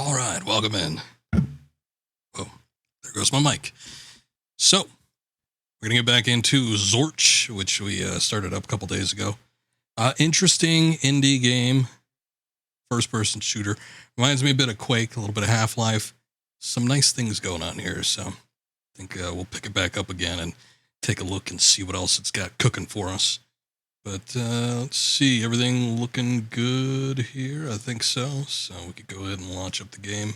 All right, welcome in. Oh, there goes my mic. So, we're going to get back into Zortch, which we started up a couple days ago. Interesting indie game, first-person shooter. Reminds me a bit of Quake, a little bit of Half-Life. Some nice things going on here, so I think we'll pick it back up again and take a look and see what else it's got cooking for us. But let's see, everything looking good here? I think so. So we could go ahead and launch up the game.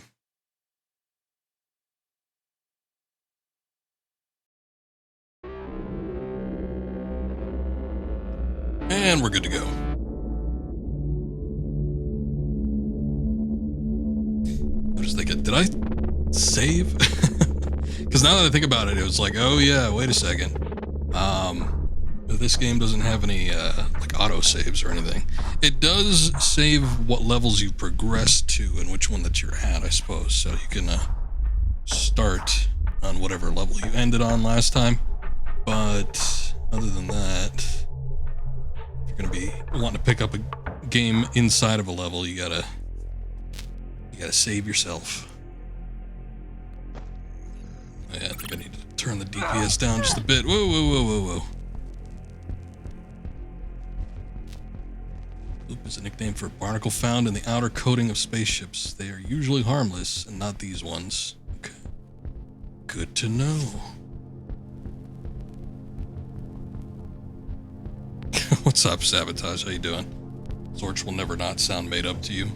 And we're good to go. I was thinking, did I save? Because now that I think about it, it was like, oh yeah, wait a second. This game doesn't have any like auto saves or anything. It does save what levels you've progressed to and which one that you're at, I suppose. So you can start on whatever level you ended on last time. But other than that, if you're gonna be wanting to pick up a game inside of a level, you gotta save yourself. Oh, yeah, I think I need to turn the DPS down just a bit. Whoa, whoa, whoa, whoa, whoa. Loop is a nickname for a barnacle found in the outer coating of spaceships. They are usually harmless, and not these ones. Okay. Good to know. What's up, Sabotage? How you doing? Zortch will never not sound made up to you.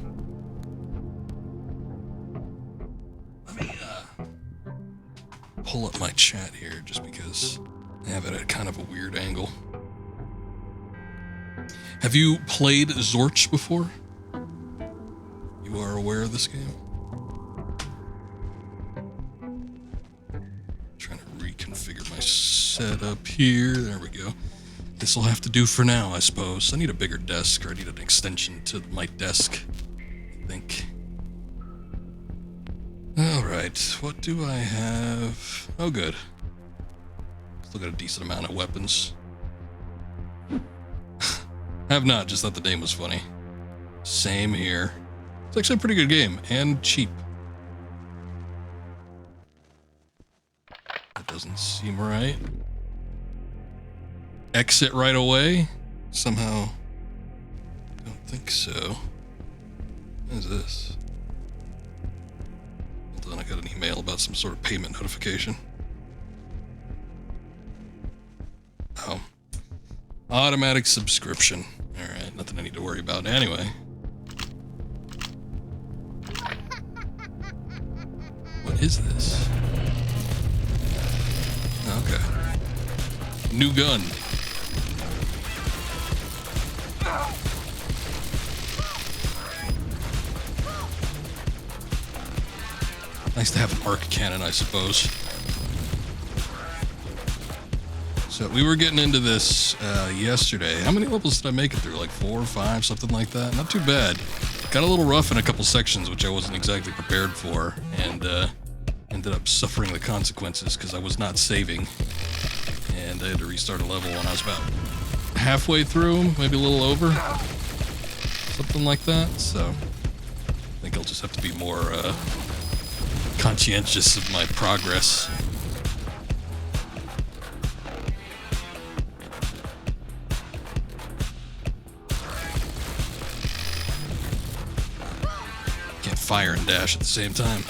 Let me pull up my chat here, just because I have it at kind of a weird angle. Have you played Zortch before? You are aware of this game? Trying to reconfigure my setup here. There we go. This will have to do for now, I suppose. I need a bigger desk, or I need an extension to my desk, I think. Alright, what do I have? Oh, good. Still got a decent amount of weapons. Have not, just thought the name was funny. Same here. It's actually a pretty good game, and cheap. That doesn't seem right. Exit right away? Somehow. Don't think so. What is this? Hold on, I got an email about some sort of payment notification. Oh. Automatic subscription. Alright, nothing I need to worry about anyway. What is this? Okay. New gun. Nice to have an arc cannon, I suppose. So we were getting into this yesterday. How many levels did I make it through? Like 4 or 5, something like that? Not too bad. Got a little rough in a couple sections, which I wasn't exactly prepared for, and ended up suffering the consequences because I was not saving. And I had to restart a level when I was about halfway through, maybe a little over. Something like that. So I think I'll just have to be more conscientious of my progress. Can't fire and dash at the same time.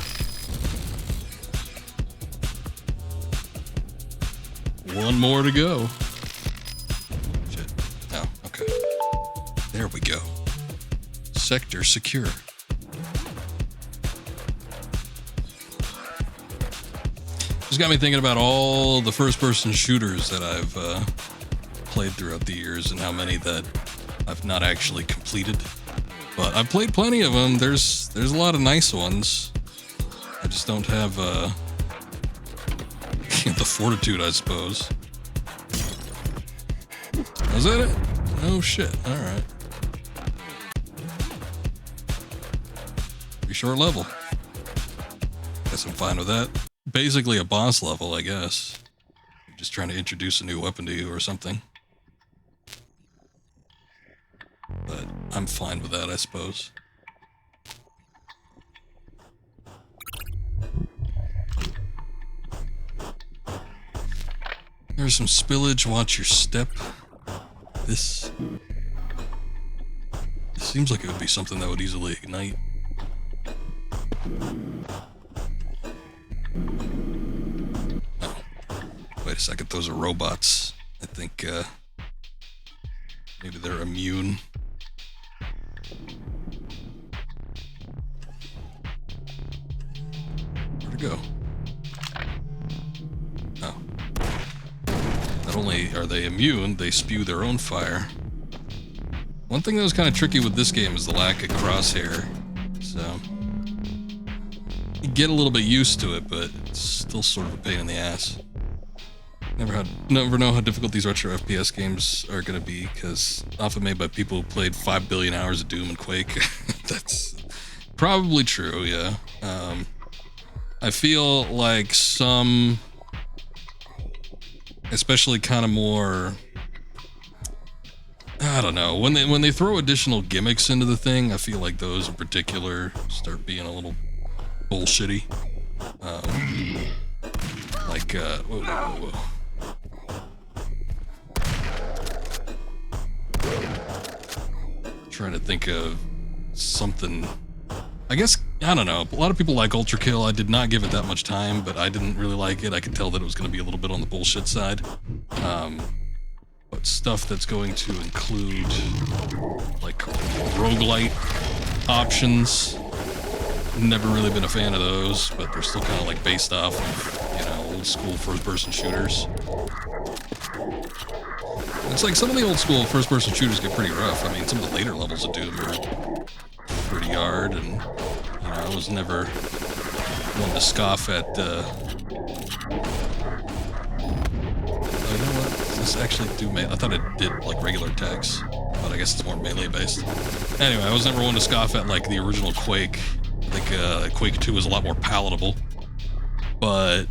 One more to go. Shit. Oh, okay. There we go. Sector secure. Just got me thinking about all the first-person shooters that I've played throughout the years and how many that I've not actually completed. But I've played plenty of them. There's a lot of nice ones. I just don't have the fortitude, I suppose. Was that it? Oh shit! All right. Pretty short level. Guess I'm fine with that. Basically a boss level, I guess. You're just trying to introduce a new weapon to you or something. But I'm fine with that, I suppose. There's some spillage. Watch your step. This seems like it would be something that would easily ignite. Oh. Wait a second. Those are robots. I think maybe they're immune. Where'd it go? Oh. Not only are they immune, they spew their own fire. One thing that was kind of tricky with this game is the lack of crosshair. So you get a little bit used to it, but it's still sort of a pain in the ass. Never know how difficult these retro FPS games are going to be, because often made by people who played 5 billion hours of Doom and Quake. That's probably true, yeah. I feel like some, especially kind of more, I don't know, when they throw additional gimmicks into the thing, I feel like those in particular start being a little bullshitty. Like, whoa. Trying to think of something. I guess, I don't know. A lot of people like Ultra Kill. I did not give it that much time, but I didn't really like it. I could tell that it was going to be a little bit on the bullshit side. But stuff that's going to include like roguelite options. Never really been a fan of those, but they're still kind of like based off of, you know, old school first-person shooters. It's like some of the old school first-person shooters get pretty rough. I mean, some of the later levels of Doom are pretty hard, and, you know, I was never one to scoff at, oh, you know what? Does this actually do melee? I thought it did, like, regular attacks, but I guess it's more melee-based. Anyway, I was never one to scoff at, like, the original Quake. I think, Quake 2 is a lot more palatable, but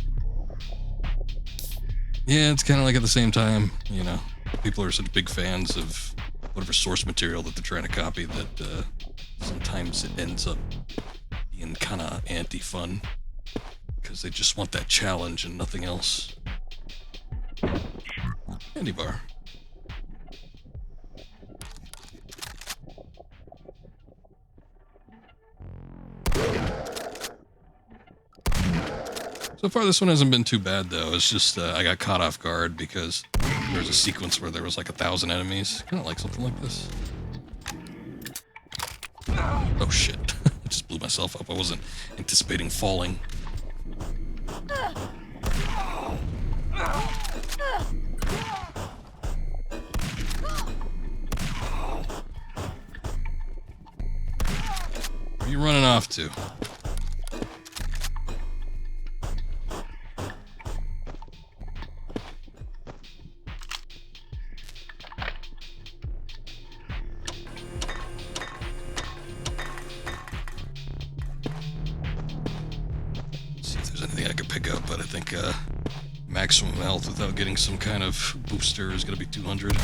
yeah, it's kind of like at the same time, you know, people are such big fans of whatever source material that they're trying to copy that sometimes it ends up being kind of anti-fun because they just want that challenge and nothing else. Candy bar. So far, this one hasn't been too bad, though. It's just, I got caught off guard because there was a sequence where there was like 1,000 enemies. Kind of like something like this. Oh, shit. I just blew myself up. I wasn't anticipating falling. Where are you running off to? Maximum health without getting some kind of booster is going to be 200.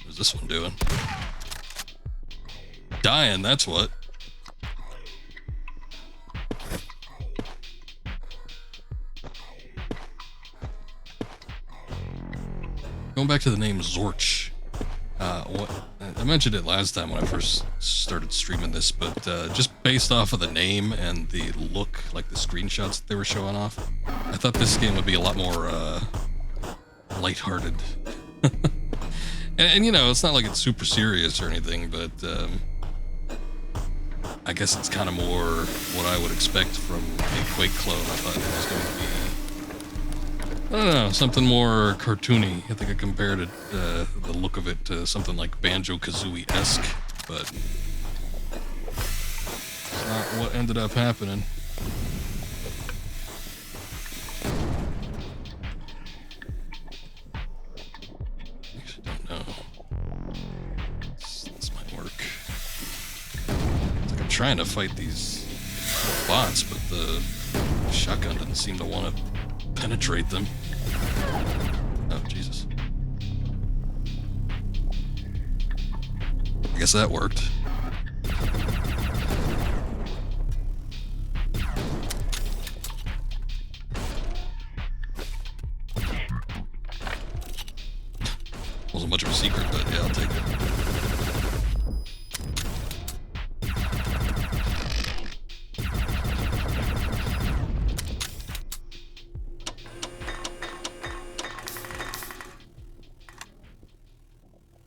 What's this one doing? Dying, that's what. Going back to the name Zortch, I mentioned it last time when I first started streaming this, but just based off of the name and the look, like the screenshots that they were showing off, I thought this game would be a lot more lighthearted. and you know, it's not like it's super serious or anything, but I guess it's kind of more what I would expect from a Quake clone. I thought it was going to be, I don't know, something more cartoony. I think I compared it, the look of it, to something like Banjo-Kazooie-esque, but it's not what ended up happening. Actually, don't know. This might work. It's like I'm trying to fight these bots, but the shotgun doesn't seem to want to penetrate them. Oh, Jesus. I guess that worked. Wasn't much of a secret, but yeah, I'll take it.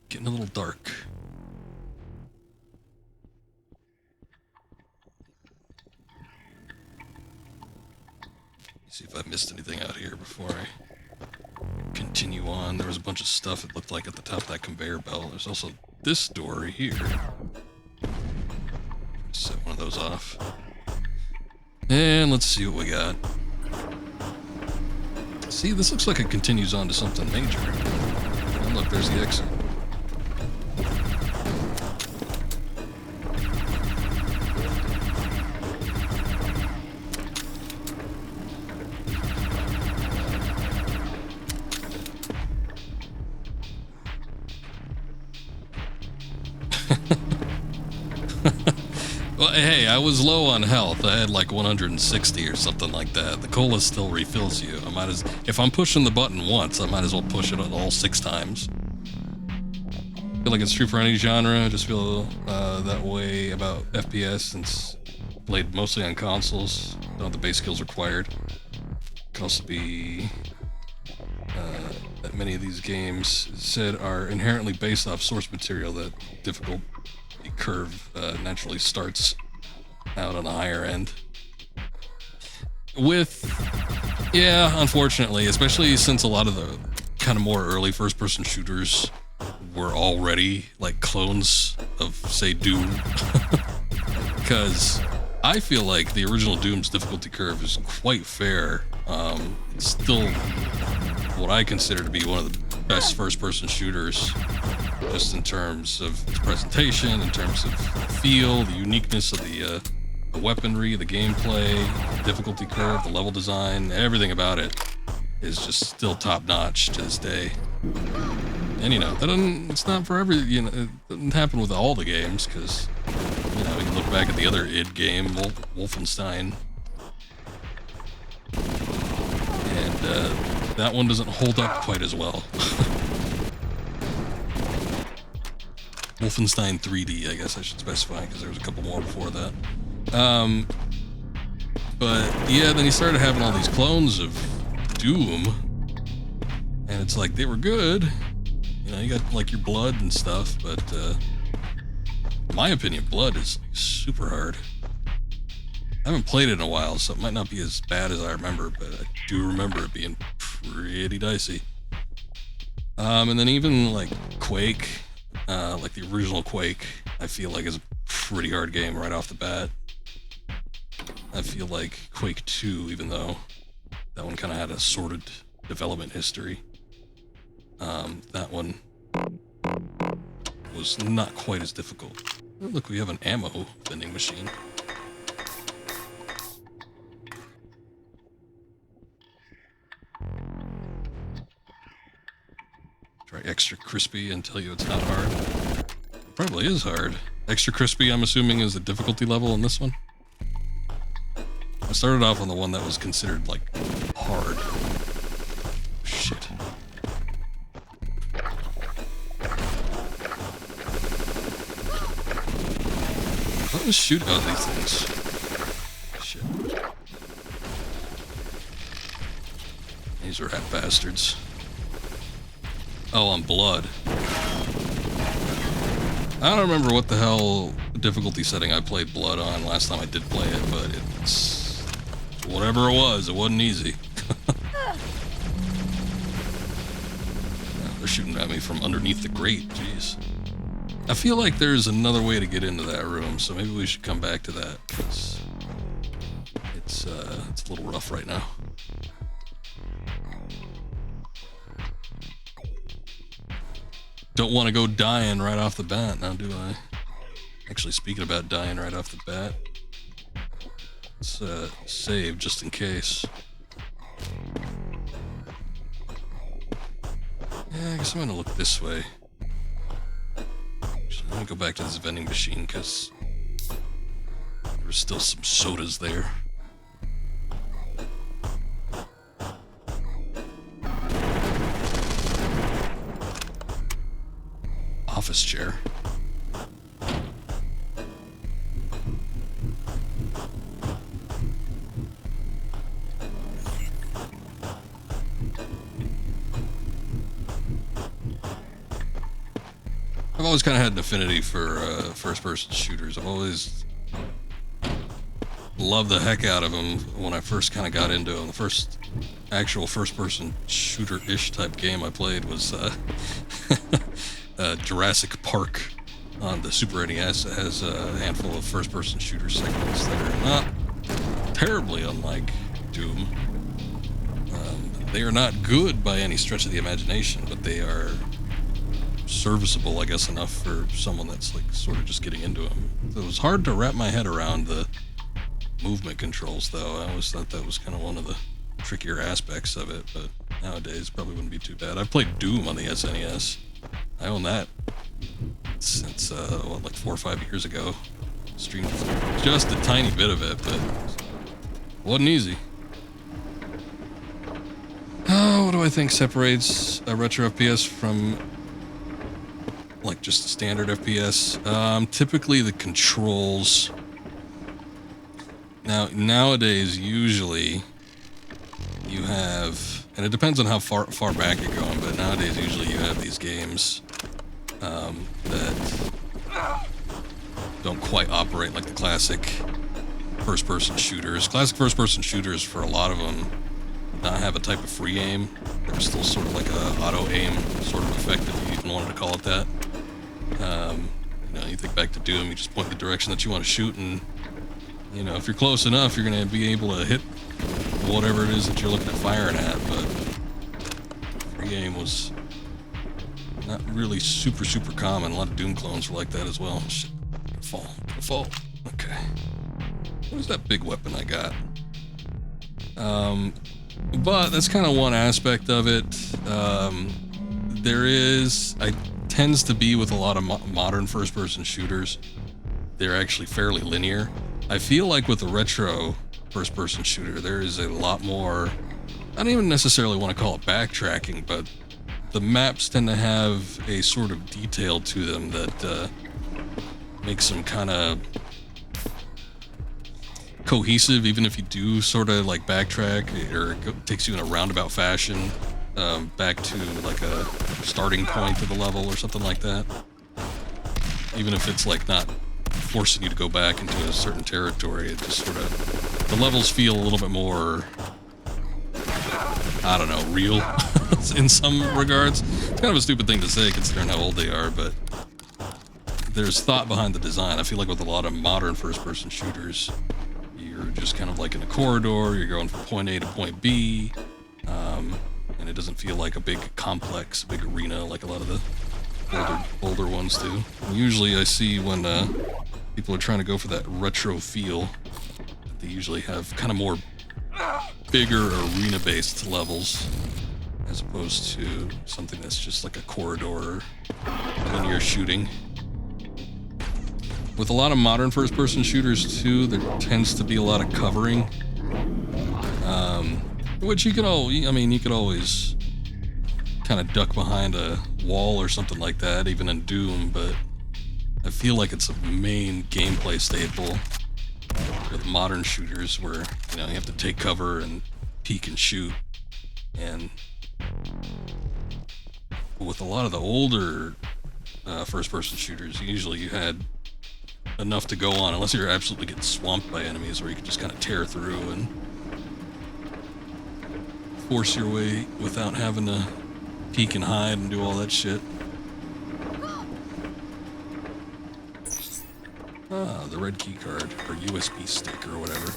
Getting a little dark. See if I missed anything out here before I continue on. There was a bunch of stuff it looked like at the top of that conveyor belt. There's also this door here. Set one of those off. And let's see what we got. See, this looks like it continues on to something major. And look, there's the exit. Well, hey, I was low on health. I had like 160 or something like that. The cola still refills you. I might as, if I'm pushing the button once, I might as well push it all 6 times. I feel like it's true for any genre. I just feel that way about FPS since played mostly on consoles. Don't have the base skills required. Could also be that many of these games said are inherently based off source material that difficult curve naturally starts out on the higher end. Yeah, unfortunately, especially since a lot of the kind of more early first-person shooters were already like clones of, say, Doom. Because I feel like the original Doom's difficulty curve is quite fair. It's still what I consider to be one of the best first-person shooters, just in terms of its presentation, in terms of feel, the uniqueness of the weaponry, the gameplay, the difficulty curve, the level design, everything about it is just still top-notch to this day. And you know, it's not for every, you know, it doesn't happen with all the games, because, you know, you can look back at the other id game, Wolfenstein, and that one doesn't hold up quite as well. Wolfenstein 3D, I guess I should specify, because there was a couple more before that. But yeah, then he started having all these clones of Doom, and it's like, they were good. You know, you got like your Blood and stuff, but in my opinion, Blood is like, super hard. I haven't played it in a while, so it might not be as bad as I remember, but I do remember it being pretty dicey. And then even like Quake, like the original Quake, I feel like is a pretty hard game right off the bat. I feel like Quake 2, even though that one kind of had a sordid development history, that one was not quite as difficult. Oh, look, we have an ammo vending machine. Try extra crispy and tell you it's not hard. It probably is hard. Extra crispy, I'm assuming, is the difficulty level in this one. I started off on the one that was considered, like, hard. Shit. Let's shoot out these things. Shit. These rat bastards. Oh, on Blood. I don't remember what the hell difficulty setting I played Blood on last time I did play it, but it's... whatever it wasn't easy. They're shooting at me from underneath the grate, jeez. I feel like there's another way to get into that room, so maybe we should come back to that. It's a little rough right now. Don't want to go dying right off the bat, now do I? Actually, speaking about dying right off the bat, let's save just in case. Yeah, I guess I'm gonna look this way. Actually, let me go back to this vending machine because there's still some sodas there. Office chair. I've always kind of had an affinity for first-person shooters. I've always loved the heck out of them when I first kind of got into them. The first actual first-person shooter-ish type game I played was Jurassic Park on the Super NES. It has a handful of first-person shooter segments that are not terribly unlike Doom. They are not good by any stretch of the imagination, but they are serviceable, I guess, enough for someone that's like sort of just getting into them. It was hard to wrap my head around the movement controls, though. I always thought that was kind of one of the trickier aspects of it, but nowadays probably wouldn't be too bad. I've played Doom on the SNES. I own that since like 4 or 5 years ago. Streamed just a tiny bit of it, but it wasn't easy. Oh, what do I think separates a retro FPS from like just a standard FPS? Typically the controls. Now, nowadays, usually you have, and it depends on how far back you're going, but nowadays usually you have these games that don't quite operate like the classic first-person shooters. Classic first-person shooters, for a lot of them, not have a type of free aim. They're still sort of like a auto-aim sort of effect, if you even wanted to call it that. You know, you think back to Doom, you just point the direction that you want to shoot, and you know, if you're close enough, you're going to be able to hit whatever it is that you're looking at firing at. But free aim was not really super common. A lot of Doom clones were like that as well. Shit, gonna fall. Okay. What was that big weapon I got? But that's kind of one aspect of it. It tends to be with a lot of modern first-person shooters, they're actually fairly linear. I feel like with a retro first-person shooter, there is a lot more, I don't even necessarily want to call it backtracking, but the maps tend to have a sort of detail to them that makes them kind of cohesive, even if you do sort of like backtrack, or it takes you in a roundabout fashion back to like a starting point of the level or something like that. Even if it's like not forcing you to go back into a certain territory, it just sort of, the levels feel a little bit more, I don't know, real in some regards. It's kind of a stupid thing to say considering how old they are, but there's thought behind the design. I feel like with a lot of modern first-person shooters, you're just kind of like in a corridor, you're going from point A to point B, and it doesn't feel like a big complex, big arena like a lot of the older ones do. And usually I see when people are trying to go for that retro feel, they usually have kind of more bigger arena-based levels as opposed to something that's just like a corridor linear shooting. With a lot of modern first-person shooters too, there tends to be a lot of covering, which you could always kind of duck behind a wall or something like that, even in Doom, but I feel like it's a main gameplay staple with modern shooters where, you know, you have to take cover and peek and shoot. And with a lot of the older first-person shooters, usually you had enough to go on, unless you're absolutely getting swamped by enemies, where you can just kind of tear through and force your way without having to peek and hide and do all that shit. The red key card, or USB stick, or whatever.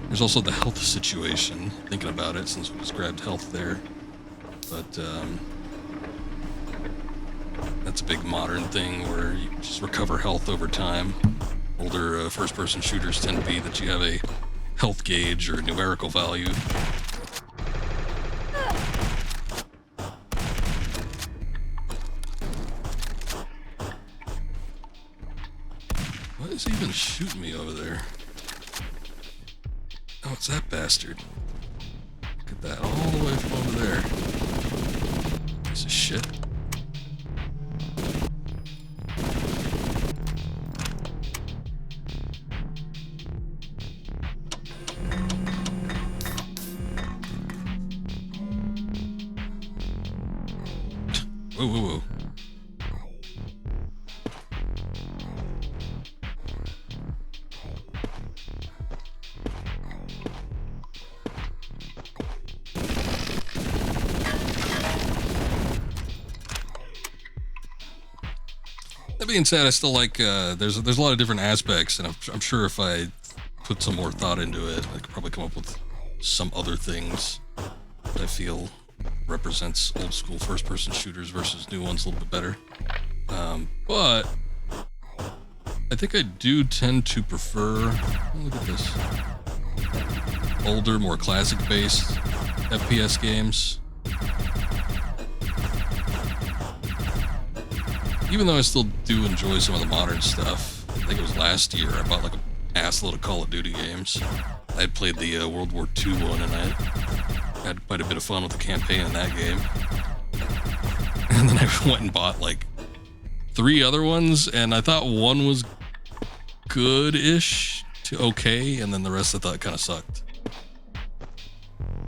There's also the health situation, thinking about it, since we just grabbed health there. But, that's a big modern thing where you just recover health over time. Older first-person shooters tend to be that you have a health gauge or numerical value. What is he even shooting me over there? Oh, it's that bastard. Look at that, all the way from over there. Piece of shit. Whoa, whoa, whoa. That being said, I still like, there's a lot of different aspects, and I'm sure if I put some more thought into it, I could probably come up with some other things that I feel represents old school first-person shooters versus new ones a little bit better. But I think I do tend to prefer, oh, look at this, older, more classic-based FPS games. Even though I still do enjoy some of the modern stuff. I think it was last year I bought like an assload of Call of Duty games. I had played the World War II one, and I had quite a bit of fun with the campaign in that game. And then I went and bought like 3 other ones, and I thought one was good-ish to okay, and then the rest I thought kind of sucked.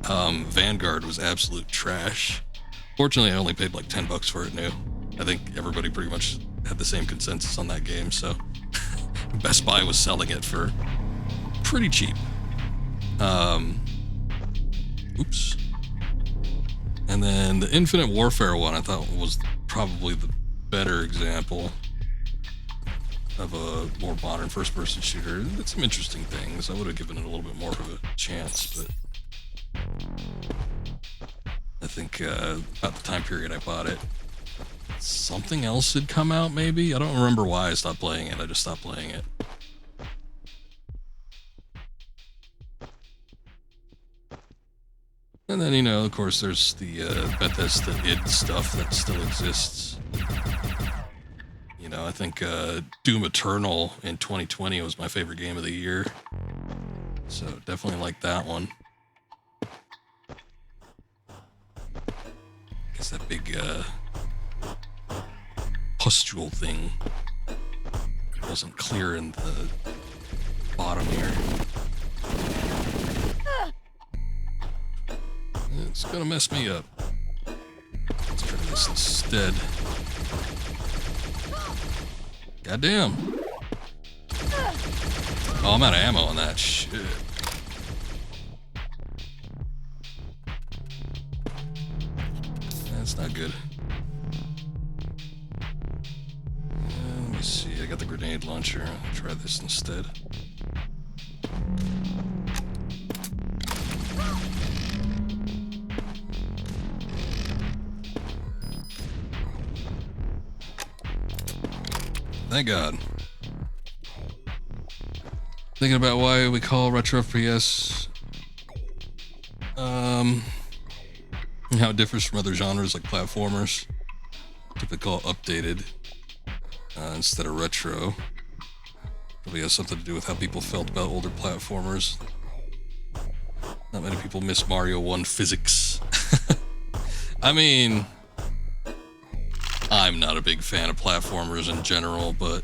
Vanguard was absolute trash. Fortunately, I only paid like $10 for it new. I think everybody pretty much had the same consensus on that game, so Best Buy was selling it for pretty cheap. Oops. And then the Infinite Warfare one I thought was probably the better example of a more modern first-person shooter. It did some interesting things. I would have given it a little bit more of a chance, but I think about the time period I bought it, something else had come out, maybe? I don't remember why I stopped playing it. I just stopped playing it. And then, you know, of course, there's the Bethesda id stuff that still exists. You know, I think Doom Eternal in 2020 was my favorite game of the year. So definitely like that one. I guess that big pustule thing wasn't clear in the bottom here. It's gonna mess me up. Let's try this instead. Goddamn. Oh, I'm out of ammo on that shit. That's not good. Let me see, I got the grenade launcher. I'll try this instead. Thank God. Thinking about why we call retro FPS, how it differs from other genres like platformers. Typically call it updated instead of retro. Probably has something to do with how people felt about older platformers. Not many people miss Mario 1 physics. I mean, I'm not a big fan of platformers in general, but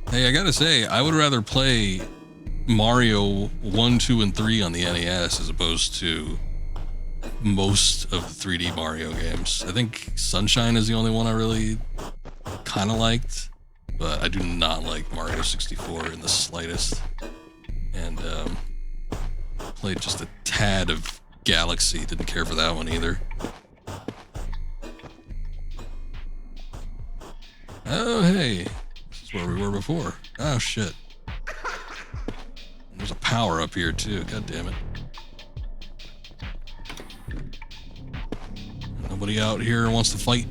hey, I gotta say, I would rather play Mario 1, 2, and 3 on the NES as opposed to most of the 3D Mario games. I think Sunshine is the only one I really kind of liked, but I do not like Mario 64 in the slightest. And played just a tad of Galaxy, didn't care for that one either. Oh, hey. This is where we were before. Oh, shit. There's a power up here, too. God damn it. Nobody out here wants to fight.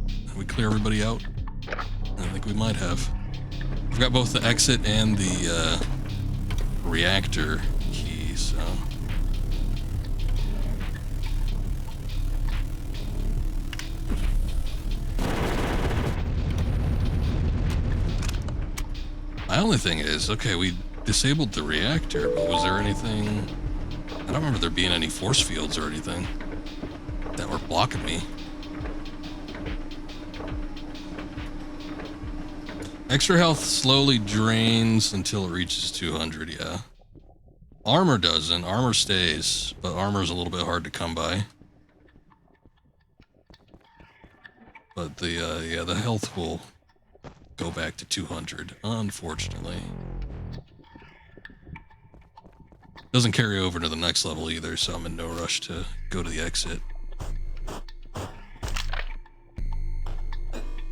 Did we clear everybody out? I think we might have. We've got both the exit and the reactor key, so... My only thing is, okay, we disabled the reactor, but was there anything... I don't remember there being any force fields or anything that were blocking me. Extra health slowly drains until it reaches 200, yeah. Armor doesn't. Armor stays, but armor's a little bit hard to come by. But the health will go back to 200, unfortunately. Doesn't carry over to the next level either, so I'm in no rush to go to the exit.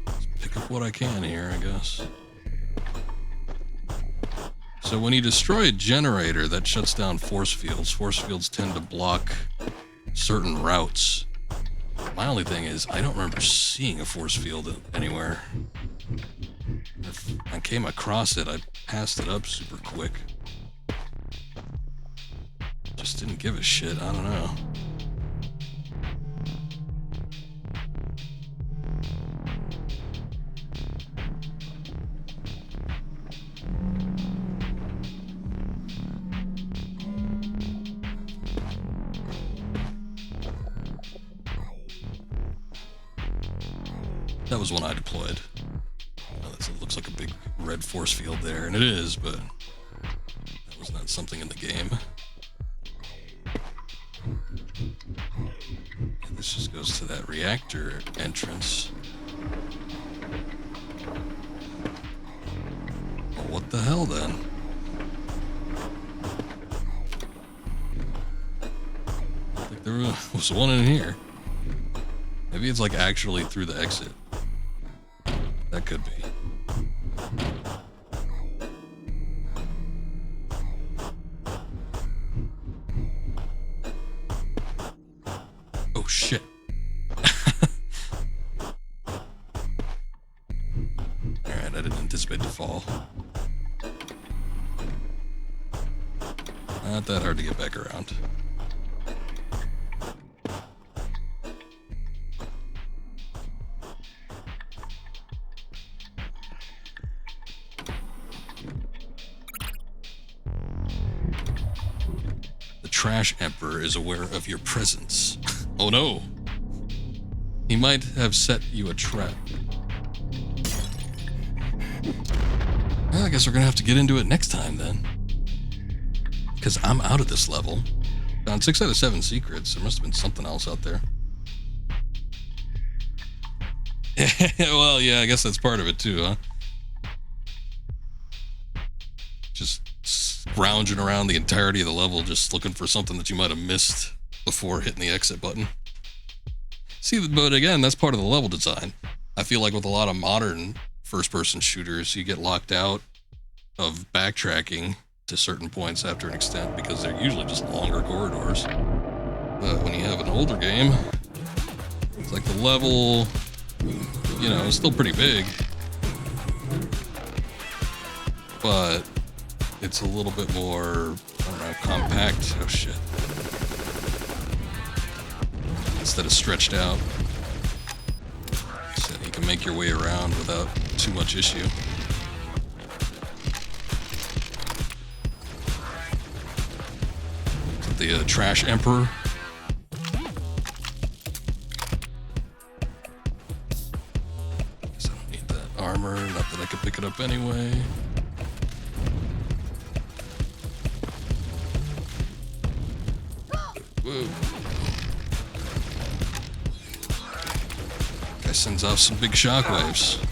Let's pick up what I can here, I guess. So when you destroy a generator, that shuts down force fields. Force fields tend to block certain routes. My only thing is, I don't remember seeing a force field anywhere. If I came across it, I passed it up super quick. Just didn't give a shit, I don't know. That was one I deployed. It looks like a big red force field there, and it is, but that was not something in the game. And this just goes to that reactor entrance. Well, what the hell then? I think there was one in here. Maybe it's like actually through the exit. That could be. Oh shit. Alright, I didn't anticipate to fall. Not that hard to get back around. Trash Emperor is aware of your presence. Oh no! He might have set you a trap. Well, I guess we're gonna have to get into it next time then. Because I'm out of this level. Found 6 out of 7 secrets. There must have been something else out there. Well, yeah, I guess that's part of it too, huh? Just scrounging around the entirety of the level, just looking for something that you might have missed before hitting the exit button. See, but again, that's part of the level design. I feel like with a lot of modern first-person shooters, you get locked out of backtracking to certain points after an extent because they're usually just longer corridors. But when you have an older game, it's like the level, you know, is still pretty big, but it's a little bit more, I don't know, compact. Oh shit. Instead of stretched out. So you can make your way around without too much issue. The Trash Emperor. Guess I don't need that armor, not that I could pick it up anyway. Whoa. Guy sends off some big shockwaves.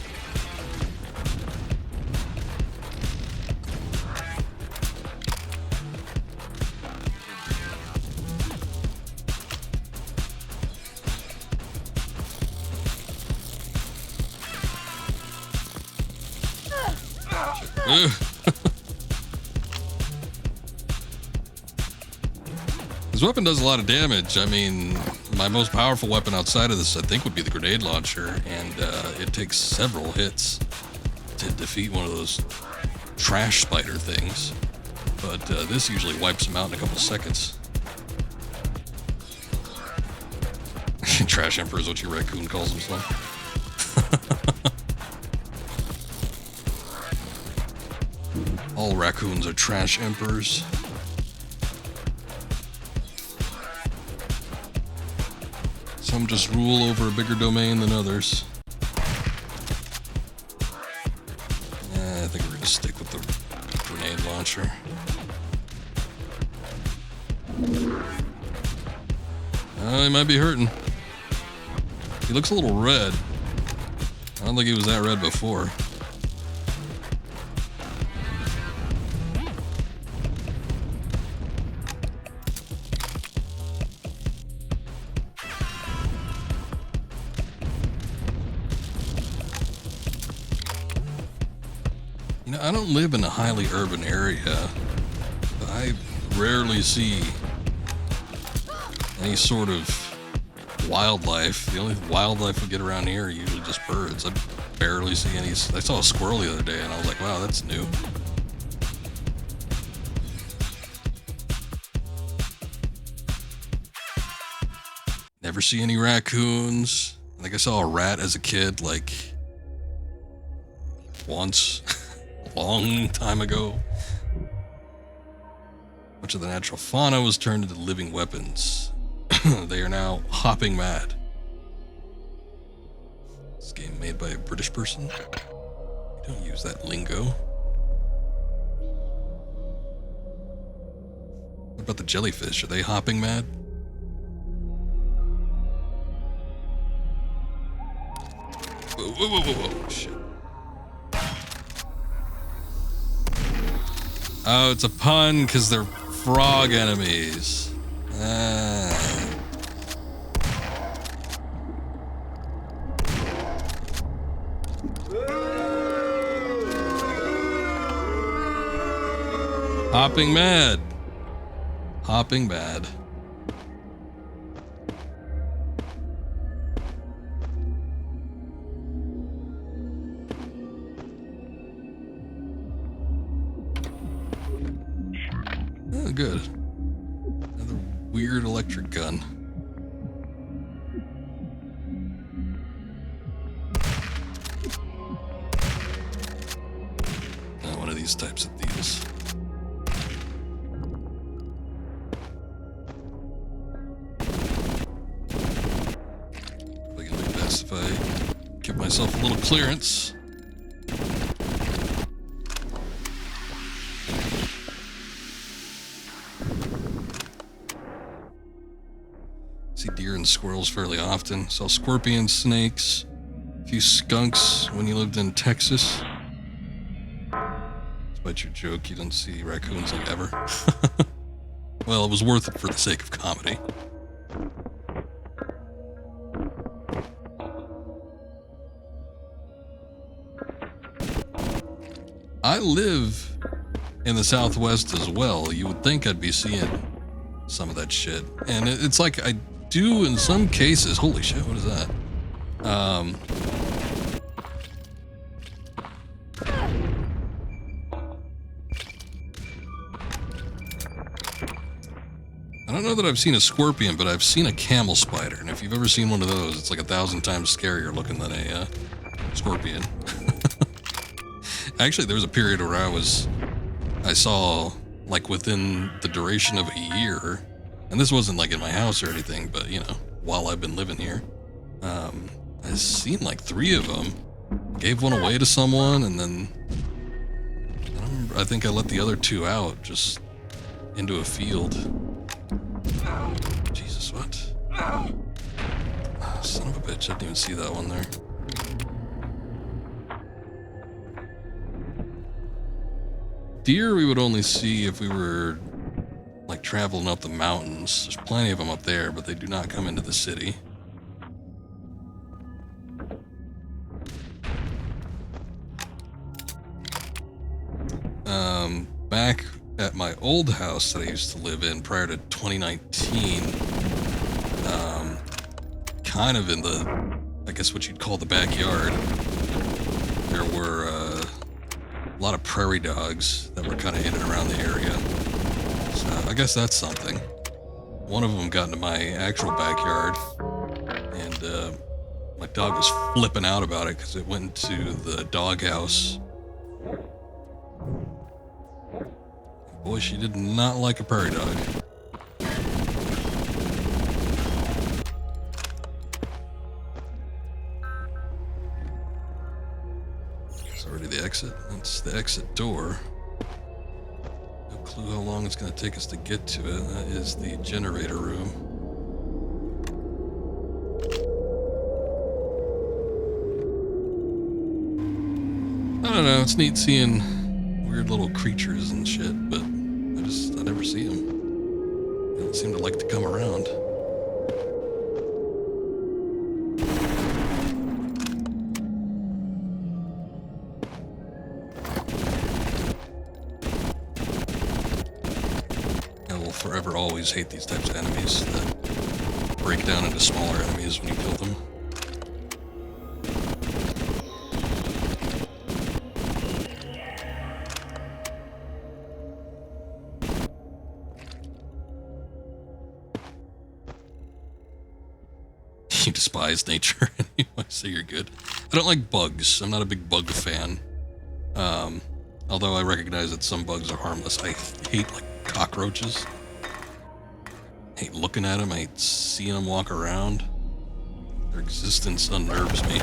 This weapon does a lot of damage. I mean, my most powerful weapon outside of this, I think, would be the grenade launcher, and it takes several hits to defeat one of those trash spider things. But this usually wipes them out in a couple seconds. Trash Emperor is what your raccoon calls himself. All raccoons are trash emperors. Some just rule over a bigger domain than others. I think we're gonna stick with the grenade launcher. He might be hurting. He looks a little red. I don't think he was that red before. You know, I don't live in a highly urban area, but I rarely see any sort of wildlife. The only wildlife we get around here are usually just birds. I barely see any. I saw a squirrel the other day and I was like, wow, that's new. Never see any raccoons. I think I saw a rat as a kid, like once, a long time ago. Much of the natural fauna was turned into living weapons. They are now hopping mad. This game made by a British person. We don't use that lingo. What about the jellyfish? Are they hopping mad? Whoa, whoa, whoa, whoa, whoa. Shit. Oh, it's a pun because they're frog enemies. Hopping mad. Hopping bad. Oh, good. Another weird electric gun. One of these types of deals. Probably gonna be best if I give myself a little clearance. See deer and squirrels fairly often. Saw scorpions, snakes, a few skunks when you lived in Texas. Despite your joke, you don't see raccoons like ever. Well, it was worth it for the sake of comedy. I live in the Southwest as well. You would think I'd be seeing some of that shit. And it's like I do in some cases. Holy shit, what is that? I don't know that I've seen a scorpion, but I've seen a camel spider. And if you've ever seen one of those, it's like 1,000 times scarier looking than a scorpion. Actually, there was a period where I saw, like, within the duration of a year, and this wasn't like in my house or anything, but, you know, while I've been living here, I've seen like 3 of them. Gave one away to someone, and then I think I let the other 2 out just into a field. Jesus, what? Oh, son of a bitch, I didn't even see that one there. Deer we would only see if we were like traveling up the mountains. There's plenty of them up there, but they do not come into the city. Back at my old house that I used to live in prior to 2019, kind of in the, I guess what you'd call the backyard, there were a lot of prairie dogs that were kind of in and around the area. So I guess that's something. One of them got into my actual backyard, and my dog was flipping out about it because it went into the doghouse. Boy, she did not like a prairie dog. It's already the exit. That's the exit door. No clue how long it's going to take us to get to it. That is the generator room. I don't know. It's neat seeing weird little creatures and shit, but I never see them. They don't seem to like to come around. I will forever always hate these types of enemies that break down into smaller enemies when you kill them. You despise nature anyway, so you're good. I don't like bugs. I'm not a big bug fan. Although I recognize that some bugs are harmless. I hate, like, cockroaches. I hate looking at them. I hate seeing them walk around. Their existence unnerves me.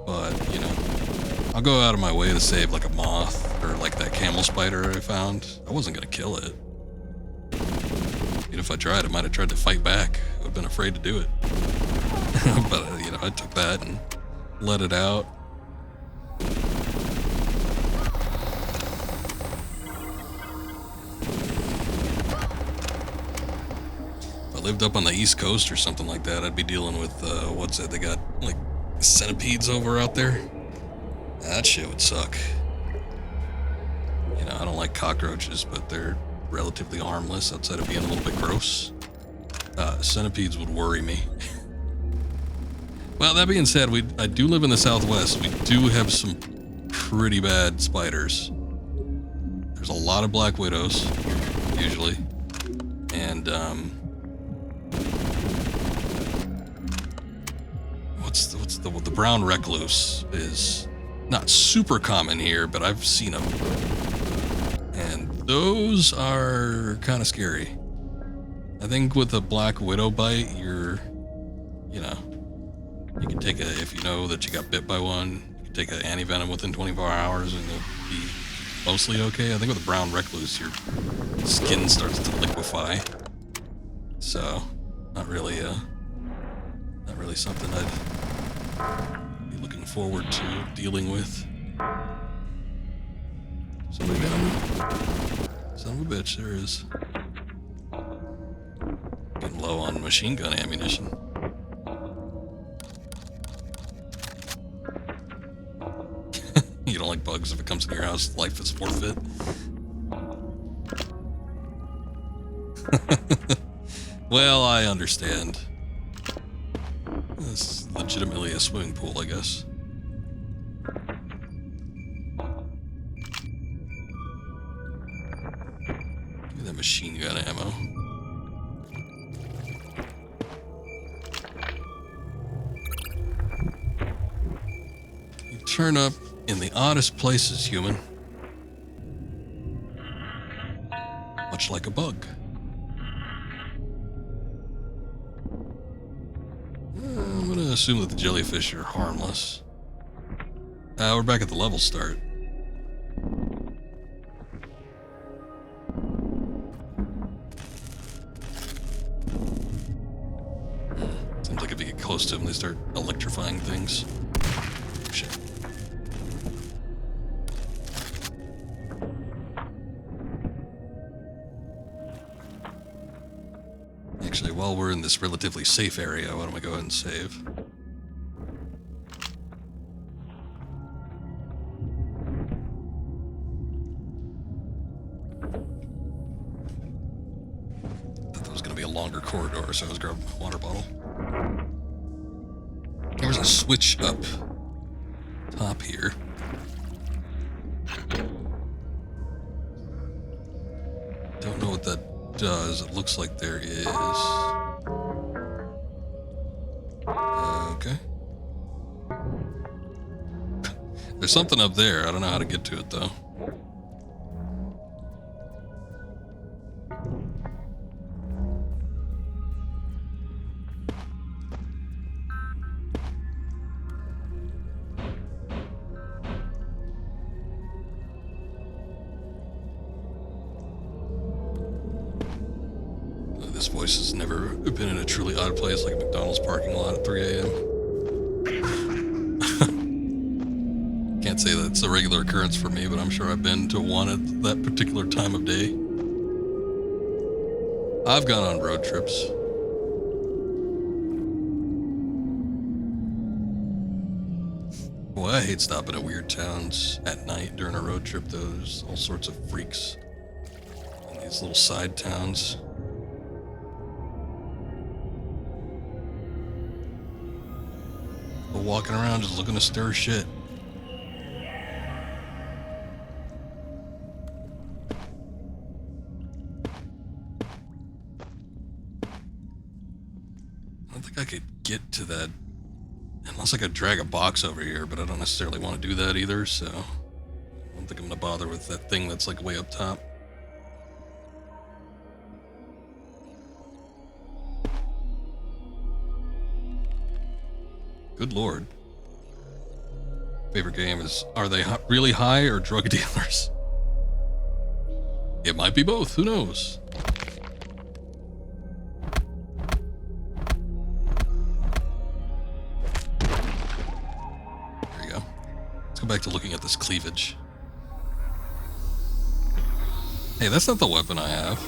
But, you know, I'll go out of my way to save, like, a moth or, like, that camel spider I found. I wasn't going to kill it. If I tried, I might have tried to fight back. I would have been afraid to do it. But, you know, I took that and let it out. If I lived up on the East Coast or something like that, I'd be dealing with, what's it? They got, like, centipedes over out there. That shit would suck. You know, I don't like cockroaches, but they're relatively harmless outside of being a little bit gross. Centipedes would worry me. Well, that being said, I do live in the Southwest. We do have some pretty bad spiders. There's a lot of black widows, usually. And, the brown recluse is not super common here, but I've seen them. And those are kind of scary. I think with a black widow bite, you can take if you know that you got bit by one, you can take an anti-venom within 24 hours and you'll be mostly okay. I think with a brown recluse, your skin starts to liquefy. So, not really something I'd be looking forward to dealing with. Somebody got me. Son of a bitch, there is. Getting low on machine gun ammunition. You don't like bugs. If it comes in your house, life is forfeit. Well, I understand. This is legitimately a swimming pool, I guess. Give me that machine gun ammo. You turn up in the oddest places, human. Much like a bug. I'm gonna assume that the jellyfish are harmless. We're back at the level start. Seems like if you get close to them, they start electrifying things. Shit. Actually, while we're in this relatively safe area, why don't we go ahead and save? Thought that was going to be a longer corridor, so I was grabbing my water bottle. There was a switch up top here. Don't know what that does. It looks like there is. Okay. There's something up there. I don't know how to get to it, though. This voice has never been in a truly odd place like a McDonald's parking lot at 3 a.m. Can't say that's a regular occurrence for me, but I'm sure I've been to one at that particular time of day. I've gone on road trips. Boy, I hate stopping at weird towns at night during a road trip, though. There's all sorts of freaks in these little side towns. Walking around just looking to stir shit. I don't think I could get to that unless I could drag a box over here, but I don't necessarily want to do that either, so I don't think I'm gonna bother with that thing that's like way up top. Good lord. Favorite game is, are they really high or drug dealers? It might be both, who knows? There you go. Let's go back to looking at this cleavage. Hey, that's not the weapon I have.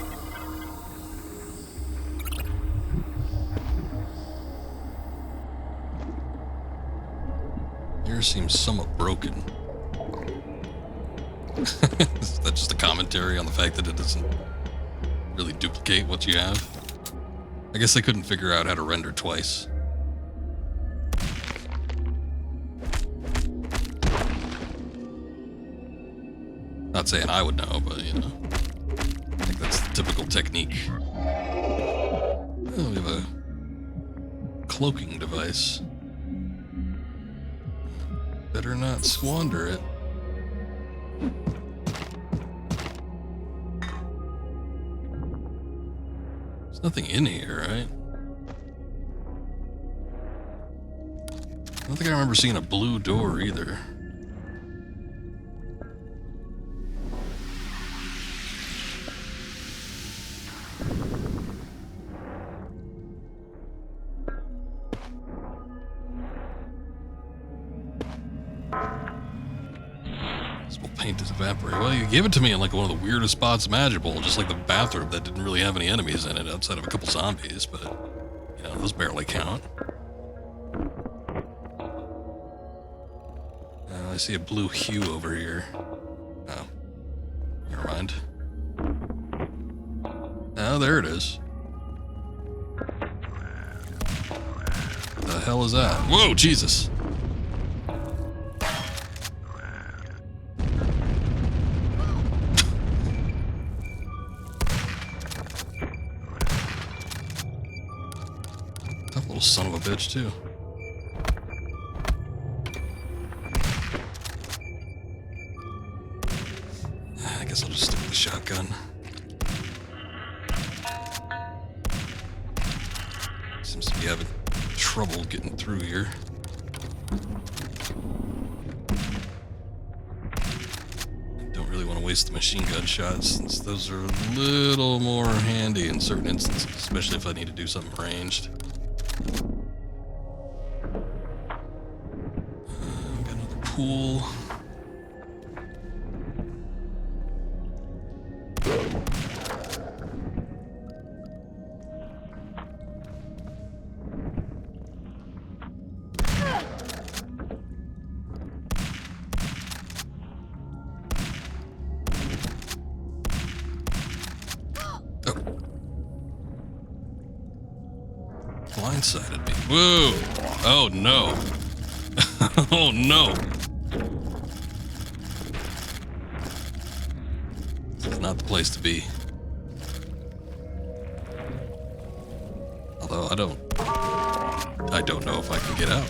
Yours seems somewhat broken. Is that just a commentary on the fact that it doesn't really duplicate what you have? I guess they couldn't figure out how to render twice. Not saying I would know, but you know, I think that's the typical technique. Oh, we have a cloaking device. Better not squander it. There's nothing in here, right? I don't think I remember seeing a blue door either. Paint is evaporated. Well, you gave it to me in like one of the weirdest spots imaginable, just like the bathroom that didn't really have any enemies in it outside of a couple zombies, but you know, those barely count. I see a blue hue over here. Oh, never mind. Oh, there it is. What the hell is that? Whoa, Jesus! Son of a bitch, too. I guess I'll just stick with the shotgun. Seems to be having trouble getting through here. Don't really want to waste the machine gun shots, since those are a little more handy in certain instances, especially if I need to do something ranged. Got another pool. Blindsided me. Whoa! Oh no! Oh no! This is not the place to be. Although I don't know if I can get out.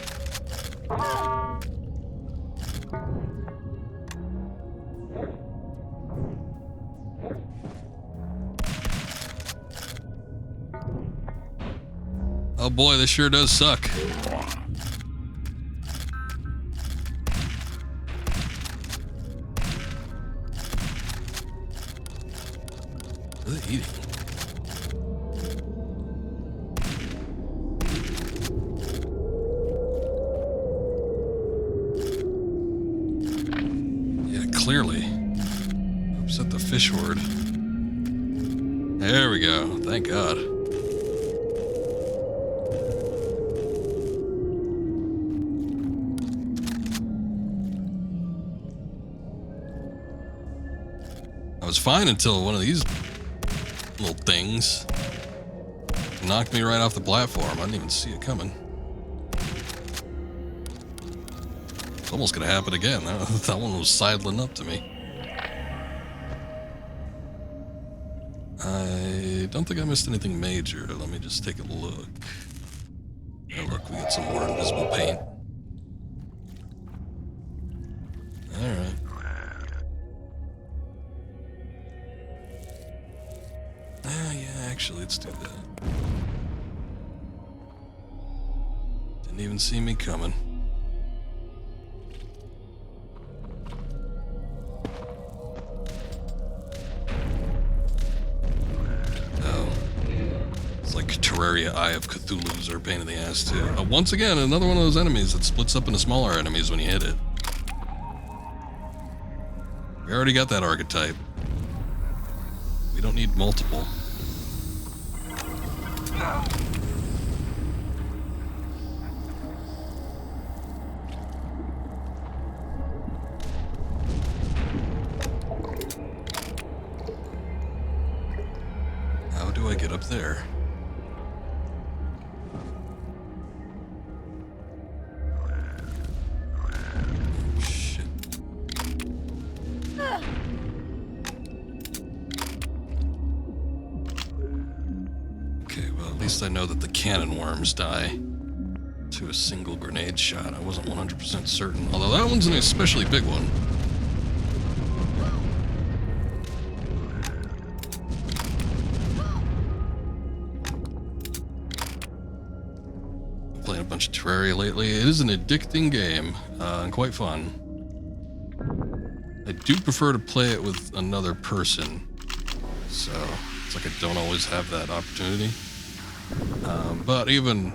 boy, this sure does suck. What are they eating? Yeah, clearly. Upset the fish horde. There we go. Thank God. I was fine until one of these little things knocked me right off the platform. I didn't even see it coming. It's almost gonna happen again. That one was sidling up to me. I don't think I missed anything major. Let me just take a look. Oh, look, we got some more invisible paint. Alright. Yeah, actually, let's do that. Didn't even see me coming. Terraria Eye of Cthulhu's are a pain in the ass too. Once again, another one of those enemies that splits up into smaller enemies when you hit it. We already got that archetype. We don't need multiple. How do I get up there? I know that the cannon worms die to a single grenade shot. I wasn't 100% certain, although that one's an especially big one. Playing a bunch of Terraria lately. It is an addicting game and quite fun. I do prefer to play it with another person, so it's like I don't always have that opportunity. But even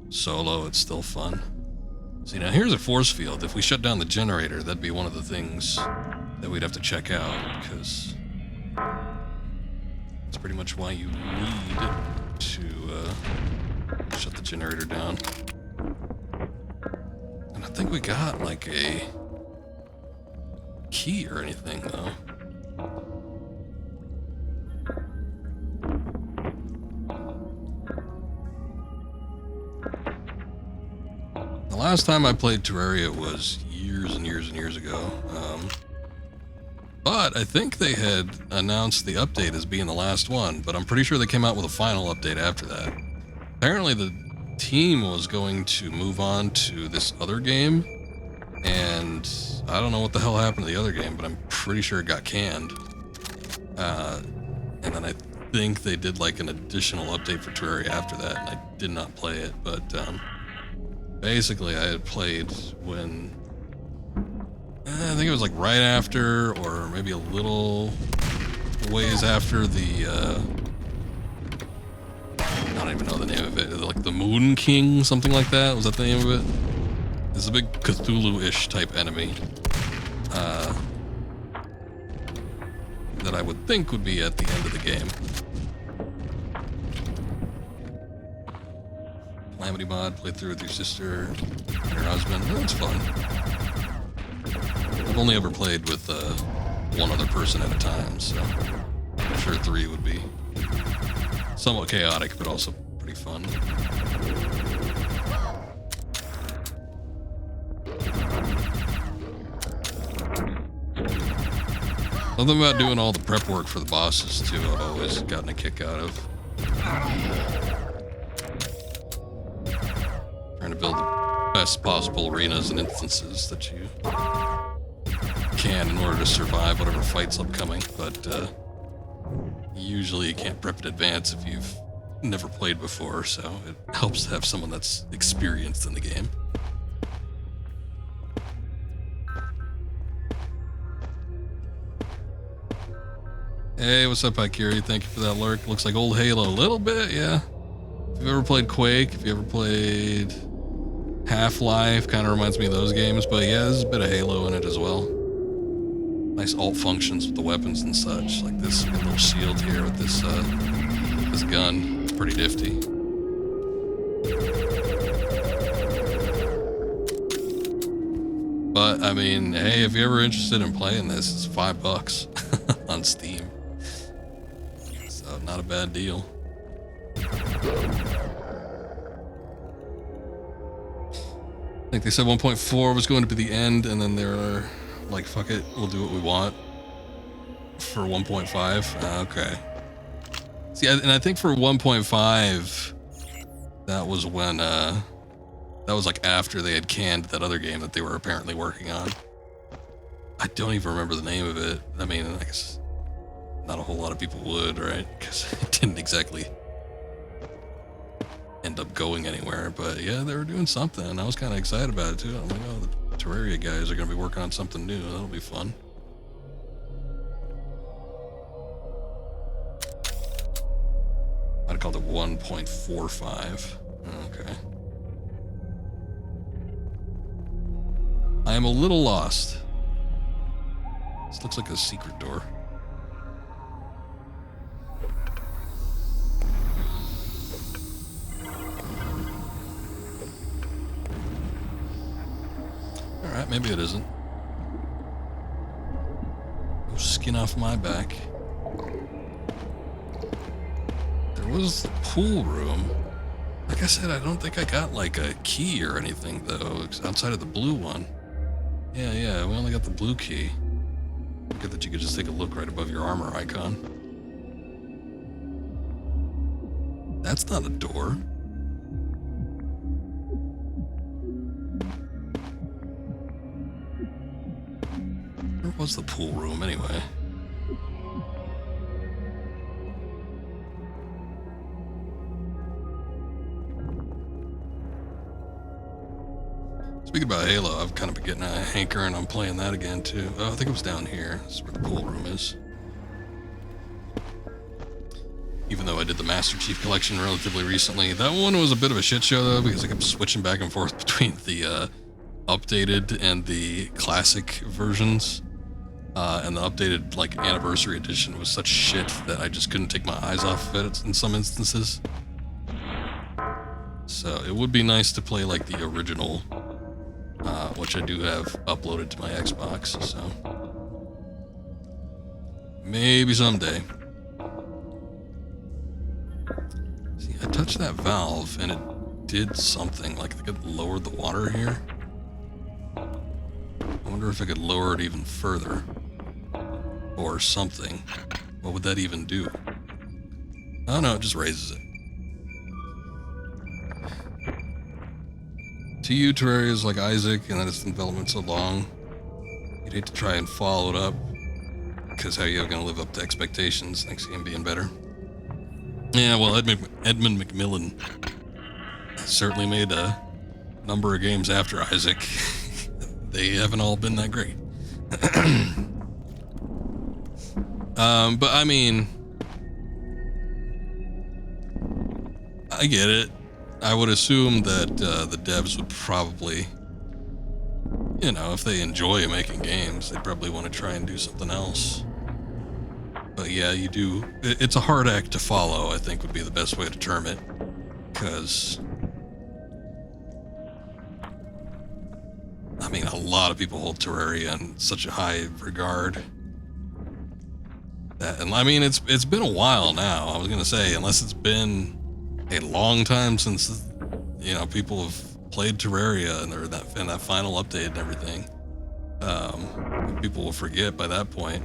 solo, it's still fun. See, now here's a force field. If we shut down the generator, that'd be one of the things that we'd have to check out, because it's pretty much why you need to shut the generator down. And I think we got like a key or anything, though. The last time I played Terraria was years and years and years ago. But I think they had announced the update as being the last one, but I'm pretty sure they came out with a final update after that. Apparently the team was going to move on to this other game, and I don't know what the hell happened to the other game, but I'm pretty sure it got canned. And then I think they did like an additional update for Terraria after that, and I did not play it, but basically, I had played when, I think it was like right after, or maybe a little ways after the, I don't even know the name of it, like the Moon King, something like that, was that the name of it? It's a big Cthulhu-ish type enemy, that I would think would be at the end of the game. Calamity mod, play through with your sister and her husband. That's fun. I've only ever played with one other person at a time, so I'm sure 3 would be somewhat chaotic, but also pretty fun. Something about doing all the prep work for the bosses too, I've always gotten a kick out of. Trying to build the best possible arenas and instances that you can in order to survive whatever fight's upcoming, but usually you can't prep in advance if you've never played before, so it helps to have someone that's experienced in the game. Hey, what's up, Ikiri? Thank you for that lurk. Looks like old Halo a little bit, yeah. If you've ever played Quake, if you ever played Half-Life, kind of reminds me of those games, but yeah, there's a bit of Halo in it as well. Nice alt functions with the weapons and such, like this little shield here with this this gun. It's pretty nifty. But I mean, hey, if you're ever interested in playing this, it's $5 on Steam. So not a bad deal. I think they said 1.4 was going to be the end, and then they're like, fuck it, we'll do what we want for 1.5. Okay. See, and I think for 1.5, that was when, that was like after they had canned that other game that they were apparently working on. I don't even remember the name of it. I mean, I guess not a whole lot of people would, right? Because it didn't exactly end up going anywhere. But yeah, they were doing something. I was kind of excited about it too. I'm like, oh, the Terraria guys are going to be working on something new. That'll be fun. I'd call it 1.45. Okay. I am a little lost. This looks like a secret door. Alright, maybe it isn't. No skin off my back. There was the pool room. Like I said, I don't think I got like a key or anything though, outside of the blue one. Yeah, we only got the blue key. Good that you could just take a look right above your armor icon. That's not a door. Where was the pool room anyway? Speaking about Halo, I've kind of been getting a hankering on playing that again too. Oh, I think it was down here. This is where the pool room is. Even though I did the Master Chief Collection relatively recently, that one was a bit of a shit show though, because I kept switching back and forth between the updated and the classic versions. And the updated like anniversary edition was such shit that I just couldn't take my eyes off of it in some instances. So it would be nice to play like the original, which I do have uploaded to my Xbox, so maybe someday. See, I touched that valve and it did something, like I could lower the water here. I wonder if I could lower it even further or something. What would that even do? Oh no, it just raises it. To you, Terraria is like Isaac, and that its development so long. You'd hate to try and follow it up, because how are you going to live up to expectations next game being better? Yeah, well, Edmund Macmillan certainly made a number of games after Isaac. They haven't all been that great. But I mean, I get it. I would assume that the devs would probably, you know, if they enjoy making games, they'd probably want to try and do something else. But yeah, you do. It's a hard act to follow, I think would be the best way to term it. Because, I mean, a lot of people hold Terraria in such a high regard. And I mean, it's been a while now. I was going to say, unless it's been a long time since, you know, people have played Terraria and that final update and everything. People will forget by that point.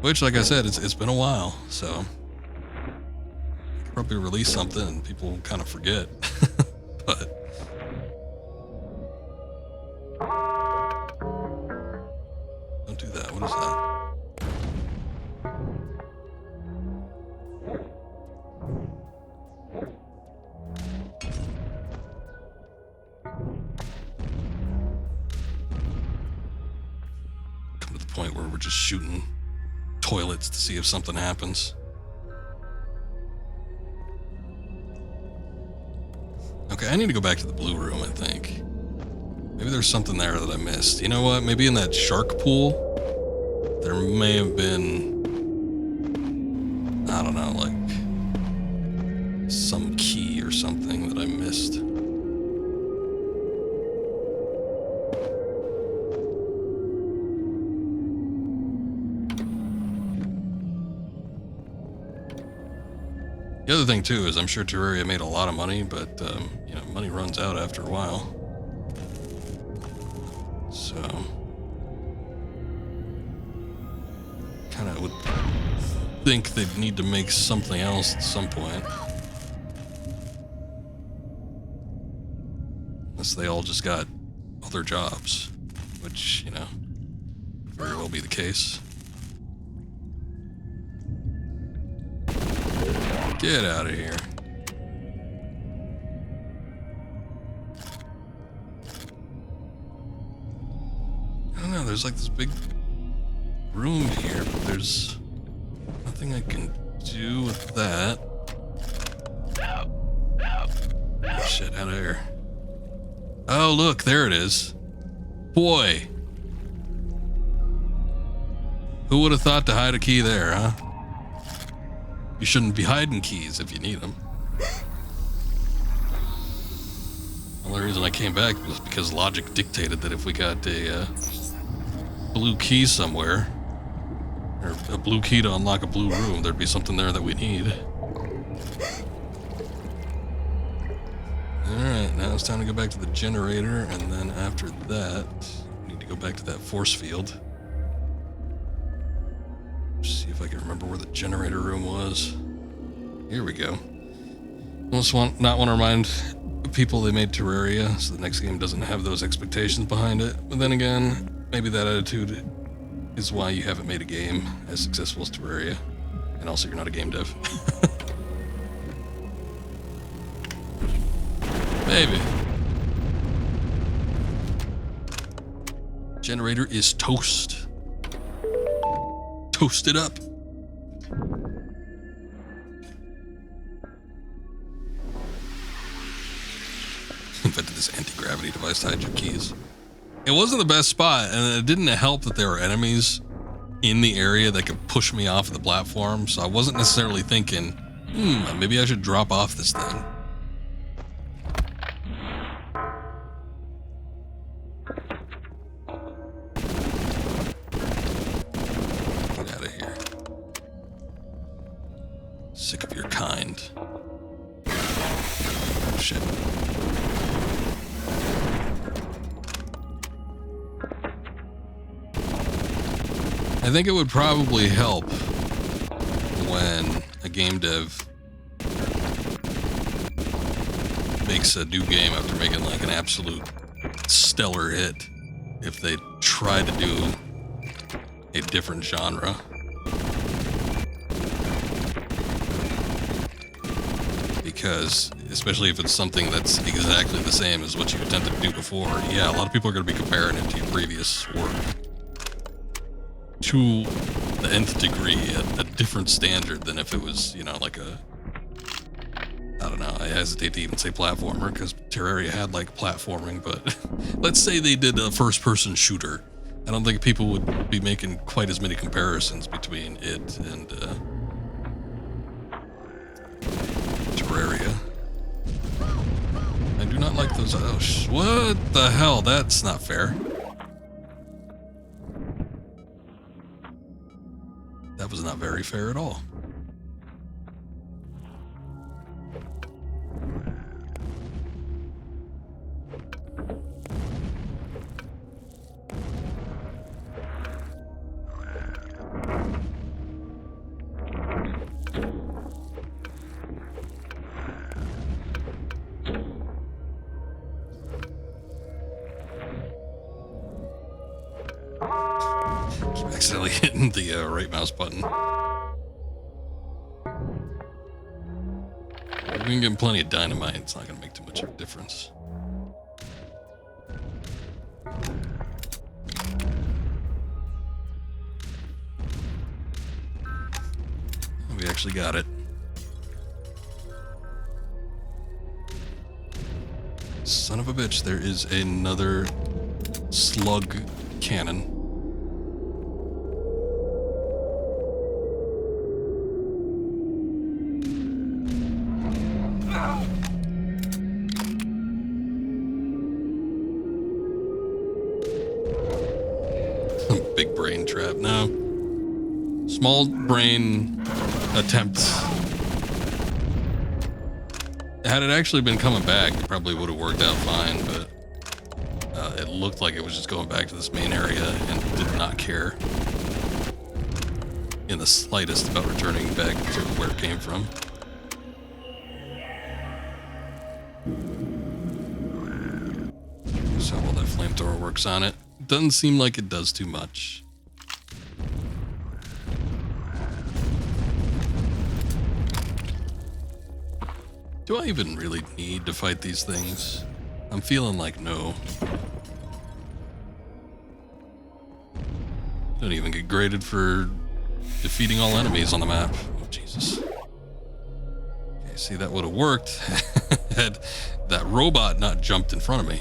Which, like I said, it's been a while, so probably release something and people kind of forget. But don't do that. What is that? point where we're just shooting toilets to see if something happens. Okay, I need to go back to the blue room, I think. Maybe there's something there that I missed. You know what? Maybe in that shark pool, there may have been, I don't know, like some key or something that I missed. The other thing too is I'm sure Terraria made a lot of money, but you know, money runs out after a while. So kind of would think they'd need to make something else at some point. Unless they all just got other jobs, which, you know, very well be the case. Get out of here. I don't know, there's like this big room here, but there's nothing I can do with that. Oh, shit, out of here. Oh, look, there it is. Boy. Who would have thought to hide a key there, huh? You shouldn't be hiding keys if you need them. The only reason I came back was because logic dictated that if we got a blue key somewhere, or a blue key to unlock a blue room, there'd be something there that we need. Alright, now it's time to go back to the generator, and then after that, we need to go back to that force field. See if I can remember where the generator room was. Here we go. Not want to remind people they made Terraria, so the next game doesn't have those expectations behind it. But then again, maybe that attitude is why you haven't made a game as successful as Terraria. And also, you're not a game dev. Maybe. Generator is toast. Toast it up. Invented this anti-gravity device to hide your keys. It wasn't the best spot, and it didn't help that there were enemies in the area that could push me off the platform, so I wasn't necessarily thinking, maybe I should drop off this thing. Get out of here. Sick of your kind. Oh, shit. I think it would probably help when a game dev makes a new game after making like an absolute stellar hit if they try to do a different genre. Because, especially if it's something that's exactly the same as what you attempted to do before, yeah, a lot of people are going to be comparing it to your previous work. To the nth degree, a different standard than if it was, you know, like a, I don't know, I hesitate to even say platformer, because Terraria had like platforming, but let's say they did a first-person shooter. I don't think people would be making quite as many comparisons between it and Terraria. I do not like those, what the hell, that's not fair. That was not very fair at all. Accidentally hitting the right mouse button. We can get plenty of dynamite, it's not going to make too much of a difference. actually got it. Son of a bitch, there is another slug cannon. Big brain trap. No. Small brain attempts. Had it actually been coming back, it probably would have worked out fine, but it looked like it was just going back to this main area and did not care in the slightest about returning back to where it came from. So all that flamethrower works on it. Doesn't seem like it does too much. Do I even really need to fight these things? I'm feeling like no. Don't even get graded for defeating all enemies on the map. Oh, Jesus. Okay, see, that would have worked had that robot not jumped in front of me.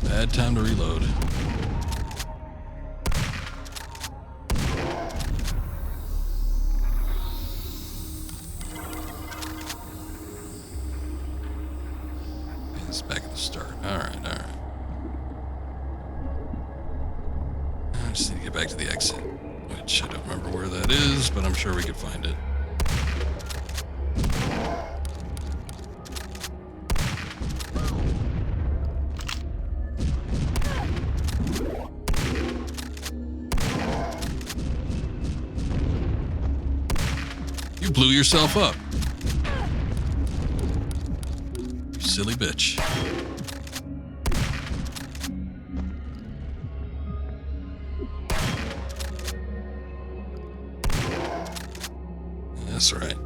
Bad time to reload. It's back at the start. Alright. I just need to get back to the exit, which I don't remember where that is, but I'm sure we could find it. You blew yourself up. You silly bitch. That's right.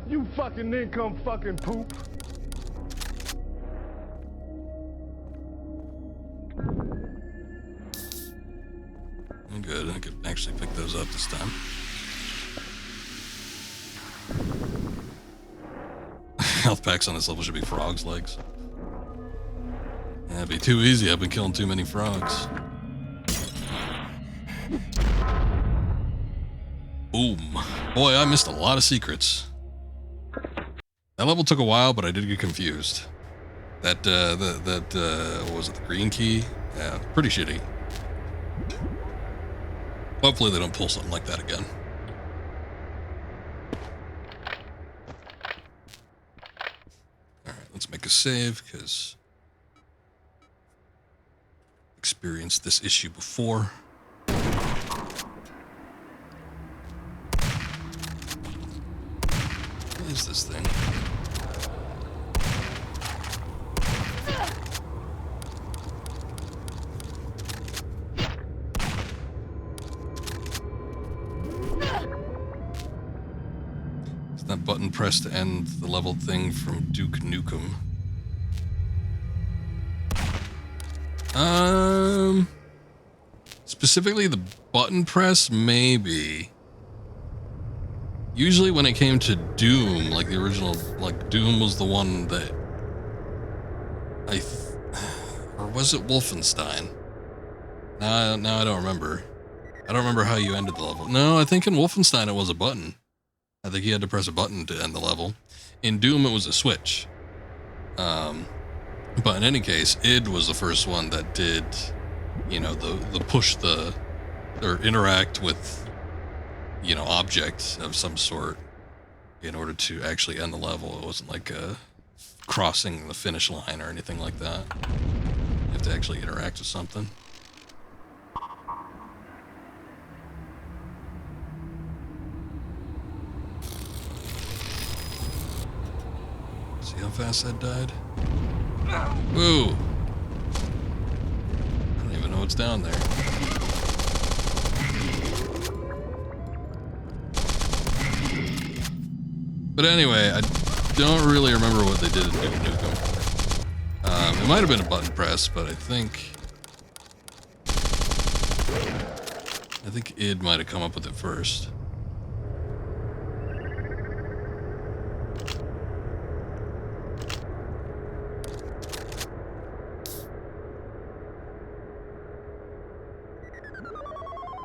You fucking income fucking poop. Good, I could actually pick those up this time. Health packs on this level should be frogs' legs. That'd be too easy. I've been killing too many frogs. Boom. Boy, I missed a lot of secrets. That level took a while, but I did get confused. What was it, the green key? Yeah, pretty shitty. Hopefully they don't pull something like that again. Alright, let's make a save, because experienced this issue before. What is this thing? It's that button pressed to end the level thing from Duke Nukem. Specifically the button press, maybe. Usually when it came to Doom, like the original, like Doom was the one that or was it Wolfenstein? No, I don't remember. I don't remember how you ended the level. No, I think in Wolfenstein it was a button. I think you had to press a button to end the level. In Doom it was a switch. But in any case, id was the first one that did, you know, the push or interact with, you know, objects of some sort in order to actually end the level. It wasn't like crossing the finish line or anything like that. You have to actually interact with something. See how fast that died? Woo! I don't even know what's down there. But anyway, I don't really remember what they did in Duke Nukem. It might have been a button press, but I think id might have come up with it first.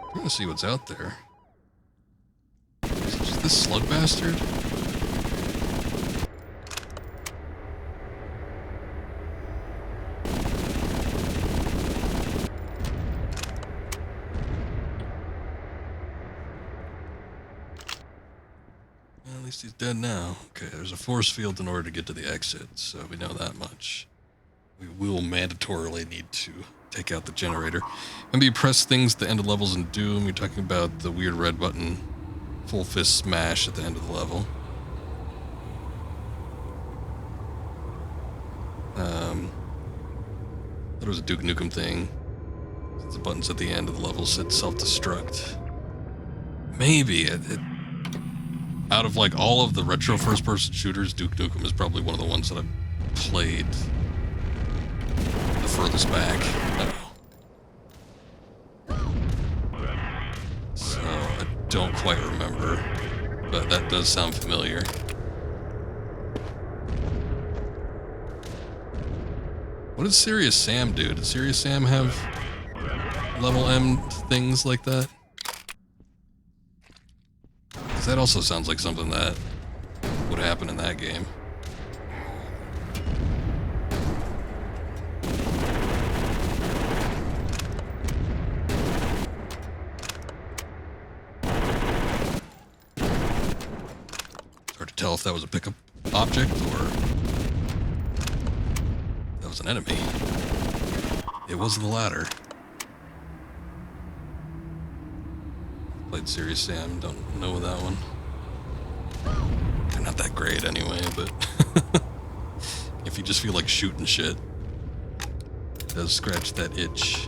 I'm gonna see what's out there. Is this slug bastard? At least he's dead now. Okay, there's a force field in order to get to the exit, so we know that much. We will mandatorily need to take out the generator. Maybe you press things at the end of levels in Doom. You're talking about the weird red button, full fist smash at the end of the level. Thought it was a Duke Nukem thing. The buttons at the end of the level said self-destruct. Maybe out of like all of the retro first-person shooters, Duke Nukem is probably one of the ones that I've played the furthest back. So I don't quite remember, but that does sound familiar. What did Serious Sam do? Did Serious Sam have level M things like that? Because that also sounds like something that would happen in that game. Hard to tell if that was a pickup object or that was an enemy. It was the latter. Played Serious Sam, don't know that one. They're not that great anyway, but if you just feel like shooting shit, it does scratch that itch.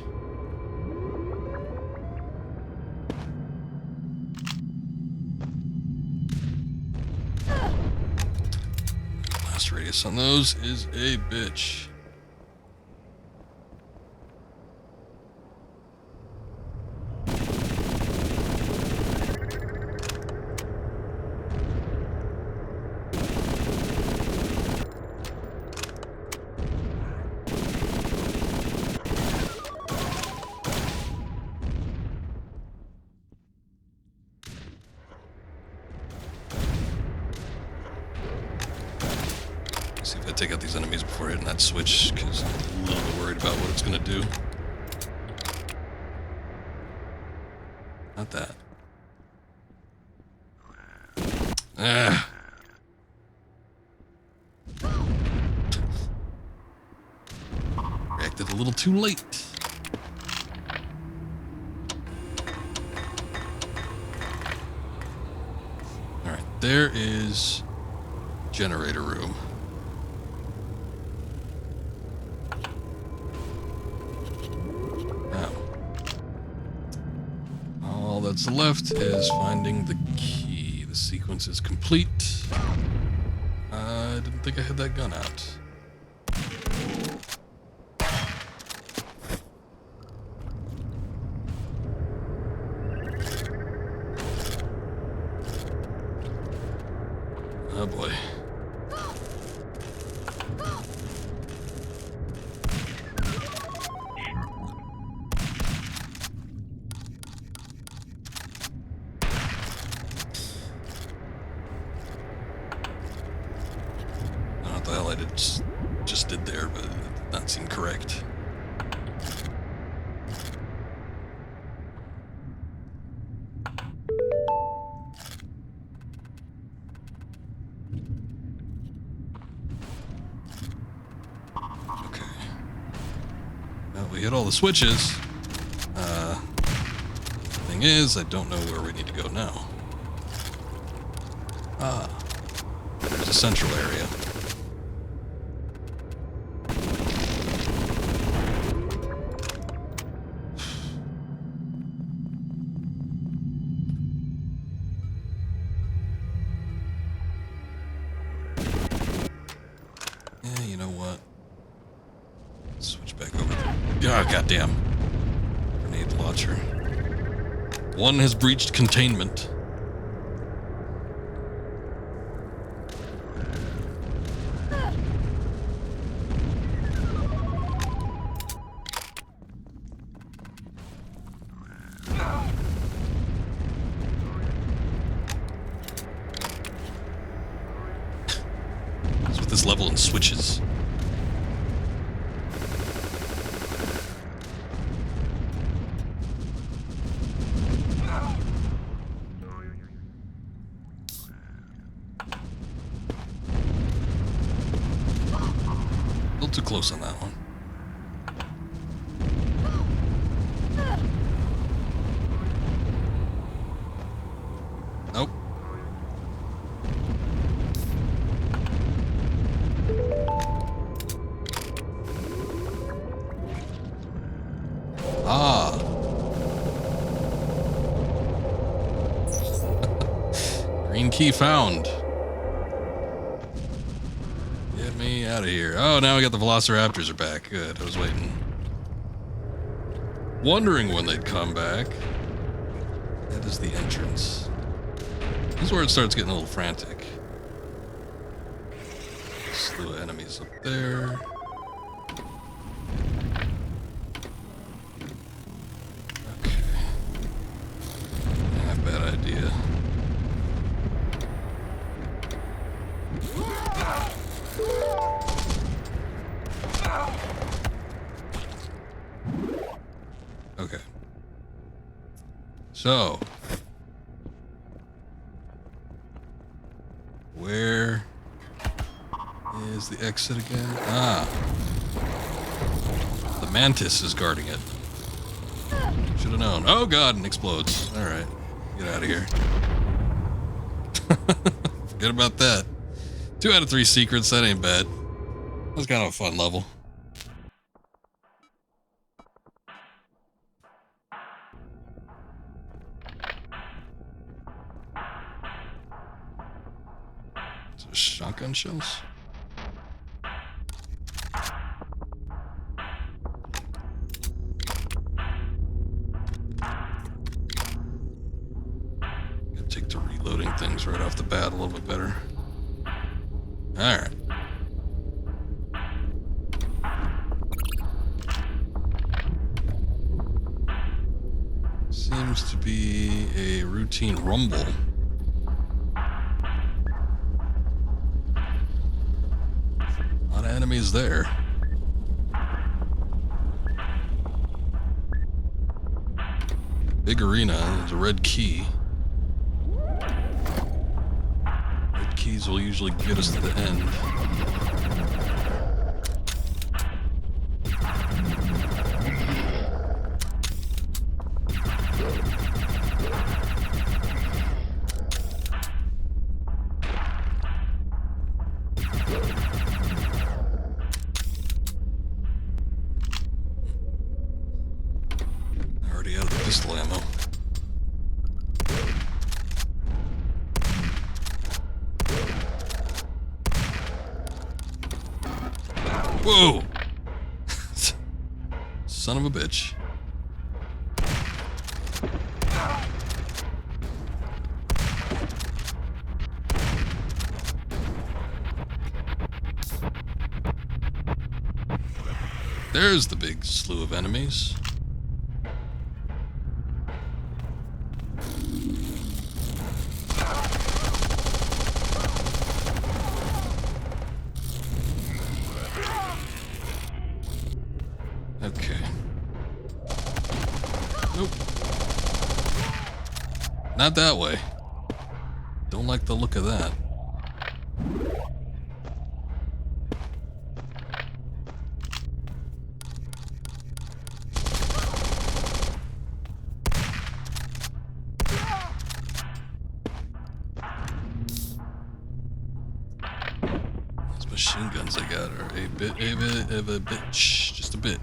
Blast radius on those is a bitch. See if I take out these enemies before hitting that switch, because I'm a little bit worried about what it's going to do. Not that. Ah. Reacted a little too late. Alright, there is generator room. All that's left is finding the key. The sequence is complete. I didn't think I had that gun out. Oh boy. The hell I just did there, but it did not seem correct. Okay. Well, we hit all the switches. Thing is, I don't know where we need to go now. Ah, there's a central area. Yeah, you know what? Oh, goddamn. Grenade launcher. One has breached containment. That's what this level in switches. A little too close on that one. Nope. Ah. Green key found. Get me out of here. Oh, now we got the Velociraptors are back. Good. I was waiting. Wondering when they'd come back. That is the entrance. This is where it starts getting a little frantic. Slew of enemies up there. Okay. Yeah, bad idea. Okay. So, where is the exit again? Ah. The mantis is guarding it. Should have known. Oh god, and explodes. Alright. Get out of here. Forget about that. 2 out of 3 secrets, that ain't bad. That was kind of a fun level. So shotgun shells? Gotta take to reloading things right off the bat a little bit better. Alright. Seems to be a routine rumble. A lot of enemies there. Big arena, there's a red key. Red keys will usually get us to the end. Already out of the pistol ammo. Whoa! Son of a bitch. There's the big slew of enemies. Okay. Nope. Not that way. Don't like the look of that. Those machine guns I got are a bit of a bitch. Just a bit.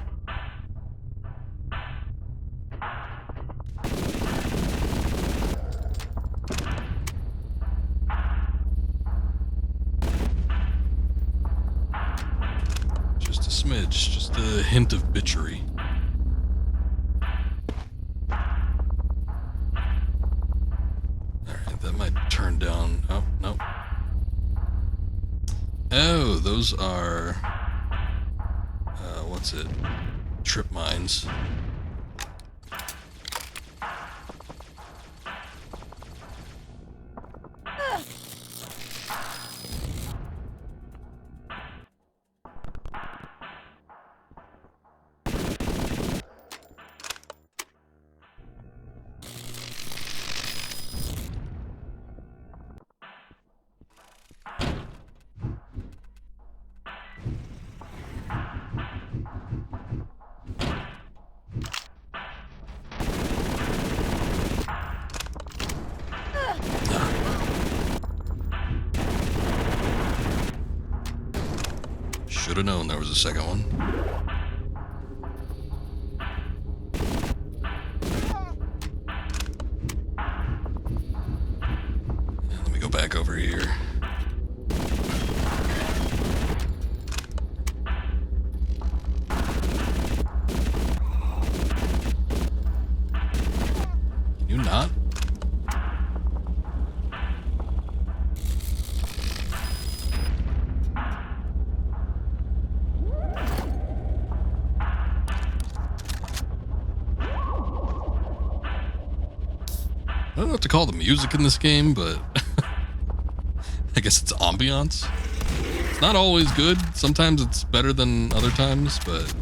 Just a smidge, just a hint of bitchery. turn down. Oh, no. Oh, those are... what's it? Trip mines. Should have known there was a second one. Yeah, let me go back over here. Can you not? I don't know what to call the music in this game, but I guess it's ambiance. It's not always good. Sometimes it's better than other times, but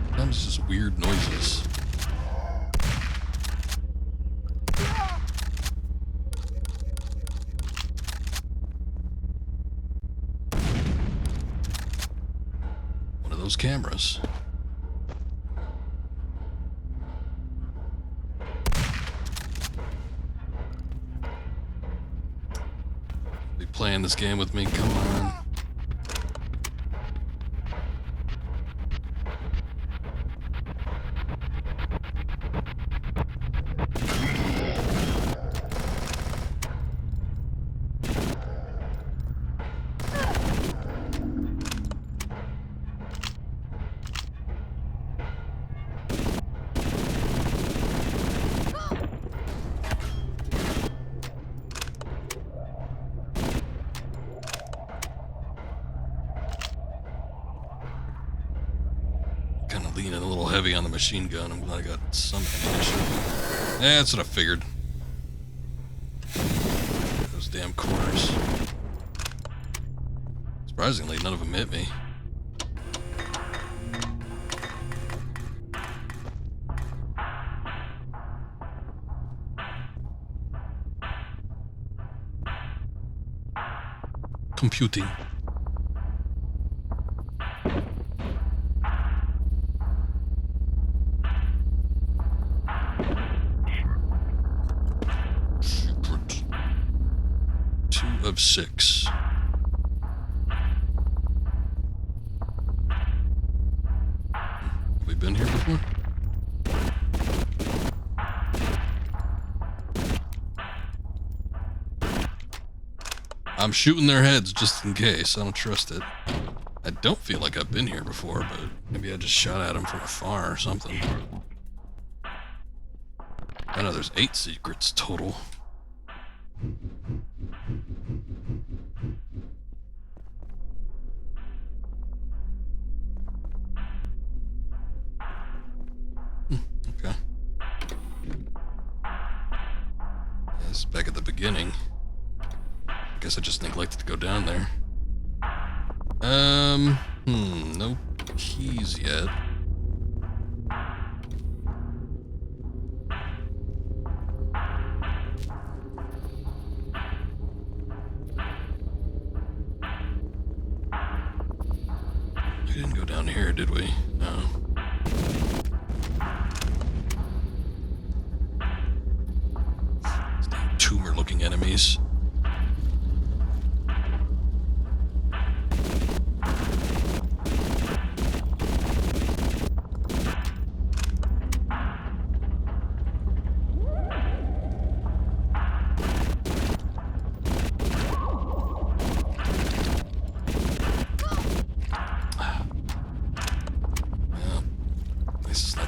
sometimes it's just weird noises. One of those cameras. Playing this game with me, come on. Leaning a little heavy on the machine gun. I'm glad I got some ammunition. Yeah, that's what I figured. Those damn corners. Surprisingly, none of them hit me. Computing. Of 6. Have we been here before? I'm shooting their heads just in case. I don't trust it. I don't feel like I've been here before, but maybe I just shot at them from afar or something. I know there's 8 secrets total. Okay. This is back at the beginning. I guess I just neglected to go down there. No keys yet. We didn't go down here, did we? No. These damn tumor-looking enemies.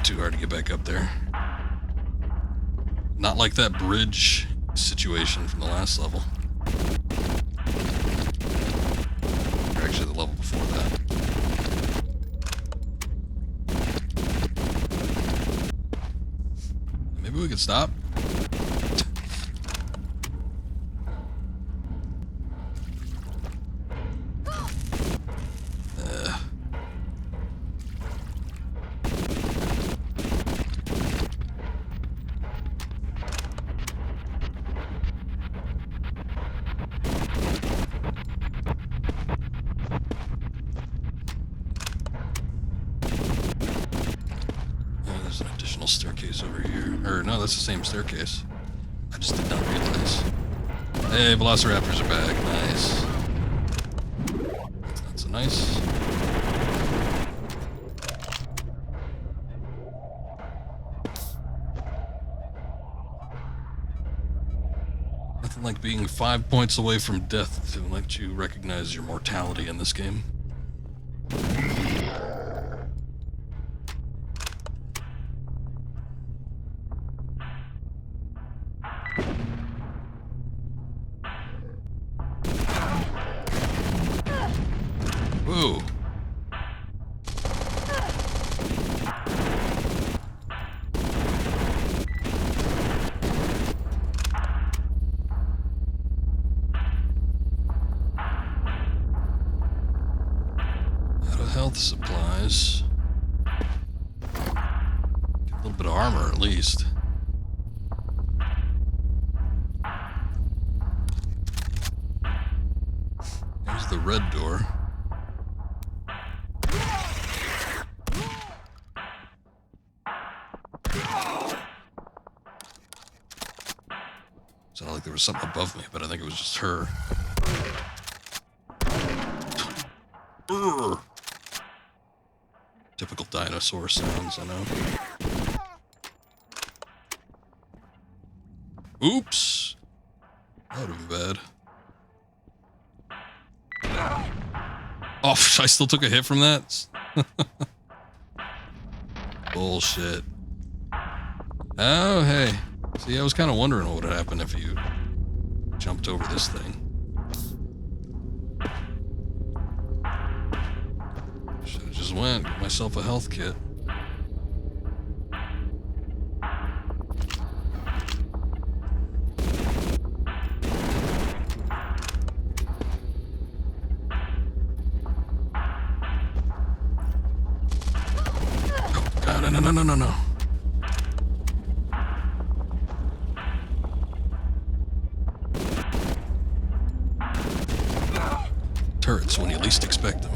Too hard to get back up there. Not like that bridge situation situation from the last level. Or actually the level before that. Maybe we could stop? There's an additional staircase over here. Or, no, that's the same staircase. I just did not realize. Hey, velociraptors are back. Nice. That's not so nice. Nothing like being 5 points away from death to let you recognize your mortality in this game. Whoa. Out of health supplies. Get a little bit of armor at least. There's the red door. Sounded like there was something above me, but I think it was just her. Urgh. Typical dinosaur sounds, I know. Oops! That would have been bad. Oh, I still took a hit from that? Bullshit. Oh, hey. See, I was kind of wondering what would happen if you jumped over this thing. Should have just went, got myself a health kit. Oh, God, no. Turrets when you least expect them.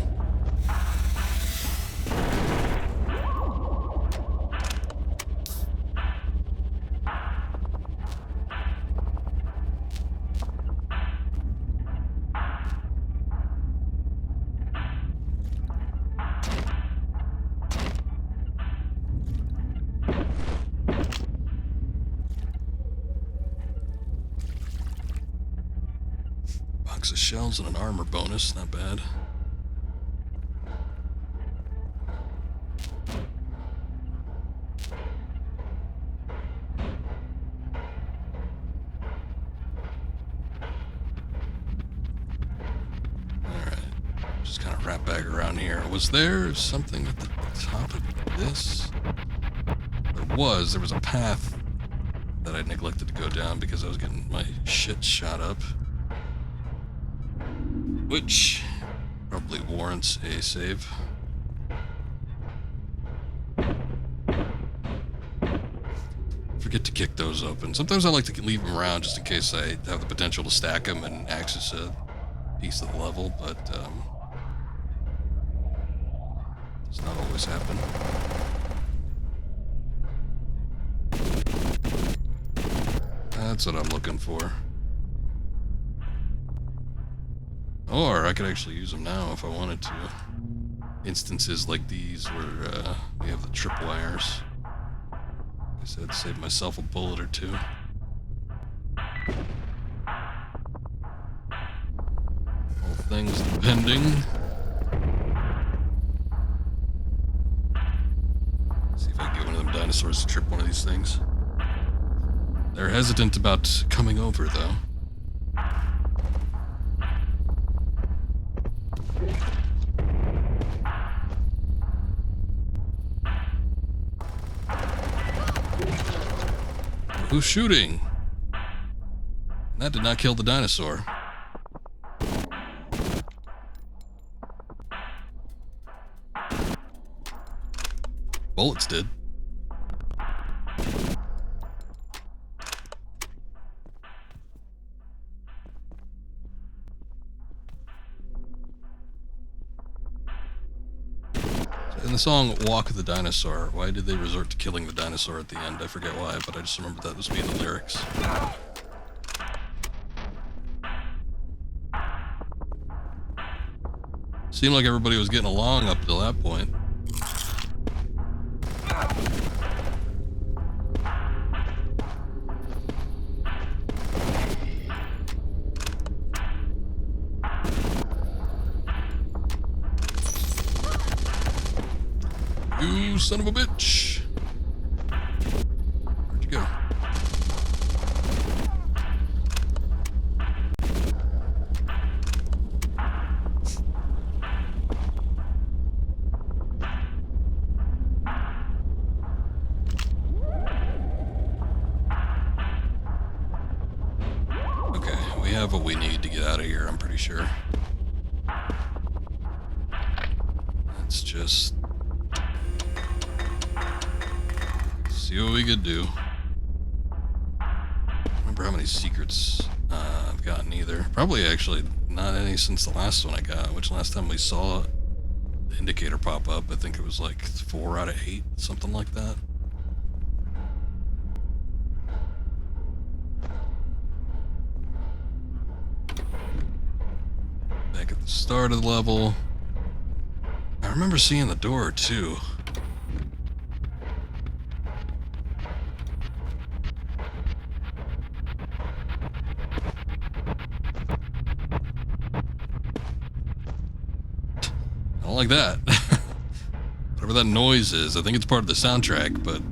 Box of shells and an armor bonus, not bad. Alright, just kind of wrap back around here. Was there something at the top of this? There was a path that I neglected to go down because I was getting my shit shot up. Which probably warrants a save. Forget to kick those open. Sometimes I like to leave them around just in case I have the potential to stack them and access a piece of the level, but does not always happen. That's what I'm looking for. Or I could actually use them now if I wanted to. Instances like these where we have the tripwires. I guess I'd save myself a bullet or two. All things depending. See if I can get one of them dinosaurs to trip one of these things. They're hesitant about coming over, though. Who's shooting? That did not kill the dinosaur. Bullets did. In the song Walk the Dinosaur, why did they resort to killing the dinosaur at the end? I forget why, but I just remember that was being the lyrics. Seemed like everybody was getting along up till that point. You son of a bitch. Where'd you go? Okay, we have what we need to get out of here, I'm pretty sure. Let's just see what we could do. I don't remember how many secrets I've gotten either. Probably actually not any since the last one I got, which last time we saw the indicator pop up, I think it was like 4 out of 8, something like that. Back at the start of the level. I remember seeing the door too. I don't like that. Whatever that noise is, I think it's part of the soundtrack, but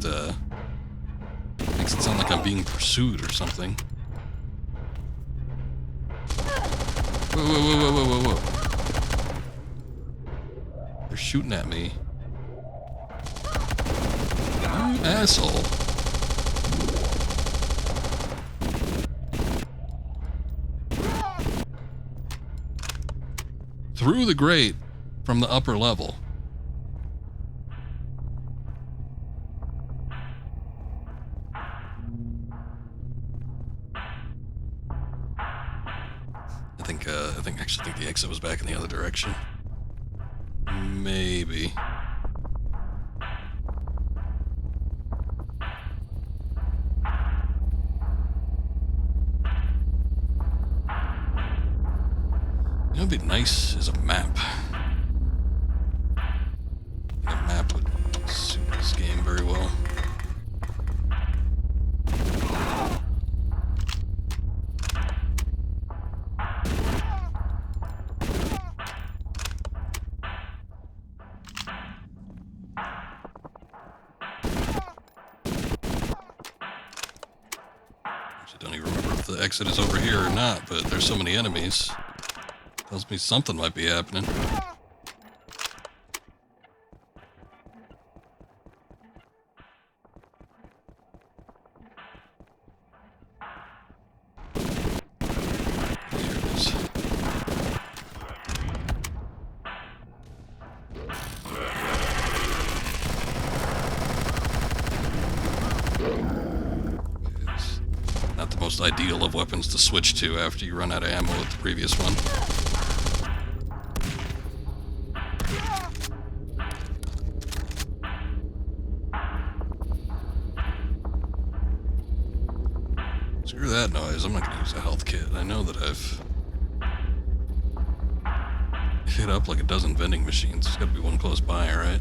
makes it sound like I'm being pursued or something. Whoa, whoa, whoa, whoa, whoa, whoa, whoa. They're shooting at me. You asshole. Through the grate from the upper level. I actually think the exit was back in the other direction. Maybe. You know what'd be nice is a map. A map would suit this game very well. Actually, don't even remember if the exit is over here or not, but there's so many enemies. Tells me something might be happening. Here it is. Not the most ideal of weapons to switch to after you run out of ammo with the previous one. Screw that noise, I'm not gonna use a health kit. I know that I've hit up like a dozen vending machines. There's gotta be one close by, right?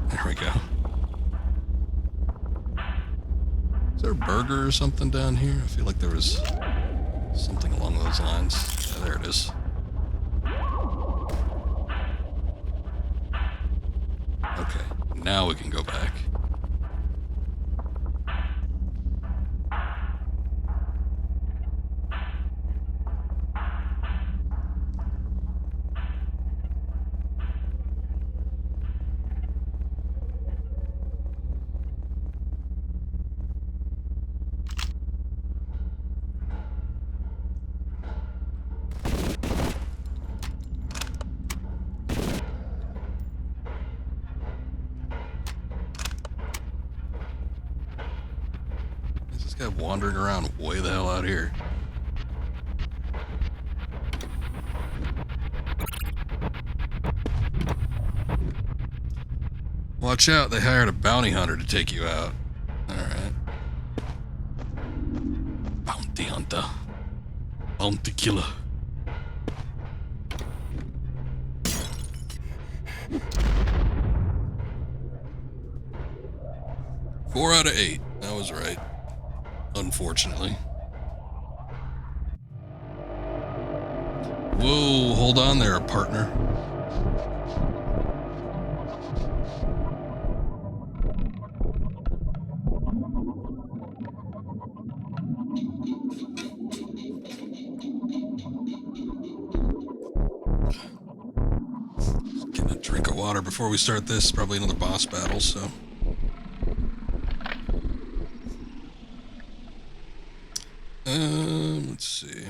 There we go. Is there a burger or something down here? I feel like there was something along those lines. Yeah, there it is. Okay, now we can go back. This guy wandering around way the hell out here. Watch out, they hired a bounty hunter to take you out. Alright. Bounty hunter. Bounty killer. Four out of 8. That was right. Unfortunately. Whoa, hold on there, partner. Getting a drink of water before we start this. Probably another boss battle, so. Let's see.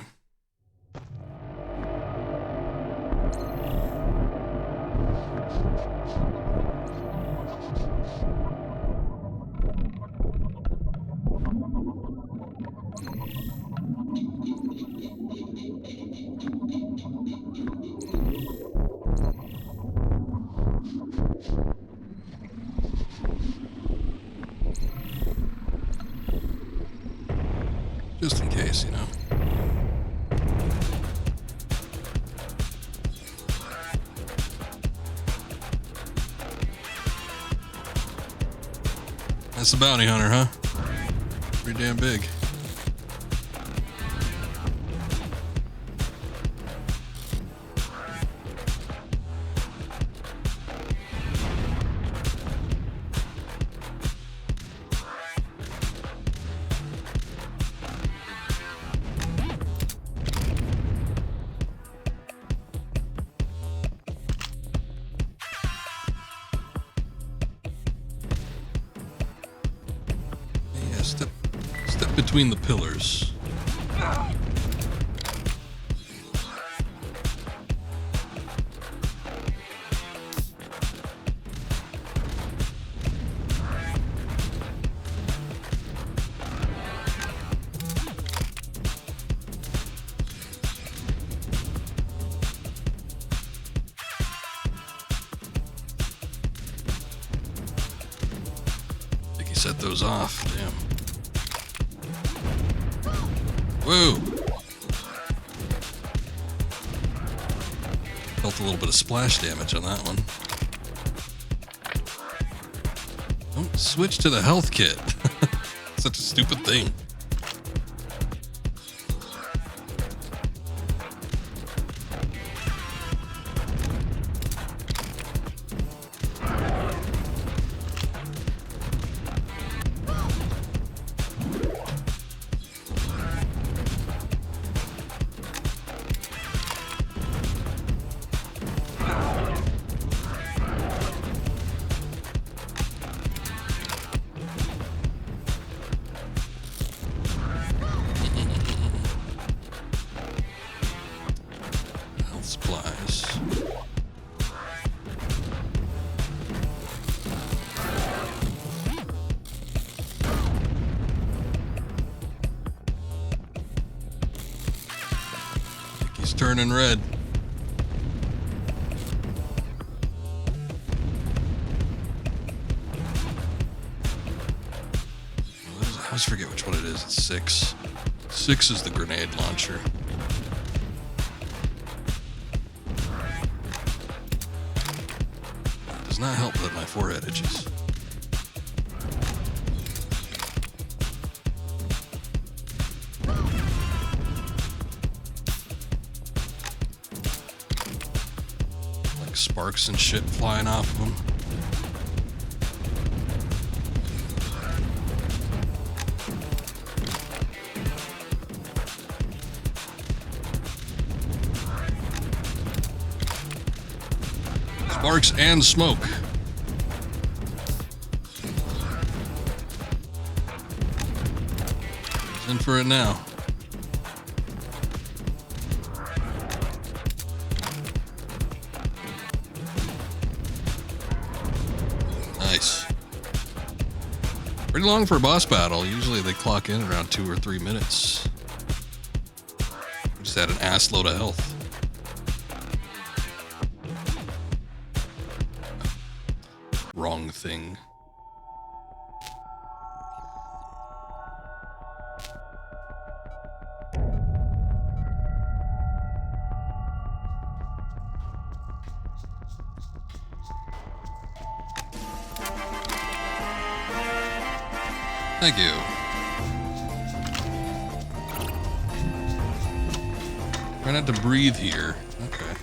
Just in case, you know. That's the bounty hunter, huh? Pretty damn big. Step between the pillars. I think he set those off. Damn. Whoa! Felt a little bit of splash damage on that one. Don't switch to the health kit. Such a stupid thing. Supplies. He's turning red. I always forget which one it is. It's 6. 6 is the grenade launcher. Does not help that my forehead itches. Like sparks and shit flying off of them. Sparks and smoke. He's in for it now. Nice. Pretty long for a boss battle. Usually they clock in around 2 or 3 minutes. We just had an ass load of health. Wrong thing. Thank you. Try not to breathe here. Okay.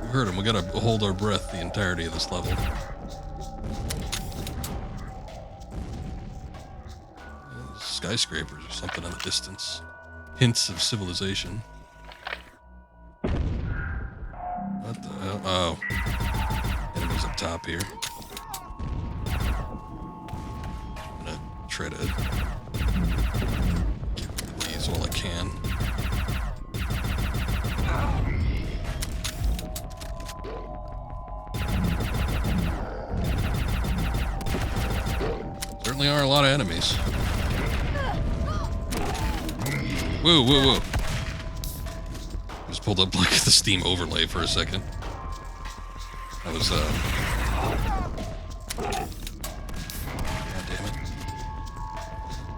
We heard him. We gotta hold our breath the entirety of this level. Skyscrapers or something in the distance. Hints of civilization. What the hell? Oh. Enemies up top here. Try to get these while I can. Certainly are a lot of enemies. Whoa, whoa, whoa. Just pulled up like the Steam overlay for a second. That was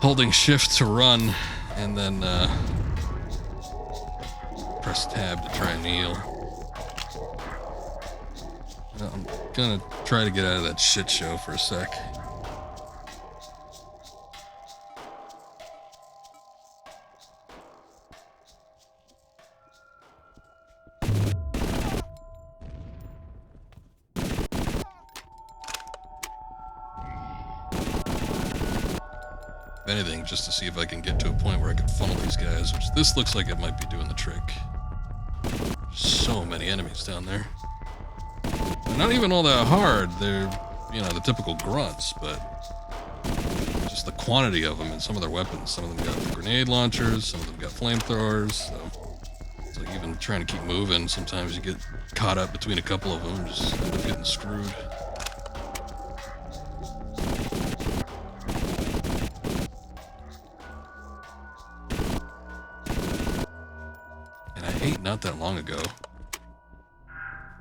holding shift to run, and then press tab to try and heal. I'm gonna try to get out of that shit show for a sec. Anything just to see if I can get to a point where I can funnel these guys, which this looks like it might be doing the trick. So many enemies down there. They're not even all that hard. They're, you know, the typical grunts, but just the quantity of them and some of their weapons. Some of them got grenade launchers, some of them got flamethrowers, so it's like even trying to keep moving, sometimes you get caught up between a couple of them, just end up getting screwed. Not that long ago,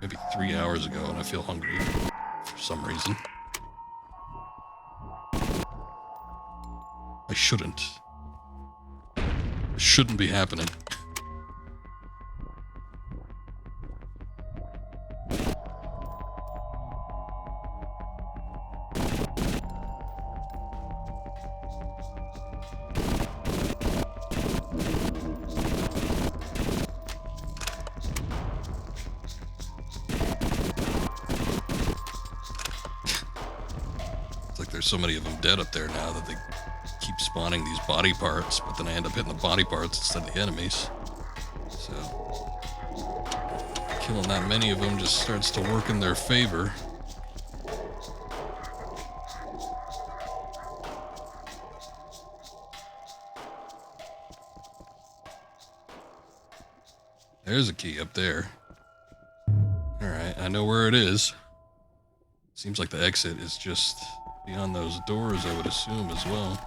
maybe 3 hours ago, and I feel hungry for some reason. I shouldn't. It shouldn't be happening. There's so many of them dead up there now that they keep spawning these body parts, but then I end up hitting the body parts instead of the enemies. So killing that many of them just starts to work in their favor. There's a key up there. Alright, I know where it is. Seems like the exit is just beyond those doors, I would assume, as well.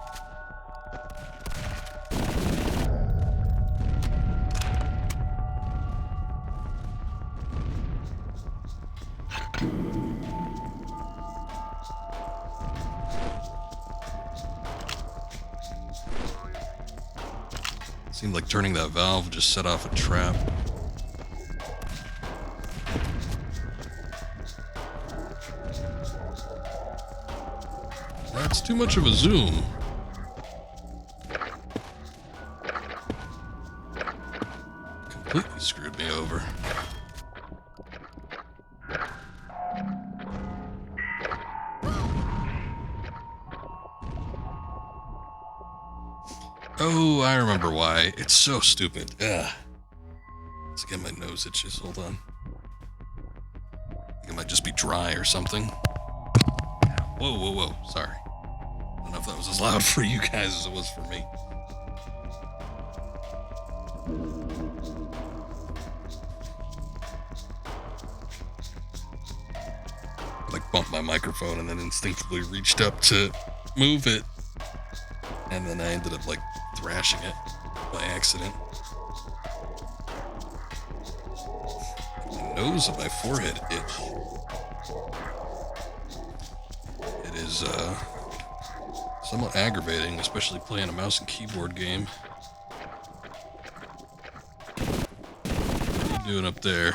Seemed like turning that valve just set off a trap. That's too much of a zoom. Completely screwed me over. Oh, I remember why. It's so stupid. Ugh. Let's get my nose itches. Hold on. I think it might just be dry or something. Whoa, whoa, whoa. Sorry. I don't know if that was as loud for you guys as it was for me. Like bumped my microphone and then instinctively reached up to move it. And then I ended up like thrashing it by accident. The nose of my forehead itch. It is somewhat aggravating, especially playing a mouse and keyboard game. What are you doing up there?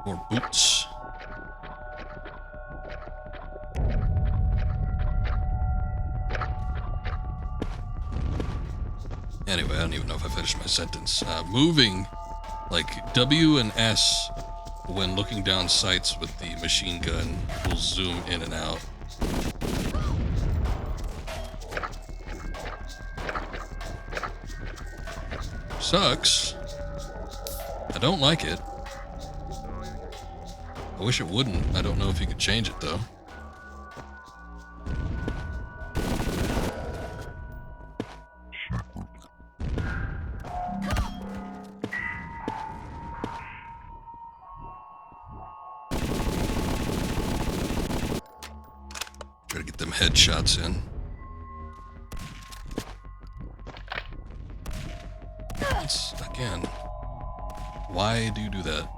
More boots. Anyway, I don't even know if I finished my sentence. Moving, like W and S, when looking down sights with the machine gun, will zoom in and out. Sucks. I don't like it. I wish it wouldn't. I don't know if you could change it, though. Try to get them headshots in. It's, again, why do you do that?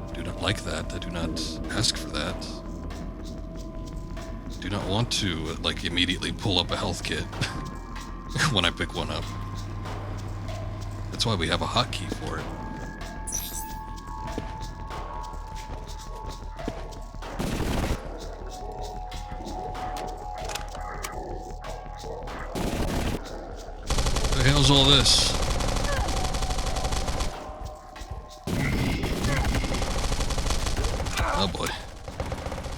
I do not like that. I do not ask for that. I do not want to, like, immediately pull up a health kit when I pick one up. That's why we have a hotkey for it. What the hell's all this? Oh boy. I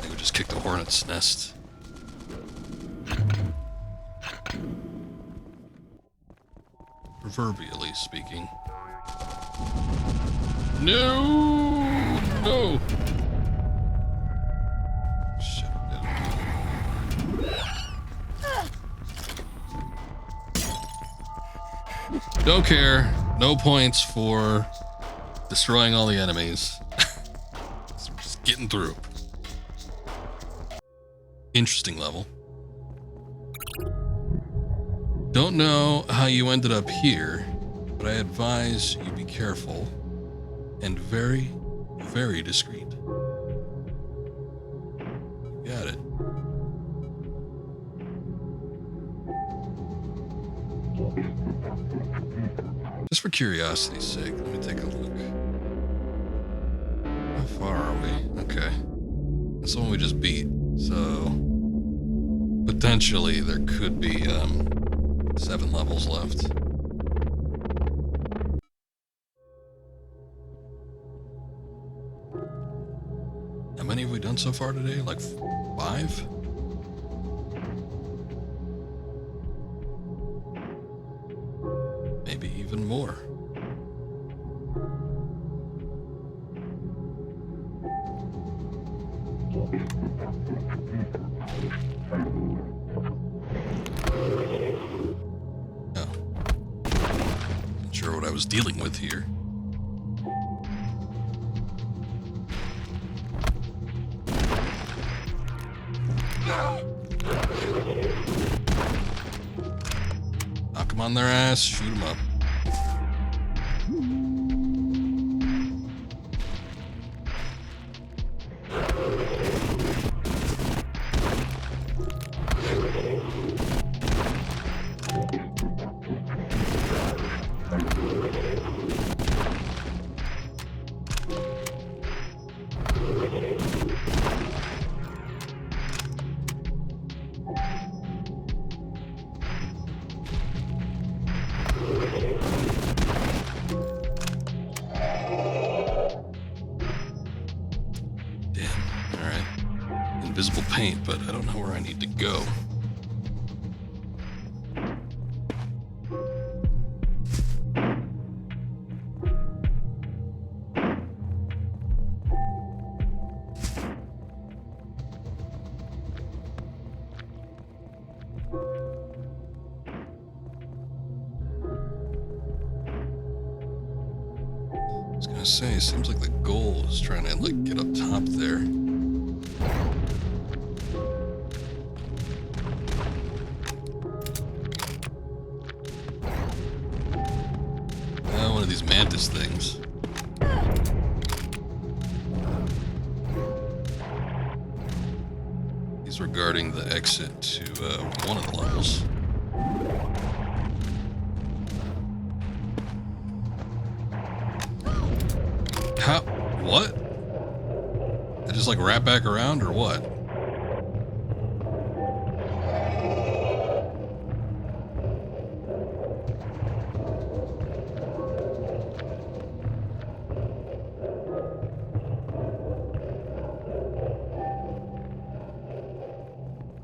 think we just kicked a hornet's nest. Proverbially speaking. No! No! Shit, don't care. No points for destroying all the enemies. Just getting through. Interesting level. Don't know how you ended up here, but I advise you be careful and very, very discreet. Got it. Just for curiosity's sake, let me take a look. How far are we? Okay. That's the one we just beat, so potentially there could be 7 levels left. How many have we done so far today? Like 5? Maybe even more. Oh. Not sure what I was dealing with here. Knock them on their ass, shoot them up. Invisible paint, but I don't know where I need to go. was gonna say, seems like the goal is trying to like get up top there. One of these mantis things. He's regarding the exit to one of the levels. How? What? I just like wrap back around or what?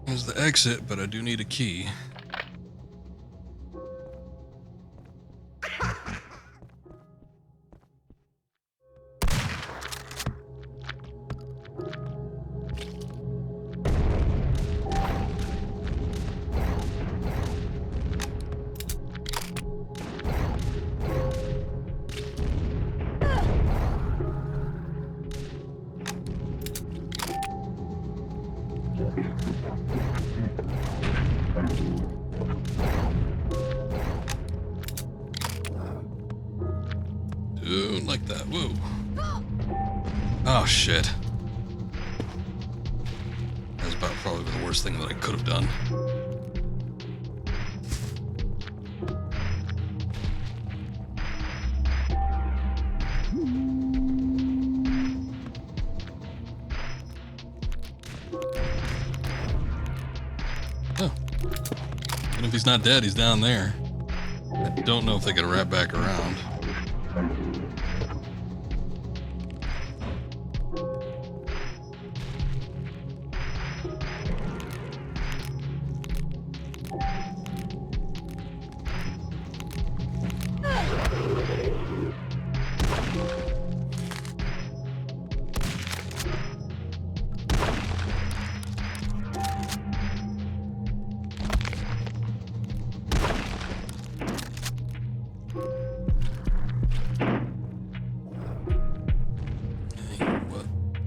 There's the exit, but I do need a key. Dude, like that. Whoa. Oh, shit. That's about probably the worst thing that I could have done. Oh. And if he's not dead, he's down there. I don't know if they can wrap back around.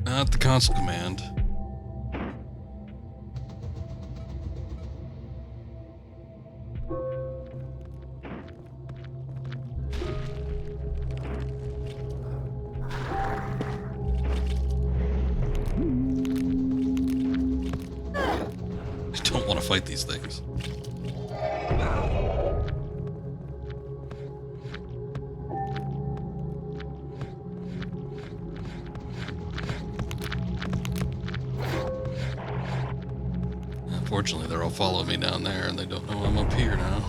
Not the console command. I don't want to fight these things. Unfortunately, they're all following me down there, and they don't know I'm up here now.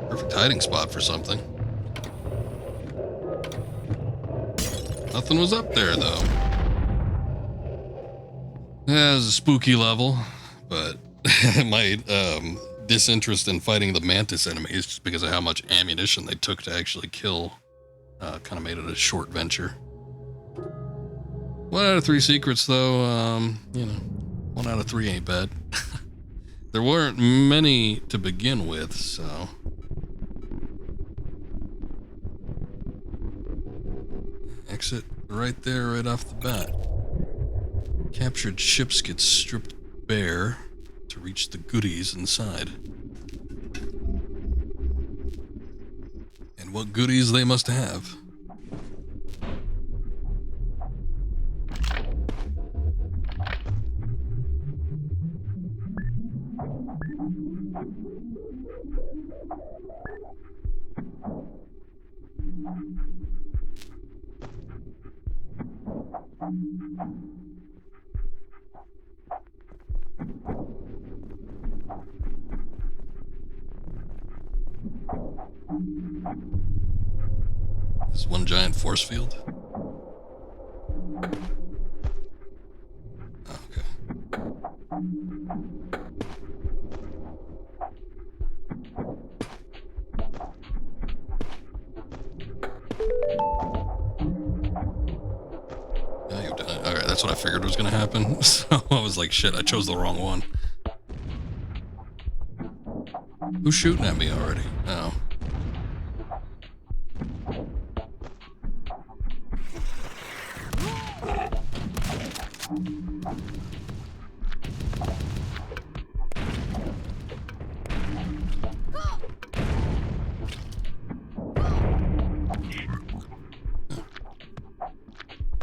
Perfect hiding spot for something. Nothing was up there, though. Yeah, it was a spooky level, but my disinterest in fighting the mantis enemies just because of how much ammunition they took to actually kill kind of made it a short venture. 1 out of 3 secrets, though, you know, 1 out of 3 ain't bad. There weren't many to begin with, so... Exit right there, right off the bat. Captured ships get stripped bare to reach the goodies inside. And what goodies they must have. This is one giant force field. Okay. That's what I figured was gonna happen. So I was like, shit, I chose the wrong one. Who's shooting at me already? Oh.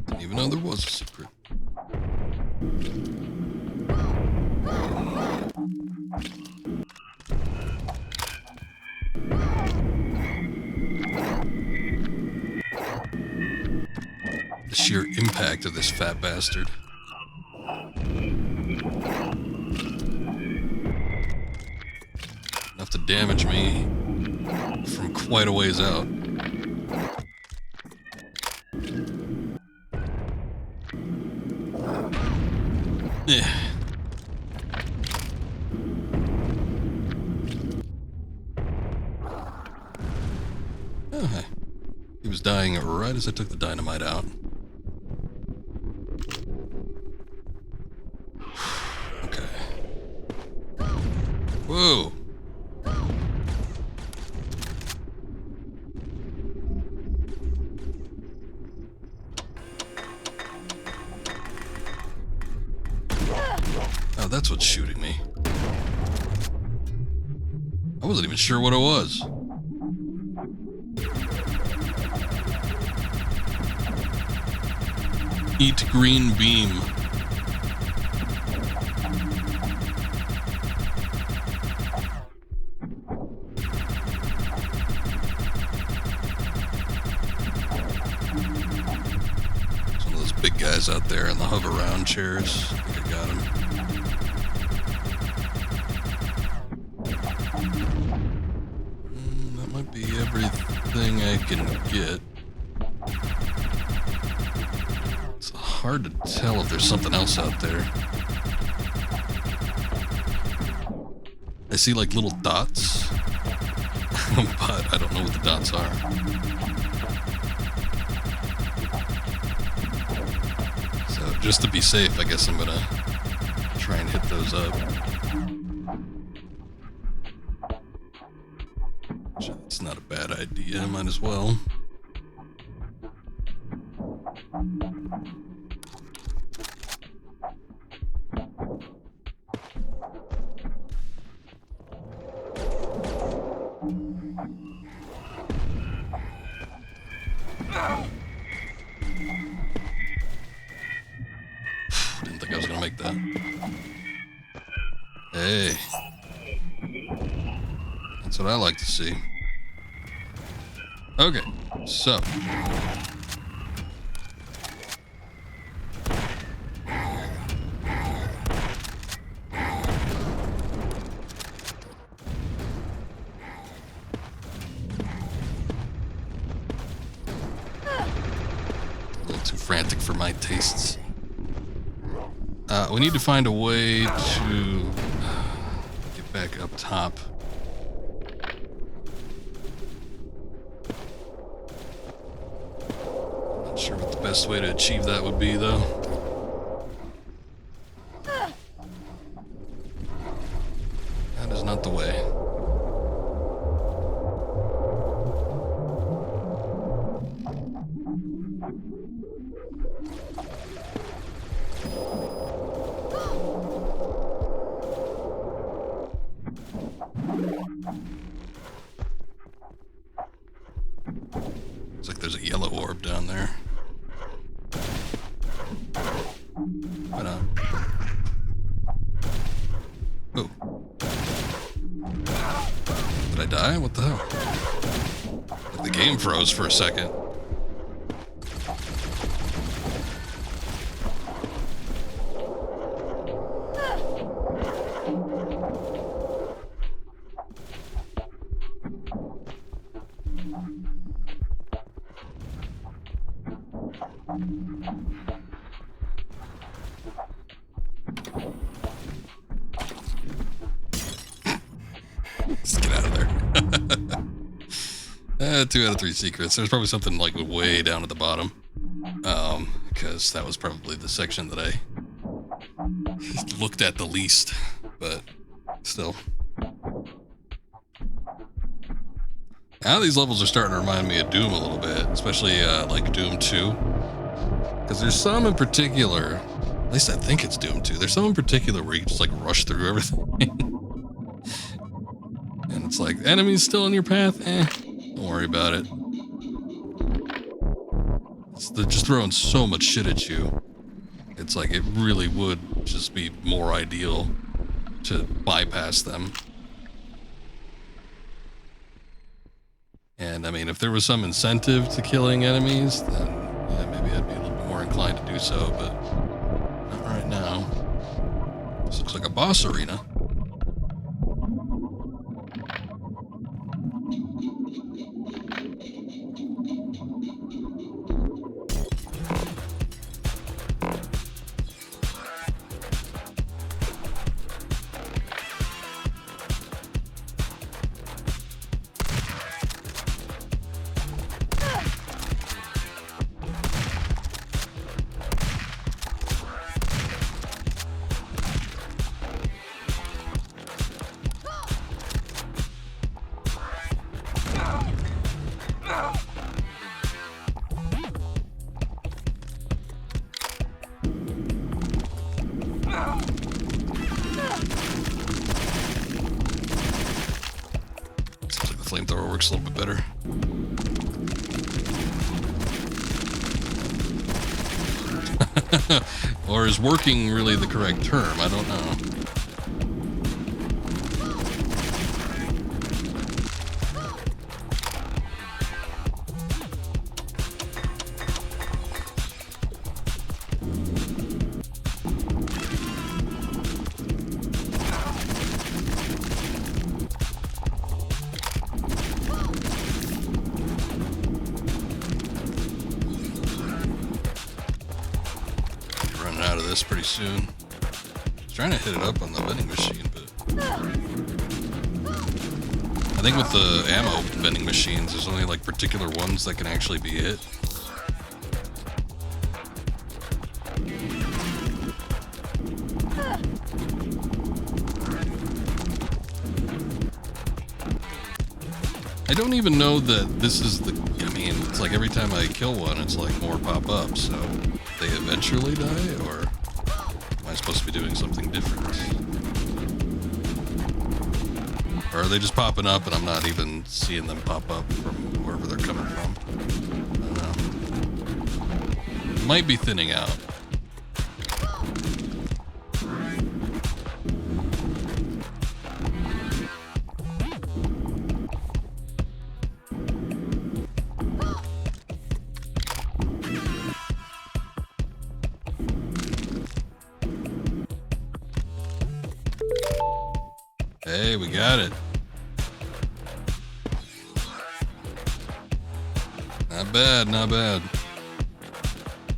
Didn't even know there was a secret. The sheer impact of this fat bastard. Enough to damage me from quite a ways out. Yeah. Oh, hey. He was dying right as I took the dynamite out. Okay. Whoa. Oh, that's what's shooting me. I wasn't even sure what it was. Eat green beam. Some of those big guys out there in the hover round chairs. I think I got him. That might be everything I can get. It's hard to tell if there's something else out there. I see like little dots, but I don't know what the dots are. So just to be safe, I guess I'm gonna try and hit those up. It's not a bad idea, might as well. Didn't think I was gonna make that. Hey. That's what I like to see. Okay, so. A little too frantic for my tastes. We need to find a way to get back up top. Not sure what the best way to achieve that would be, though. That is not the way. Looks like there's a yellow orb down there. Why not? Oh. Did I die? What the hell? Like the game froze for a second. Let's get out of there. 2 out of 3 secrets. There's probably something like way down at the bottom. because that was probably the section that I looked at the least, but still. Now these levels are starting to remind me of Doom a little bit, especially like Doom 2. Because there's some in particular, at least I think it's Doom 2, there's some in particular where you just like rush through everything. And it's like, enemies still in your path? Don't worry about it. They're just throwing so much shit at you. It's like it really would just be more ideal to bypass them. And I mean, if there was some incentive to killing enemies, then yeah, maybe I'd be a little bit more inclined to do so, but not right now. This looks like a boss arena. Flamethrower works a little bit better. Or is working really the correct term? I don't know. Pretty soon. I was trying to hit it up on the vending machine, but I think with the ammo vending machines, there's only like particular ones that can actually be hit. I don't even know that this is the, I mean, it's like every time I kill one, it's like more pop up, so they eventually die, or am I supposed to be doing something different? Or are they just popping up and I'm not even seeing them pop up from wherever they're coming from? I don't know. Might be thinning out. Hey, we got it. Not bad, not bad.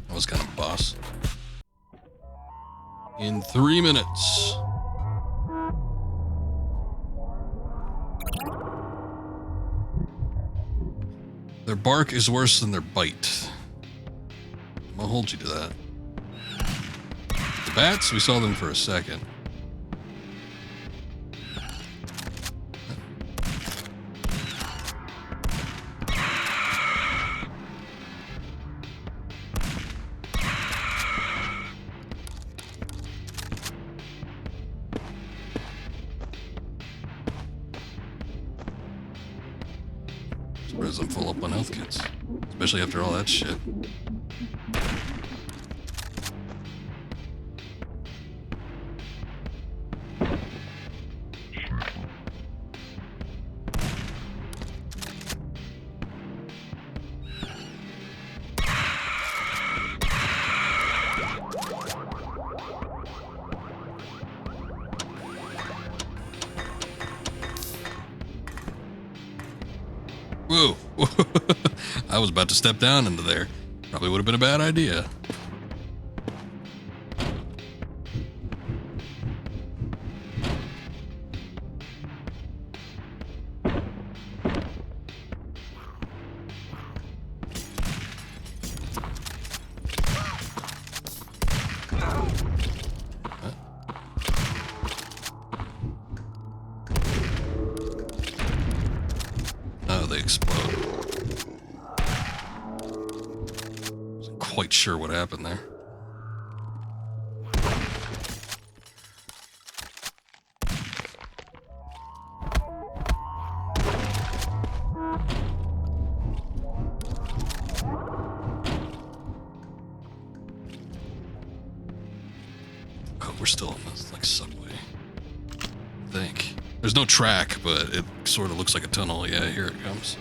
That was kind of a boss. In 3 minutes. Their bark is worse than their bite. I'm gonna hold you to that. The bats, we saw them for a second. Surprised I'm full up on health kits, especially after all that shit. Whoa. I was about to step down into there. Probably would have been a bad idea. they explode. Wasn't quite sure what happened there. Oh, we're still in this like subway. I think. There's no track, but it sort of looks like a tunnel. Yeah, here it comes.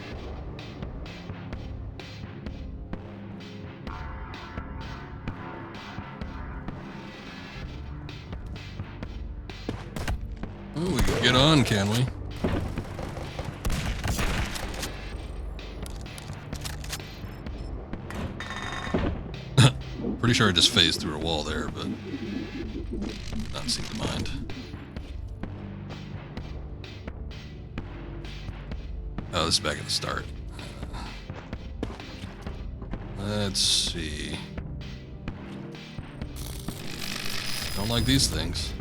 Oh, we can get on, can we? Pretty sure I just phased through a wall there, but don't seem to mind. Oh, this is back at the start. Let's see. Don't like these things.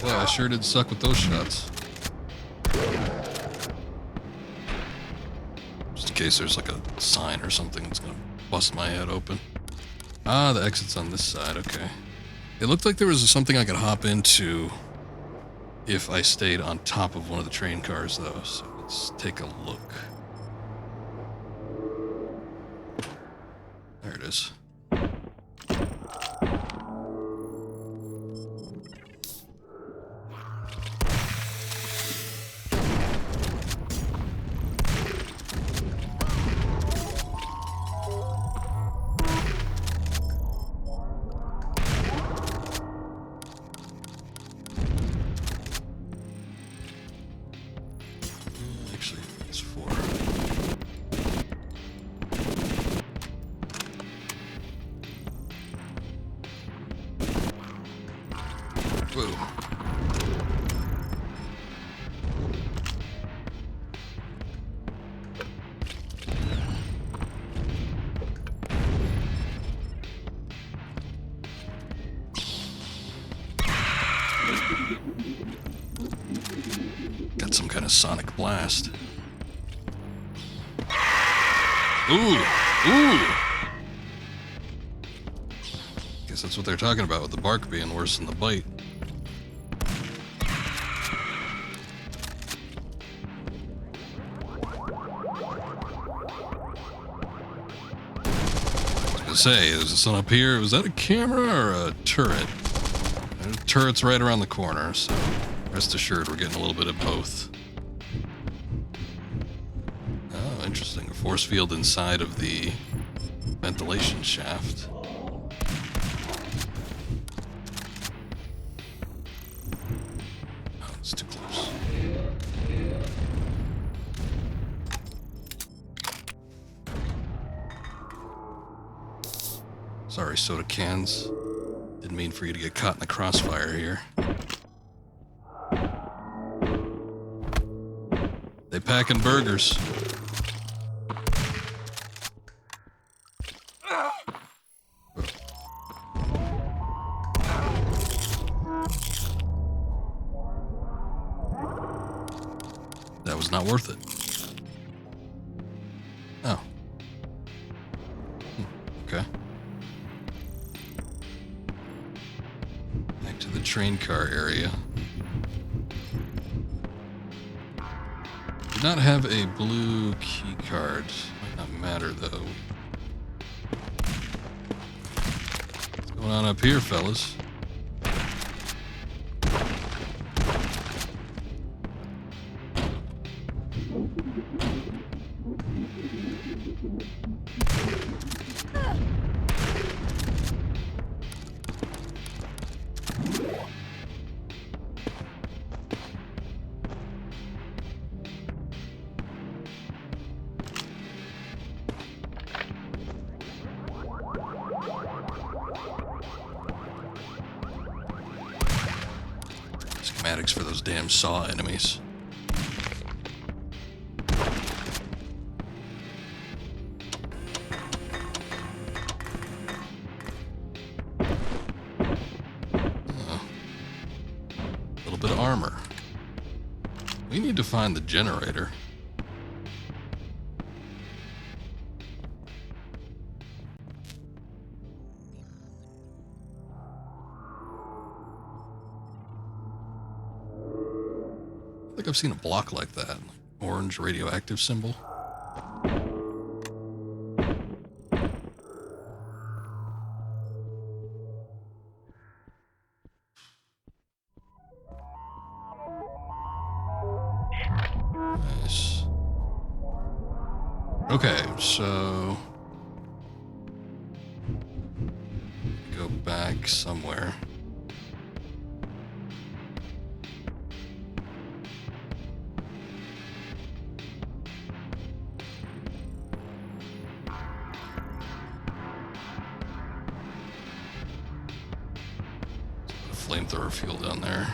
Well, I sure did suck with those shots. Just in case there's like a sign or something that's gonna bust my head open. Ah, the exit's on this side, okay. It looked like there was something I could hop into if I stayed on top of one of the train cars, though, so let's take a look. There it is. Actually, it's 4. Whoa. Got some kind of sonic blast. Ooh! Ooh! Guess that's what they're talking about with the bark being worse than the bite. I was gonna say, is this one up here? Was that a camera or a turret? There's turrets right around the corner, so rest assured we're getting a little bit of both. Oh, interesting. A force field inside of the ventilation shaft. Oh, it's too close. Sorry, soda cans. Didn't mean for you to get caught in the crossfire here. They packing burgers. That was not worth it. Oh. Okay. Back to the train car area. Did not have a blue key card. Might not matter though. What's going on up here, fellas? Schematics for those damn saw enemies. need to find the generator. I think I've seen a block like that. Orange radioactive symbol. Nice. Okay, so go back somewhere. Flamethrower fuel down there.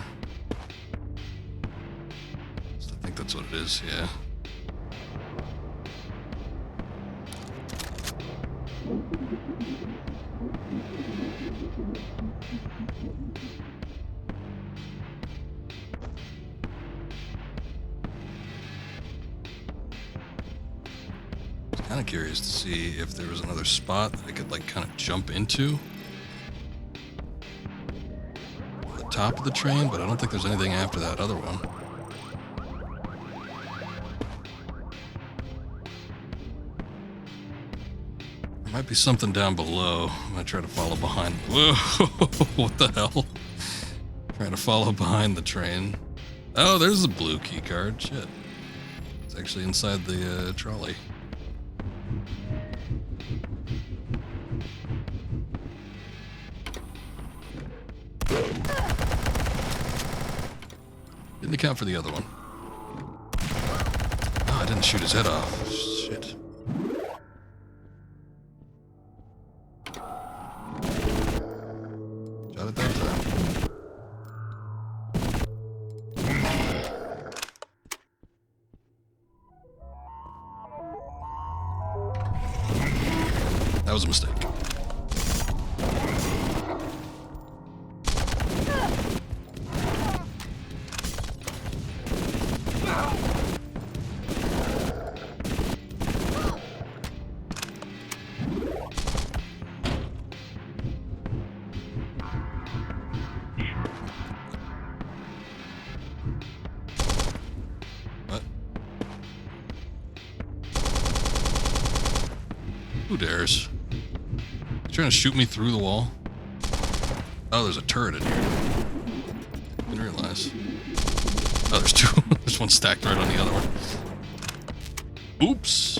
So I think that's what it is, yeah. I was kind of curious to see if there was another spot that I could like kind of jump into. Top of the train, but I don't think there's anything after that other one. There might be something down below. I'm gonna try to follow behind. Whoa, what the hell? Trying to follow behind the train. Oh, there's the blue key card. Shit. It's actually inside the trolley. Didn't account for the other one. Oh, I didn't shoot his head off. Shit. Shot it that time. That was a mistake. Who dares? You trying to shoot me through the wall? Oh, there's a turret in here. Didn't realize. Oh, there's two. There's one stacked right on the other one. Oops.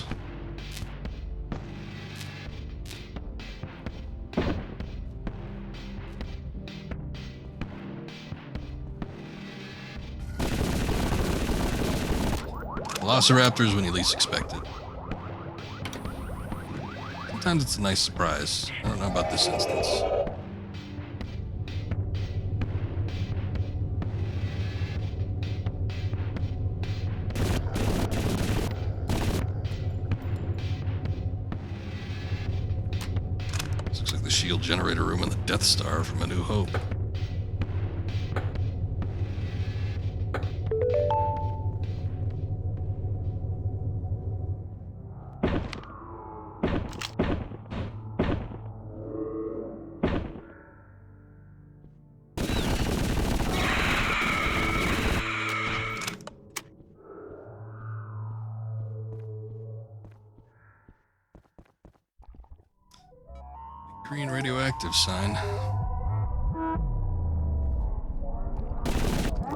Velociraptors when you least expect it. Sometimes it's a nice surprise. I don't know about this instance. This looks like the shield generator room in the Death Star from A New Hope. Green radioactive sign.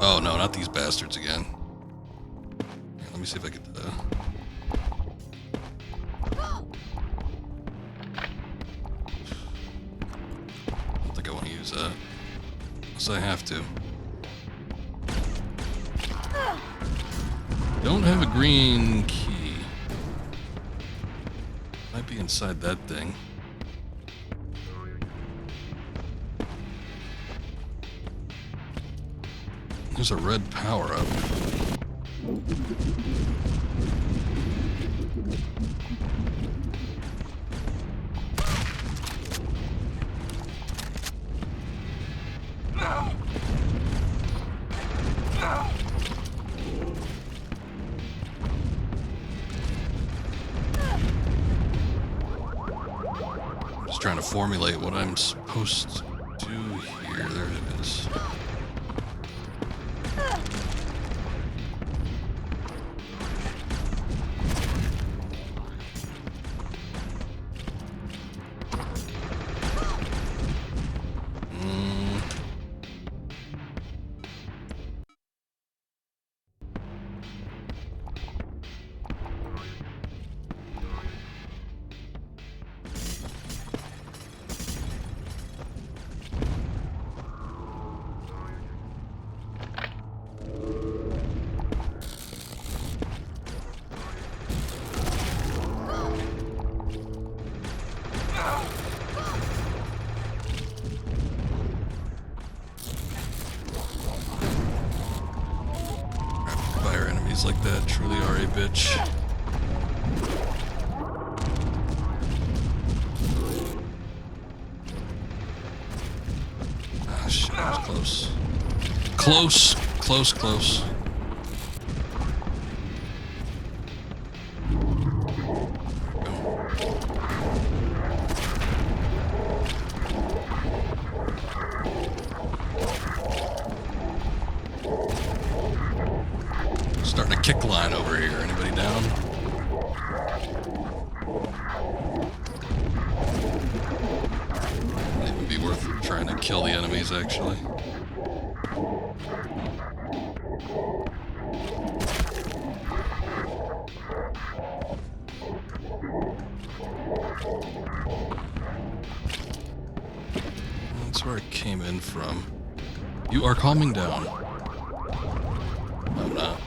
Oh no, not these bastards again. Here, let me see if I could. I don't think I want to use that. Unless I have to. Don't have a green key. Might be inside that thing. There's a red power-up. Just trying to formulate what I'm supposed to do here. There it is. Like that truly are a bitch. Ah, shit, that was close. Close. Starting a kick line over here. Anybody down? Might even be worth trying to kill the enemies, actually. That's where I came in from. You are calming down. I'm not.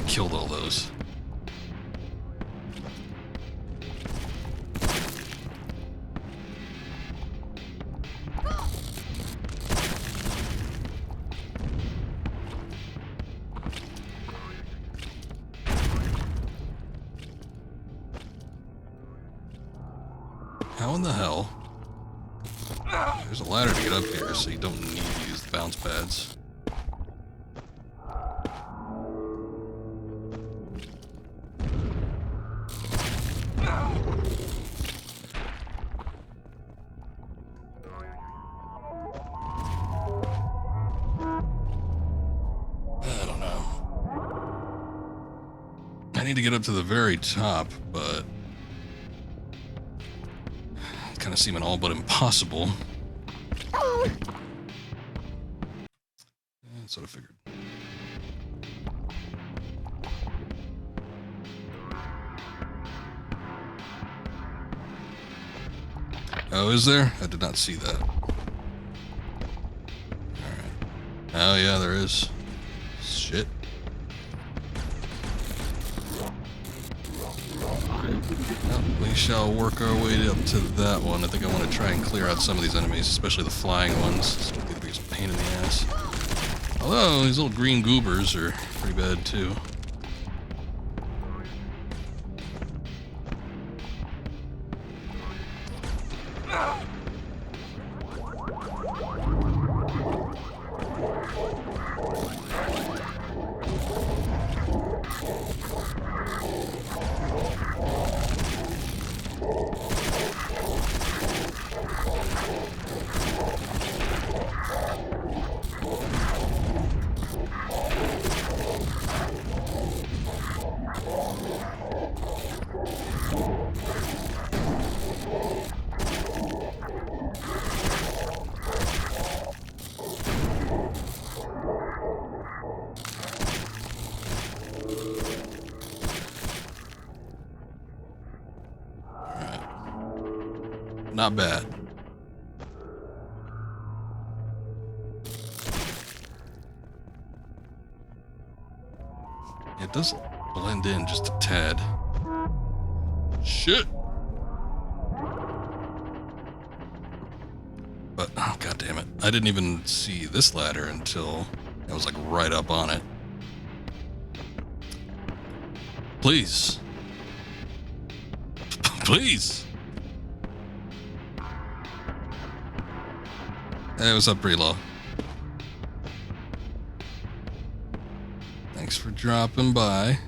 Killed all those. How in the hell? There's a ladder to get up here, so you don't need to use the bounce pads. I need to get up to the very top, but it's kind of seeming all but impossible. That's what I figured. Oh, is there? I did not see that. Alright. Oh, yeah, there is. Shit. Well, we shall work our way up to that one. I think I want to try and clear out some of these enemies, especially the flying ones. It's the biggest pain in the ass. Although, these little green goobers are pretty bad, too. Not bad. It does blend in just a tad. Shit. But, oh, god damn it. I didn't even see this ladder until I was like right up on it. Please. Please. It was up pretty low. for dropping by.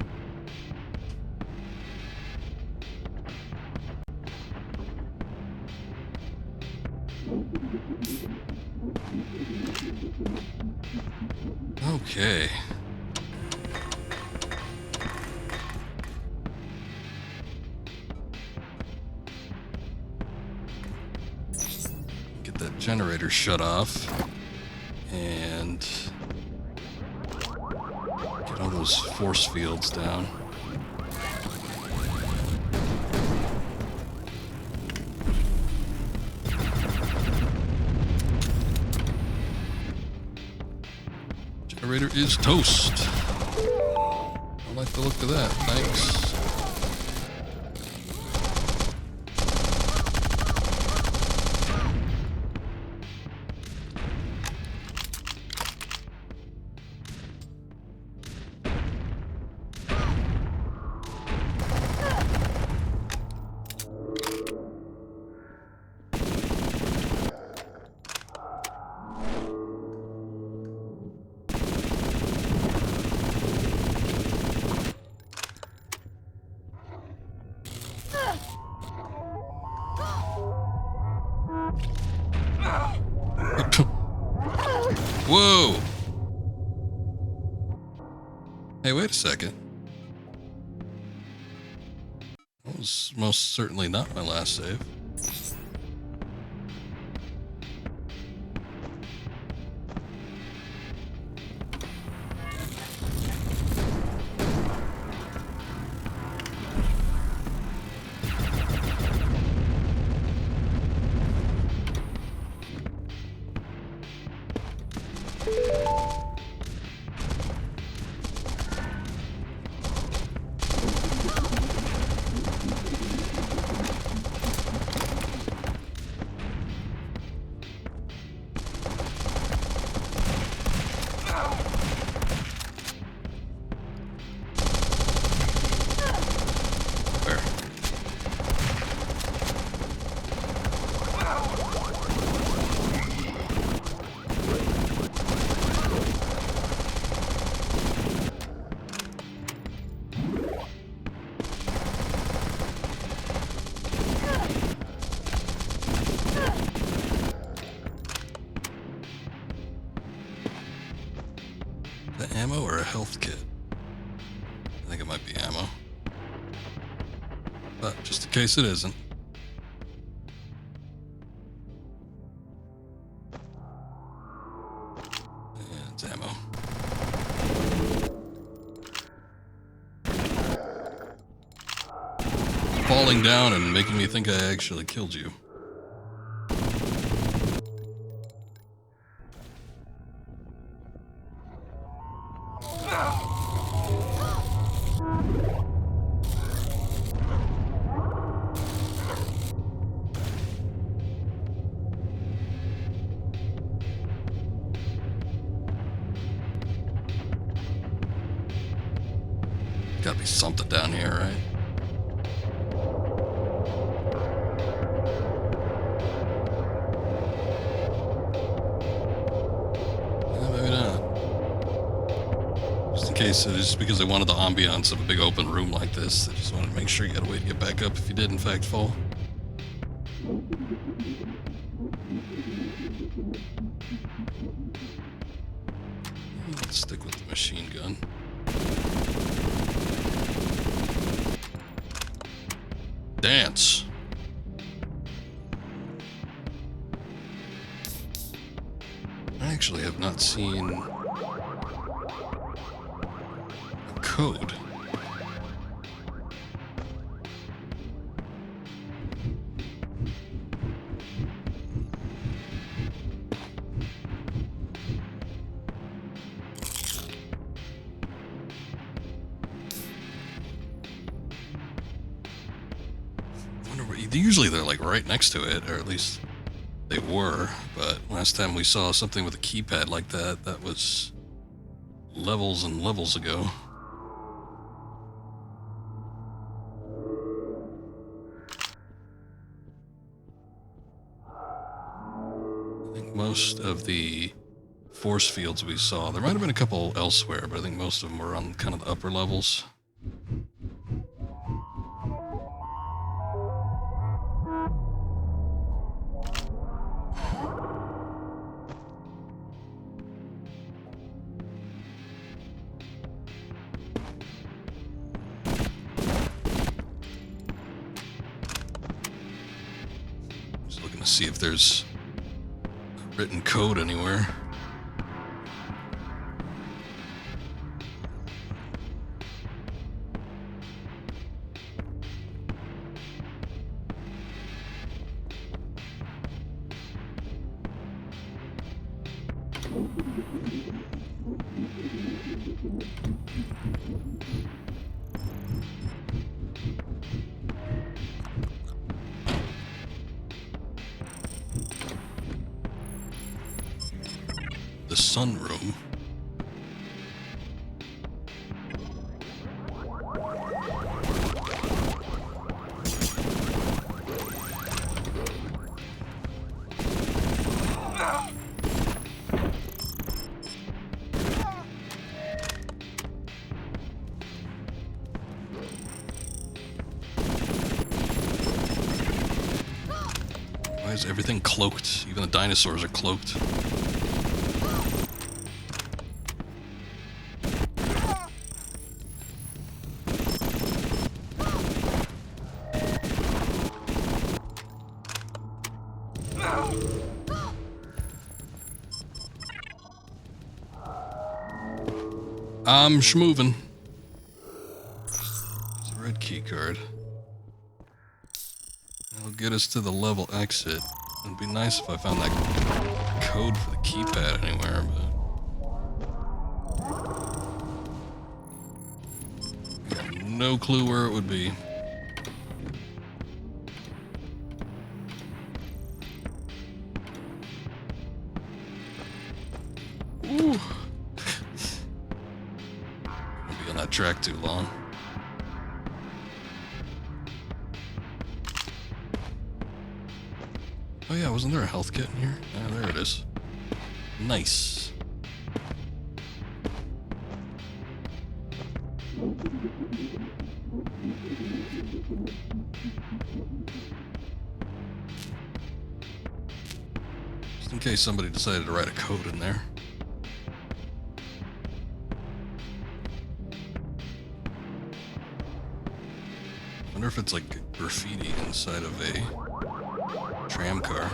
Okay. Get that generator shut off. And get all those force fields down. Generator is toast. I like the look of that. Thanks. Whoa! Hey, wait a second. That was most certainly not my last save. The ammo or a health kit? I think it might be ammo. But just in case it isn't. Yeah, it's ammo. Falling down and making me think I actually killed you. Gotta be something down here, right? Maybe not. Just in case it is because they wanted the ambiance of a big open room like this. They just wanted to make sure you gotta wait to get back up if you did in fact fall. Let's stick with the machine gun. Dance. I actually have not seen a code. Usually they're like right next to it, or at least they were, but last time we saw something with a keypad like that, that was levels and levels ago. I think most of the force fields we saw. There might have been a couple elsewhere, but I think most of them were on kind of the upper levels. Just looking to see if there's written code anywhere. The sunroom. Why is everything cloaked? Even the dinosaurs are cloaked. I'm schmovin'. There's a red key card. That'll get us to the level exit. It'd be nice if I found that code for the keypad anywhere, but I got no clue where it would be. Ooh. I'll be on that track too long. Oh yeah, wasn't there a health kit in here? Yeah, there it is. Nice. Just in case somebody decided to write a code in there. I wonder if it's like graffiti inside of a tram car.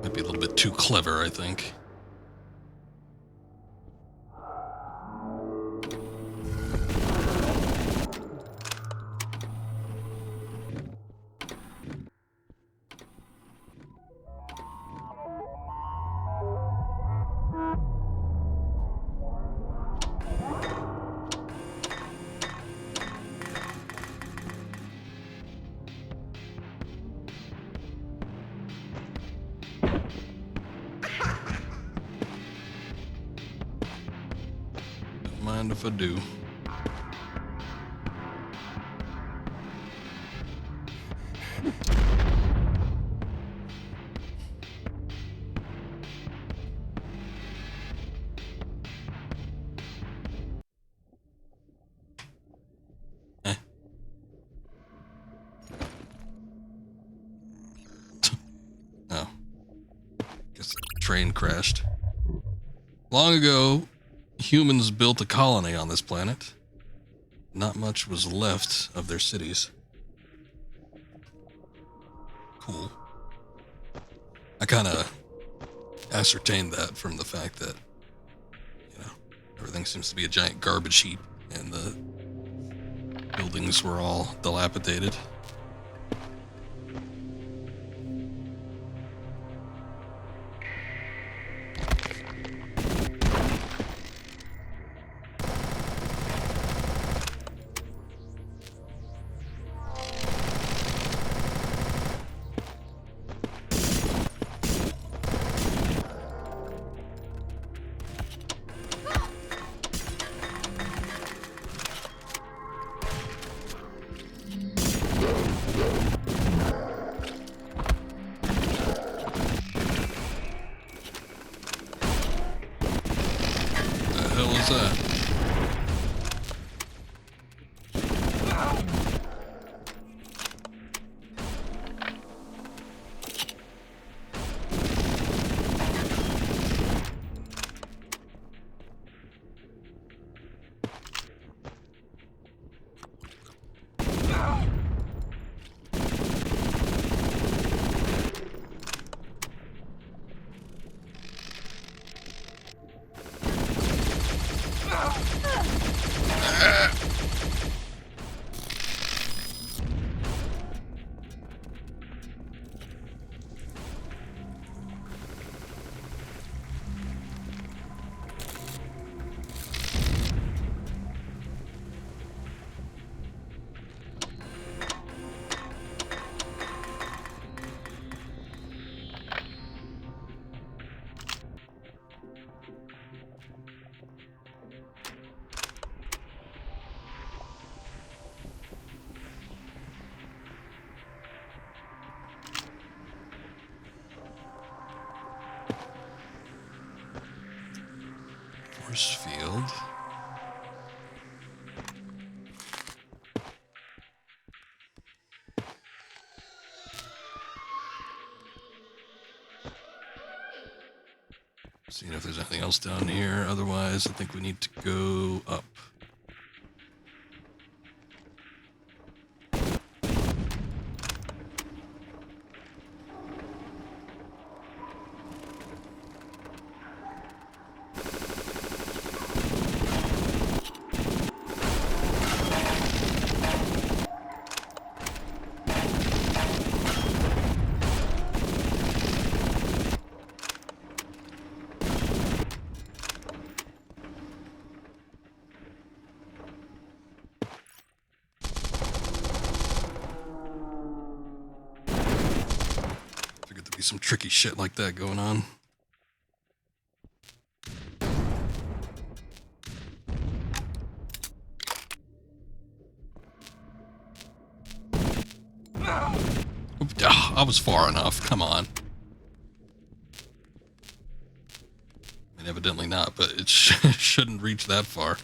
Might be a little bit too clever, I think. Mind if I do. Eh. Oh. Guess the train crashed. Long ago, humans built a colony on this planet. Not much was left of their cities. Cool. I kind of ascertained that from the fact that, you know, everything seems to be a giant garbage heap and the buildings were all dilapidated. The hell is that? Force field. Seeing if there's anything else down here. Otherwise, I think we need to go up. Some tricky shit like that going on. Oh, I was far enough. Come on. I mean, evidently not, but it shouldn't reach that far.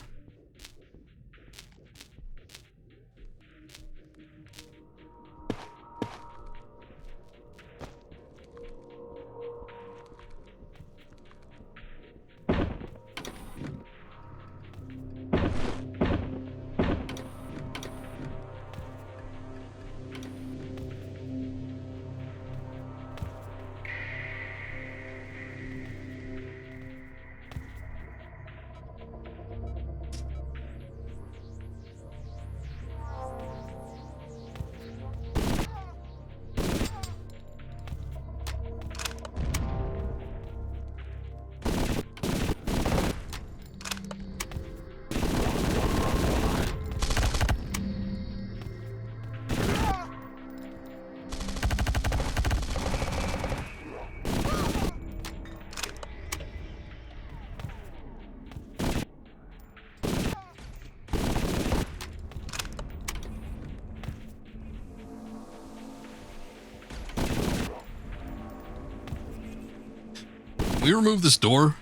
We remove this door.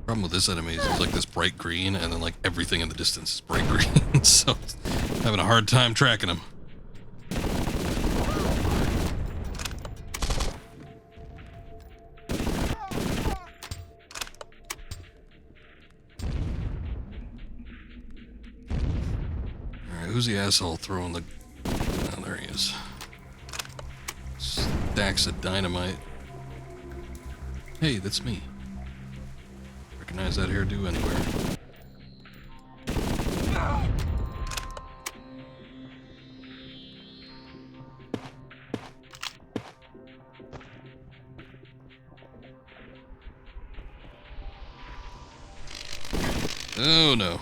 Problem with this enemy is it's like this bright green, and then like everything in the distance is bright green. So having a hard time tracking him. Alright, who's the asshole throwing the... Oh, there he is. Stacks of dynamite. Hey, that's me. Recognize that hairdo anywhere. Oh no.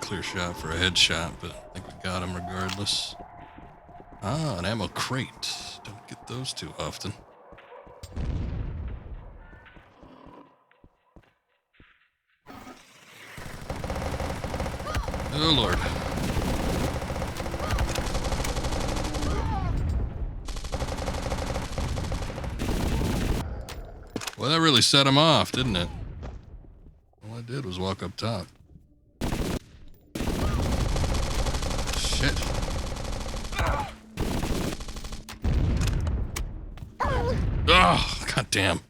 clear shot for a headshot, but I think we got him regardless. Ah, an ammo crate. Don't get those too often. Oh, Lord. Well, that really set him off, didn't it? All I did was walk up top. Shit. Oh, goddamn.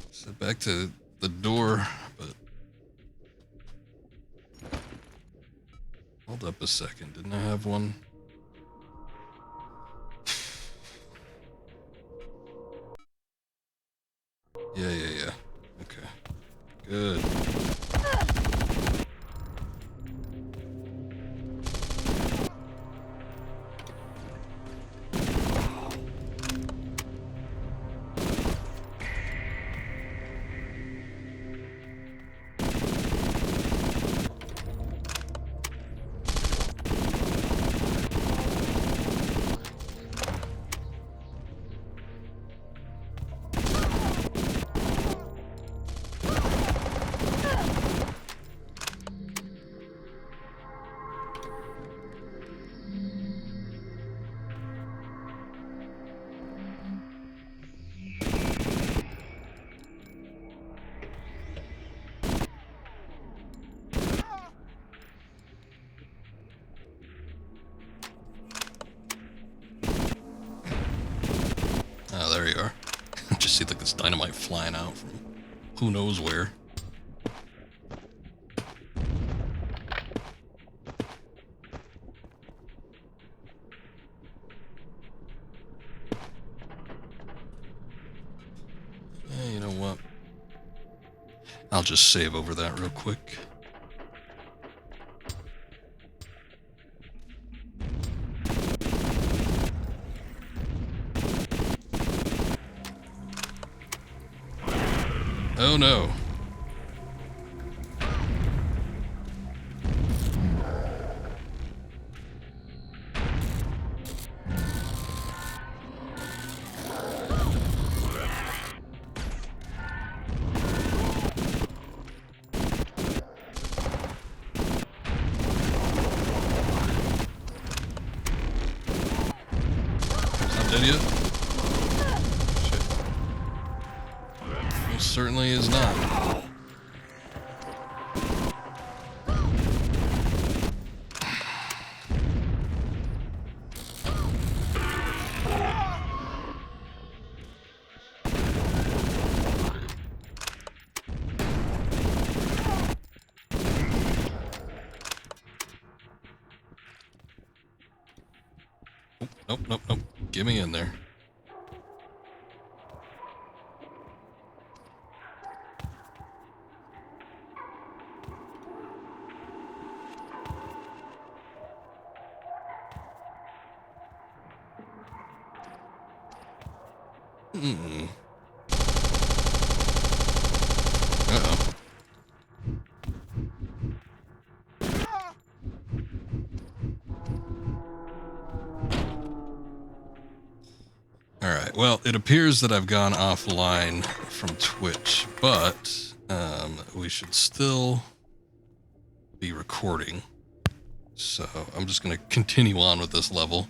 So back to the door, but... Hold up a second. Didn't I have one? Yeah. Okay. Good. Oh, there you are. Just see like this dynamite flying out from who knows where. Hey, you know what? I'll just save over that real quick. Oh no. Not dead yet? Shit. It certainly is not. Nope. Get me in there. Uh-oh. Alright, well, it appears that I've gone offline from Twitch, but we should still be recording. So I'm just going to continue on with this level.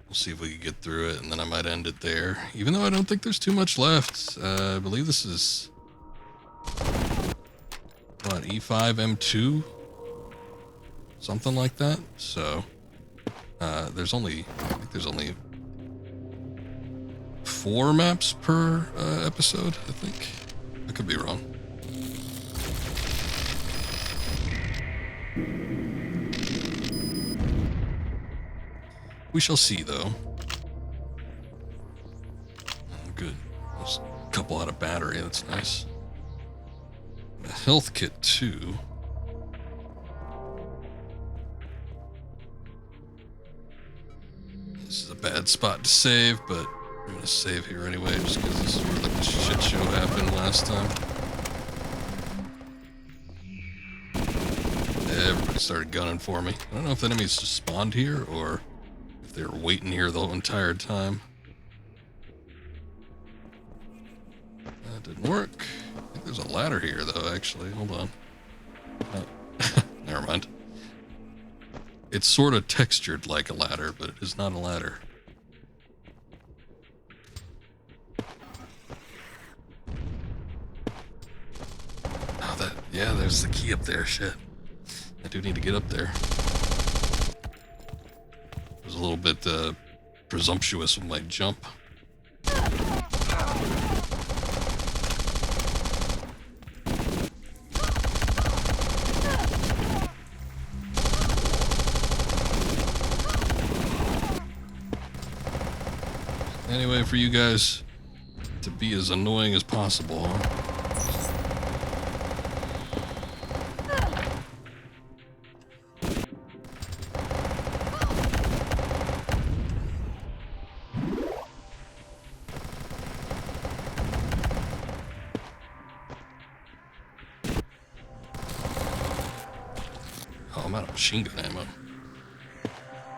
We'll see if we can get through it, and then I might end it there. Even though I don't think there's too much left. I believe this is... what, E5, M2? Something like that. So, I think there's only 4 maps per episode, I think. I could be wrong. We shall see, though. Oh, good. There's a couple out of battery, that's nice. A health kit too. This is a bad spot to save, but I'm gonna save here anyway, just because this is where like the shit show happened last time. Everybody started gunning for me. I don't know if the enemies just spawned here or if they were waiting here the whole entire time. That didn't work. I think there's a ladder here though, actually. Hold on. Oh. Never mind. It's sort of textured like a ladder, but it is not a ladder. Oh, yeah, there's the key up there. Shit. I do need to get up there. I was a little bit presumptuous with my jump. Anyway, for you guys to be as annoying as possible, huh? Oh, I'm out of machine gun ammo.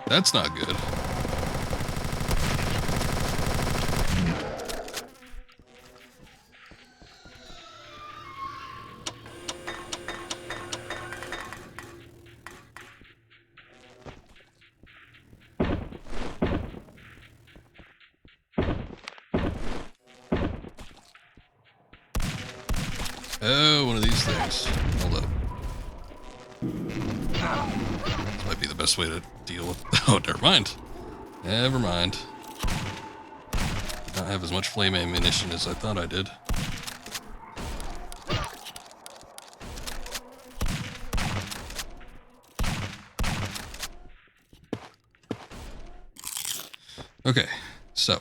That's not good. Oh, one of these things. Hold up. This might be the best way to deal with... Oh, never mind. Never mind. I don't have as much flame ammunition as I thought I did. Okay, so...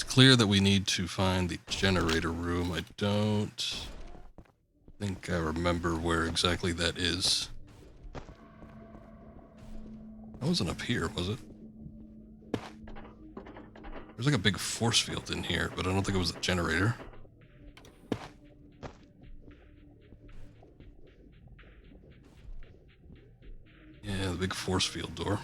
clear that we need to find the generator room. I don't think I remember where exactly that is. That wasn't up here, was it? There's like a big force field in here, but I don't think it was a generator. Yeah, the big force field door.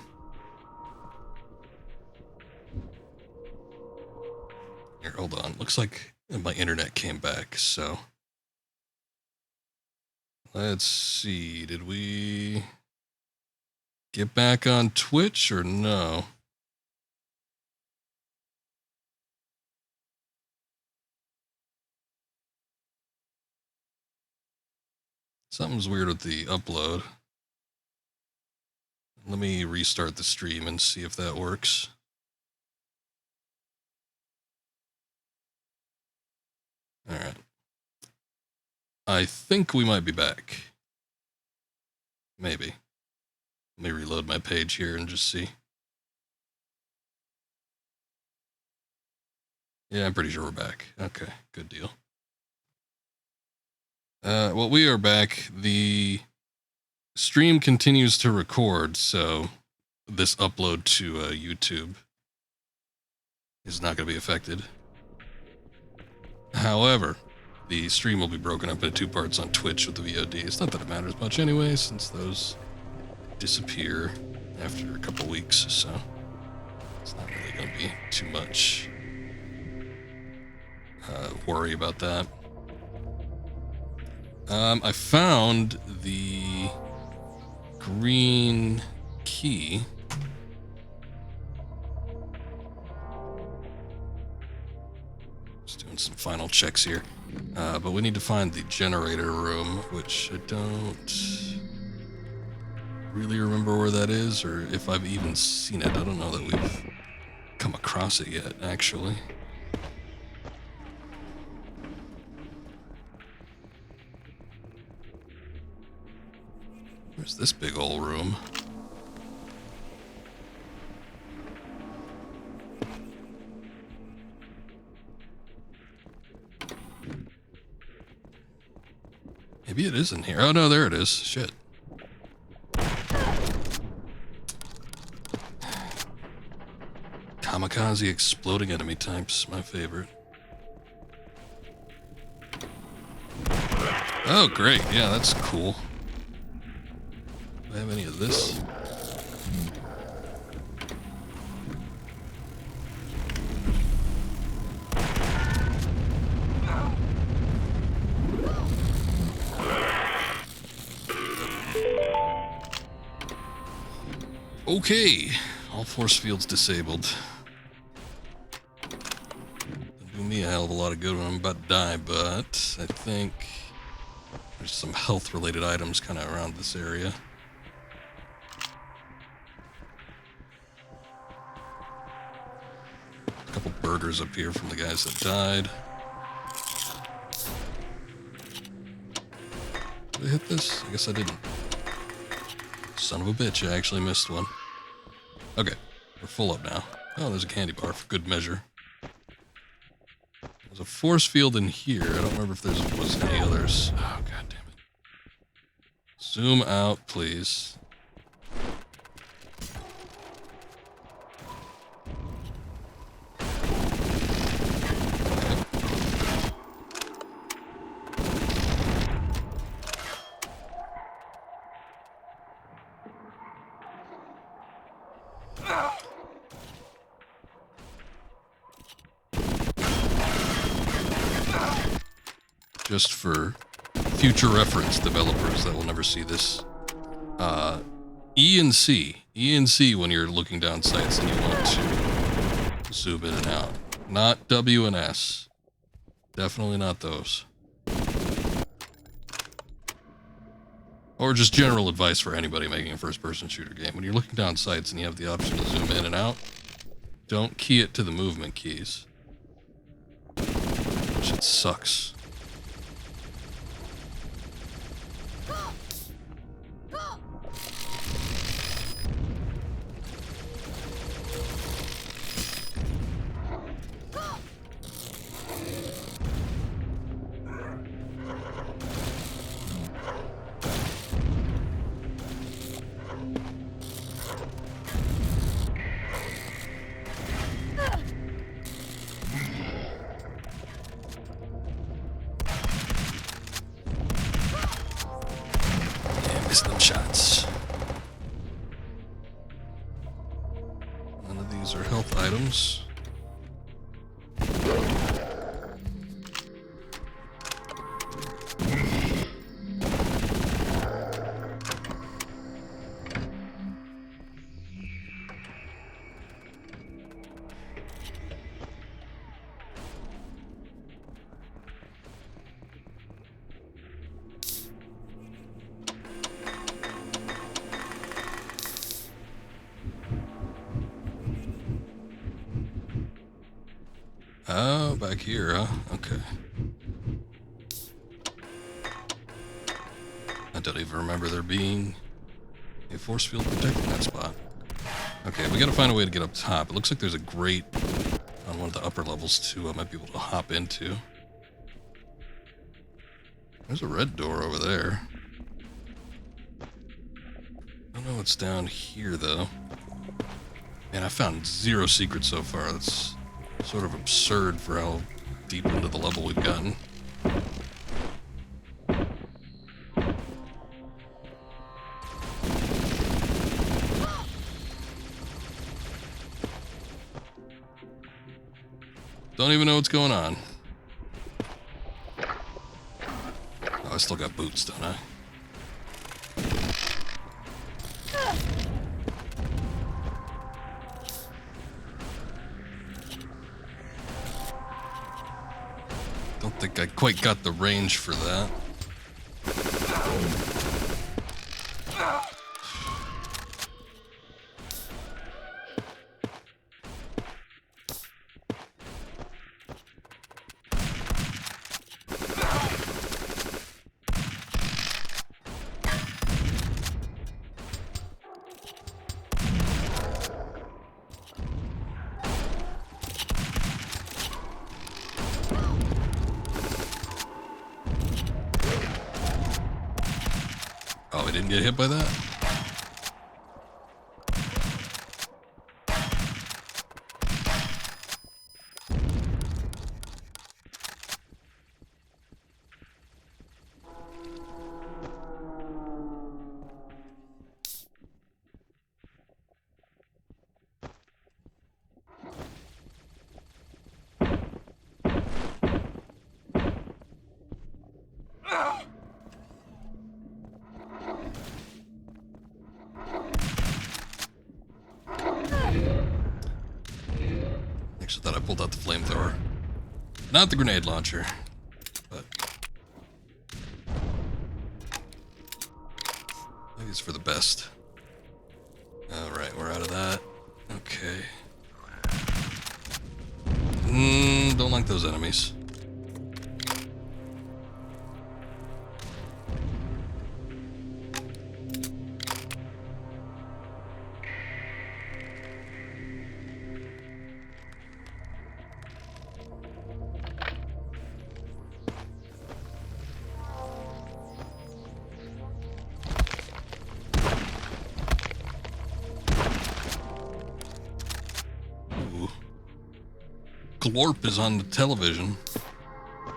Here, hold on. Looks like my internet came back, so... Let's see. Did we get back on Twitch or no? Something's weird with the upload. Let me restart the stream and see if that works. All right. I think we might be back. Maybe. Let me reload my page here and just see. Yeah, I'm pretty sure we're back. Okay, good deal. Well, we are back. The stream continues to record, so this upload to YouTube is not going to be affected. However, the stream will be broken up into 2 parts on Twitch with the VOD. It's not that it matters much anyway, since those disappear after a couple weeks, so it's not really going to be too much worry about that. I found the green key. Just doing some final checks here. But we need to find the generator room, which I don't really remember where that is, or if I've even seen it. I don't know that we've come across it yet, actually. Where's this big old room? A Maybe it is in here. Oh, no, there it is. Shit. Kamikaze exploding enemy types, my favorite. Oh, great. Yeah, that's cool. Do I have any of this? Okay. All force fields disabled. Doesn't do me a hell of a lot of good when I'm about to die, but I think there's some health-related items kind of around this area. A couple burgers up here from the guys that died. Did I hit this? I guess I didn't. Son of a bitch, I actually missed one. Okay, we're full up now. Oh, there's a candy bar for good measure. There's a force field in here. I don't remember if there was any others. Oh, god damn it. Zoom out, please. Just for future reference, developers that will never see this. E and C. E and C when you're looking down sights and you want to zoom in and out. Not W and S. Definitely not those. Or just general advice for anybody making a first-person shooter game. When you're looking down sights and you have the option to zoom in and out, don't key it to the movement keys. Shit sucks. Them shots. None of these are health items. Oh, back here, huh? Okay. I don't even remember there being a force field protecting that spot. Okay, we gotta find a way to get up top. It looks like there's a grate on one of the upper levels too I might be able to hop into. There's a red door over there. I don't know what's down here though. Man, I found 0 secrets so far. That's sort of absurd for how deep into the level we've gotten. Don't even know what's going on. Oh, I still got boots, don't I? Don't think I quite got the range for that. didn't get hit by that? Actually thought I pulled out the flamethrower. Not the grenade launcher, but maybe it's for the best. Alright, we're out of that. Okay. Don't like those enemies. Glorp is on the television. I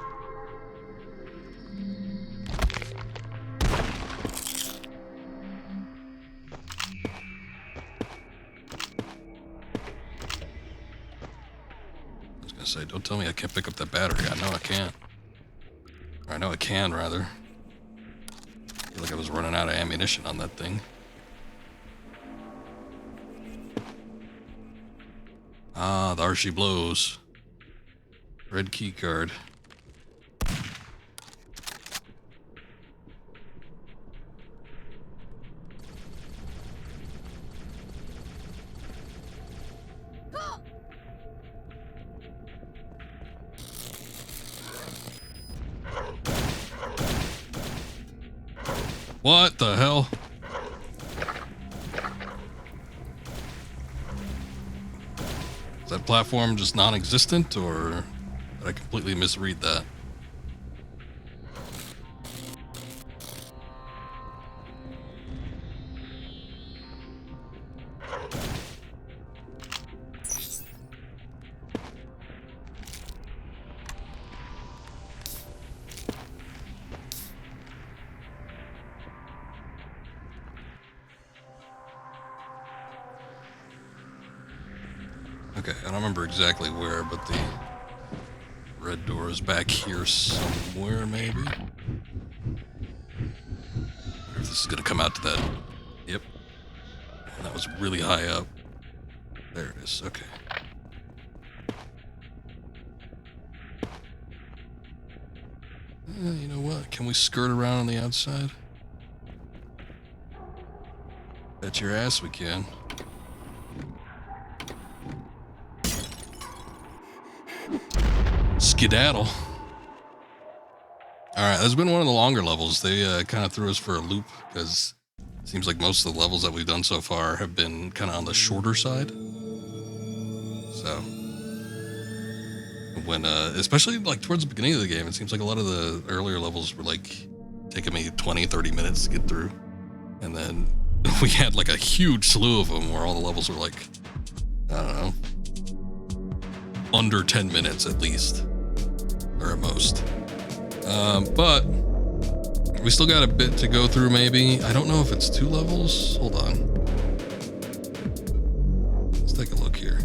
was gonna say, don't tell me I can't pick up that battery. I know I can't. Or I know I can, rather. I feel like I was running out of ammunition on that thing. Ah, there she blows. Red key card. What the hell? Is that platform just non-existent, or did I completely misread that? Okay, I don't remember exactly where, but the red door is back here somewhere, maybe? I wonder if this is gonna come out to that. Yep. That was really high up. There it is, okay. You know what? Can we skirt around on the outside? Bet your ass we can. Skedaddle. Alright, that's been one of the longer levels. They kind of threw us for a loop because it seems like most of the levels that we've done so far have been kind of on the shorter side. So, when, especially like towards the beginning of the game, it seems like a lot of the earlier levels were like taking me 20, 30 minutes to get through. And then we had like a huge slew of them where all the levels were like, I don't know, under 10 minutes at least. Or at most. But we still got a bit to go through, maybe. I don't know if it's 2 levels. Hold on. Let's take a look here.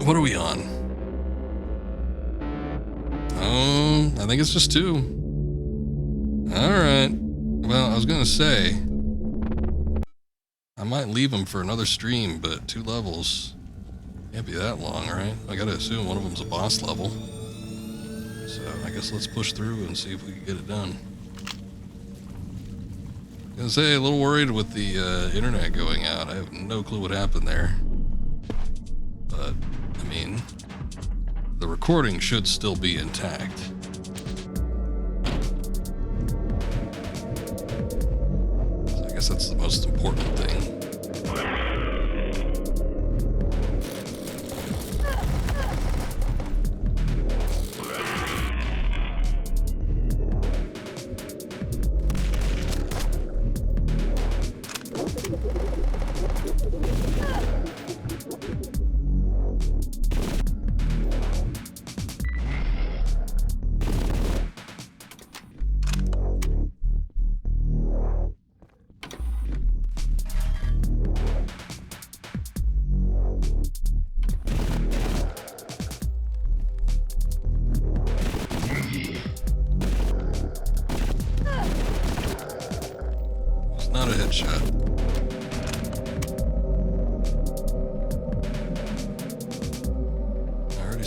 What are we on? I think it's just 2. Alright. Well, I was gonna say, I might leave them for another stream, but 2 levels can't be that long, right? I gotta assume one of them's a boss level. So I guess let's push through and see if we can get it done. I was gonna say, a little worried with the internet going out. I have no clue what happened there. But, I mean, the recording should still be intact. So I guess that's the most important thing.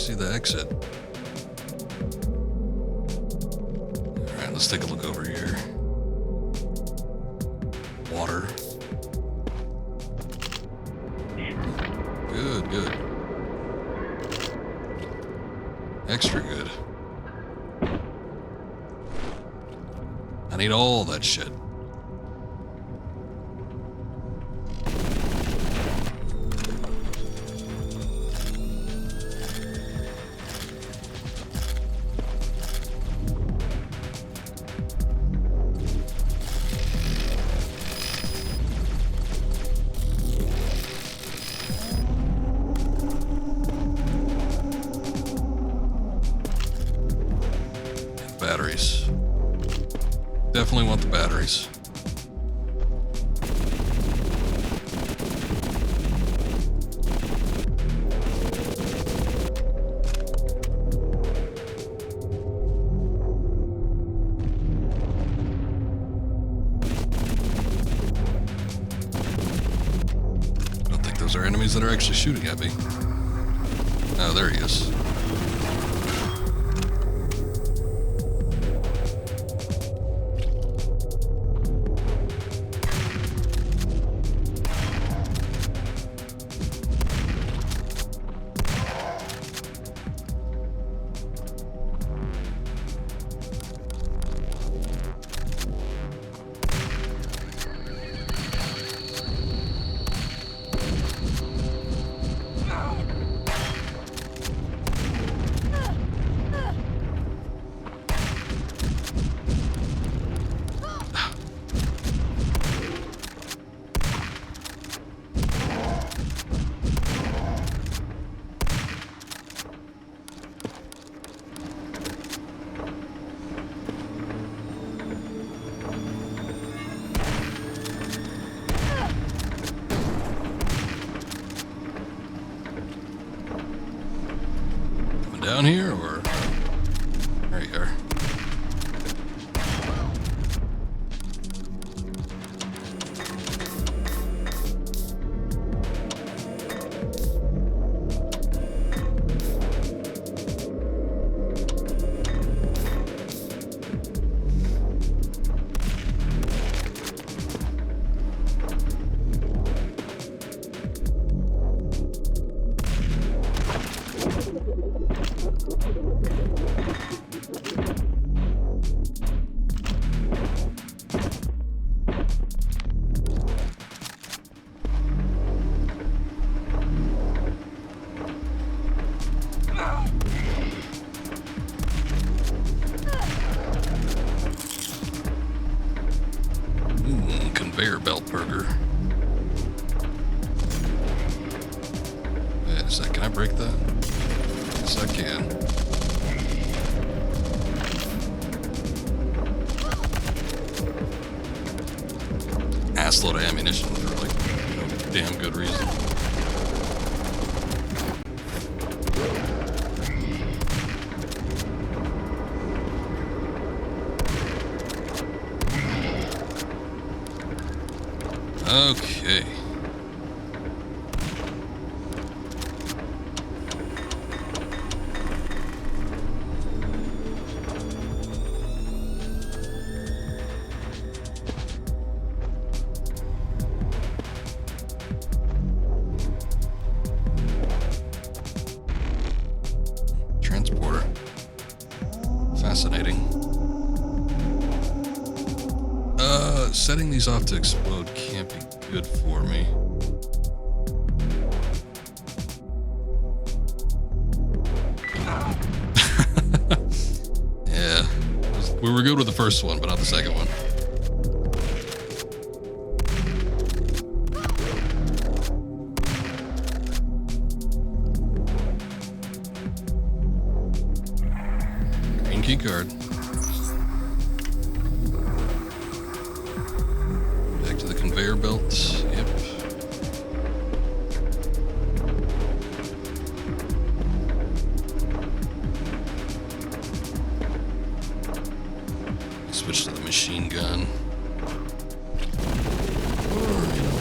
see the exit. Alright, let's take a look over here. Water. Good, good. Extra good. I need all that shit. Batteries. Definitely want the batteries. I don't think those are enemies that are actually shooting at me. Oh, there he is. Down here, or there you are. Conveyor belt burger. Wait a sec, can I break that? Yes, I can. Assload of ammunition for like no damn good reason. Okay. Transporter. Fascinating. Setting these off to explode can't be good for me. Yeah. We were good with the first one, but not the second one. Green key card. Conveyor belts, yep. Switch to the machine gun. Or, you know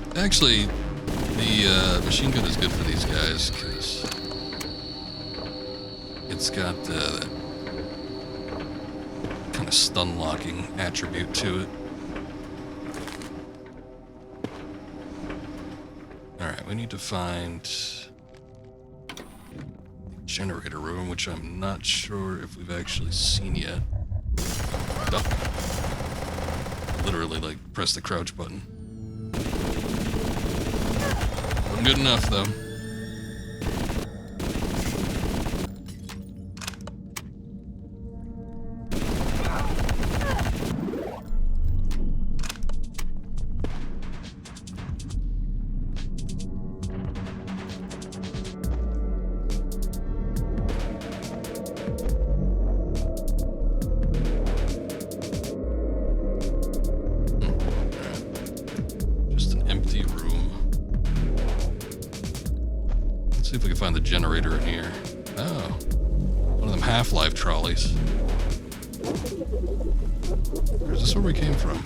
what? Actually, the machine gun is good for these guys, because it's got that kind of stun locking attribute to it. Alright, we need to find the generator room, which I'm not sure if we've actually seen yet. Duck. Literally, like, press the crouch button. Wasn't good enough, though. See if we can find the generator in here. Oh, one of them Half-Life trolleys. Or is this where we came from?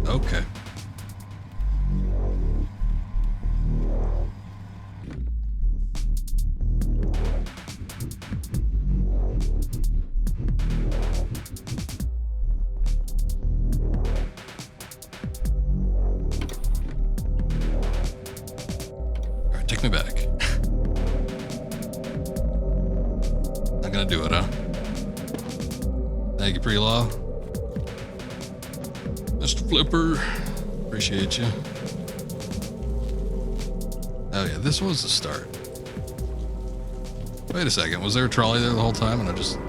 Okay. Take me back. Not gonna do it, huh? Thank you, Pre-Law. Mr. Flipper. Appreciate you. Oh yeah, this was the start. Wait a second, was there a trolley there the whole time and I just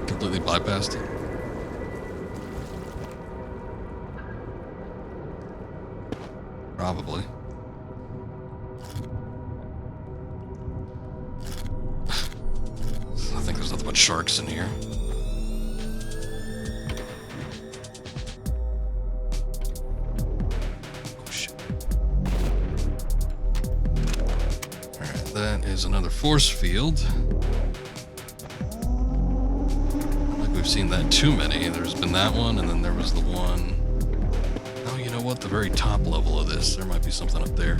completely bypassed it? Probably. I think there's nothing but sharks in here. Oh shit. Alright, that is another force field. I don't think we've seen that too many. There's been that one, and then there was the one... Oh, you know what? The very top level of this. There might be something up there.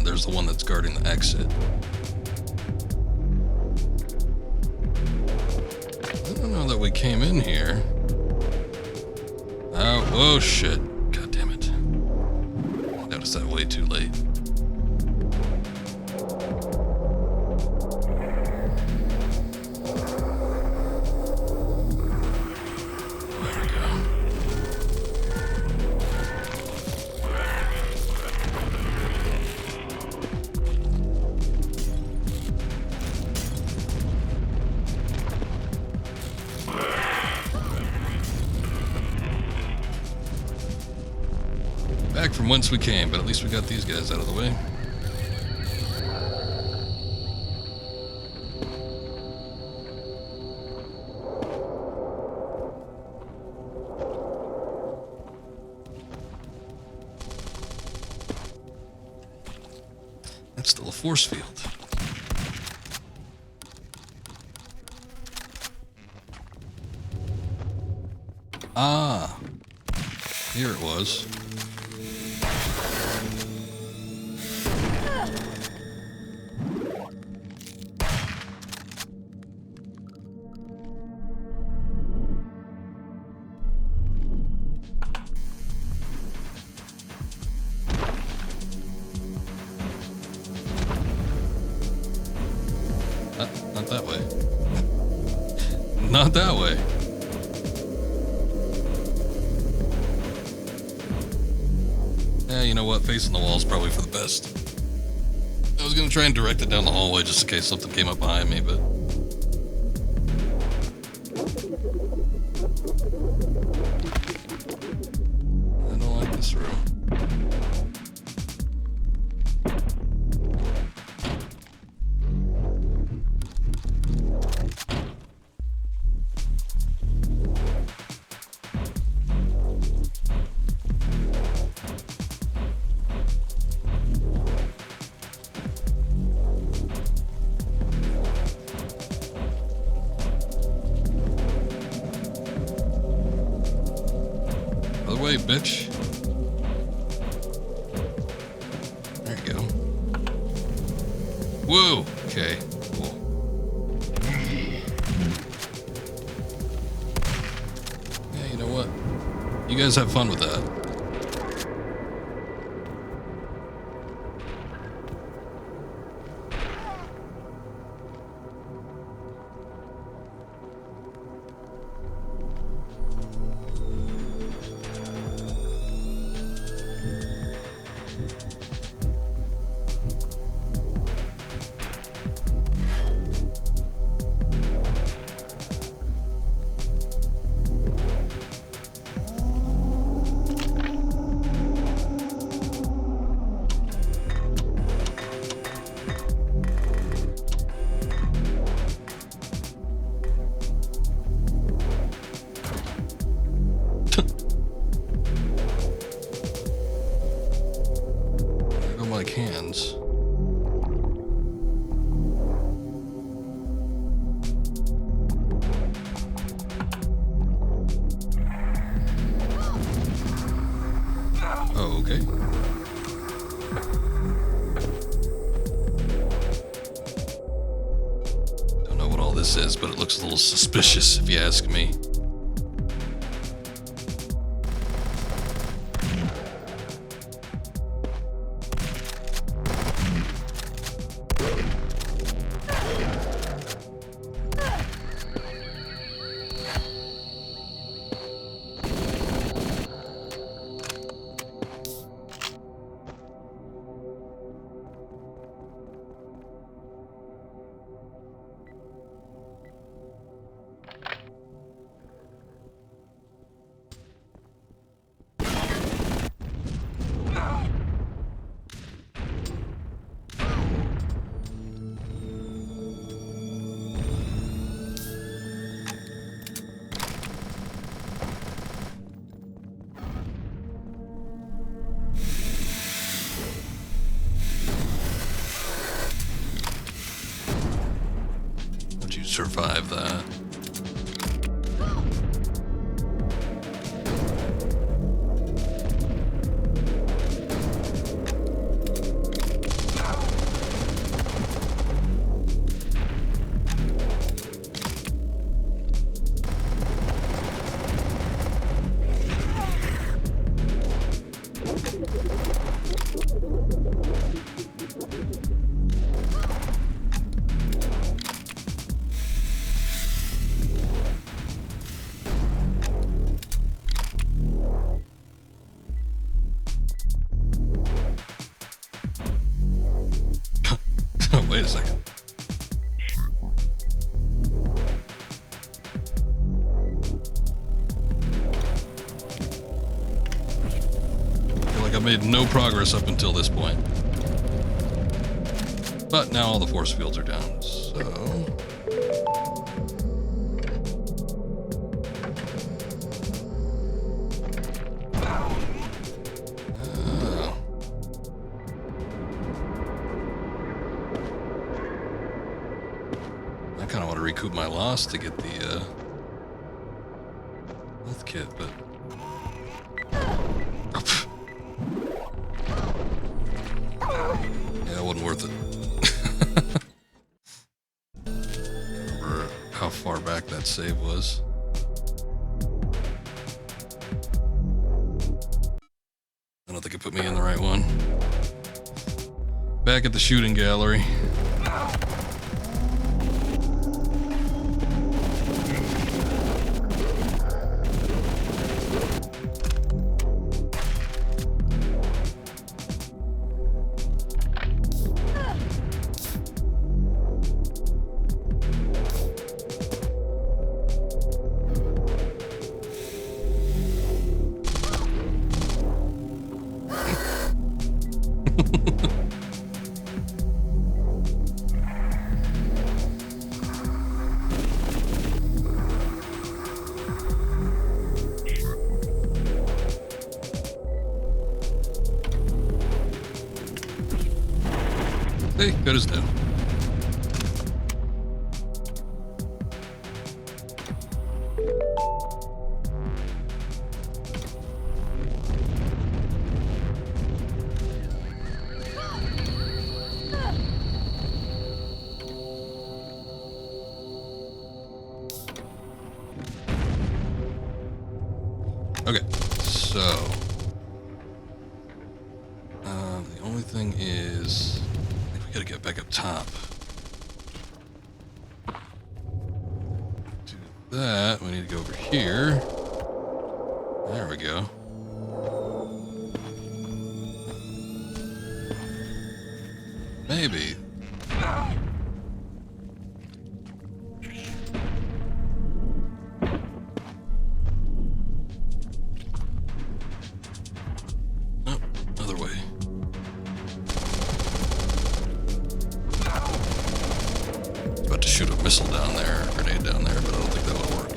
There's the one that's guarding the exit. That we came in here. Oh, whoa, shit. God damn it. I noticed that way too late. There we go. Back from whence we came, but at least we got these guys out of the way. That's still a force field. Ah, here it was. Not that way. Not that way. Yeah, you know what? Facing the wall is probably for the best. I was gonna try and direct it down the hallway just in case something came up behind me, but... I don't like this room. Other way, bitch. Whoa. Okay. Cool. Yeah, you know what? You guys have fun with that. Hands. Oh, okay. Don't know what all this is, but it looks a little suspicious if you ask me. Survive that. Wait a second. I feel like I made no progress up until this point. But now all the force fields are down, so... I kind of want to recoup my loss to get the health kit, but yeah, it wasn't worth it. Remember how far back that save was. I don't think it put me in the right one. Back at the shooting gallery. Hey, good as new. Okay, so the only thing is, I think we gotta get back up top. Do that. We need to go over here. There we go. Maybe. Oh, other way. About to shoot a missile down there, a grenade down there, but I don't think that would have worked.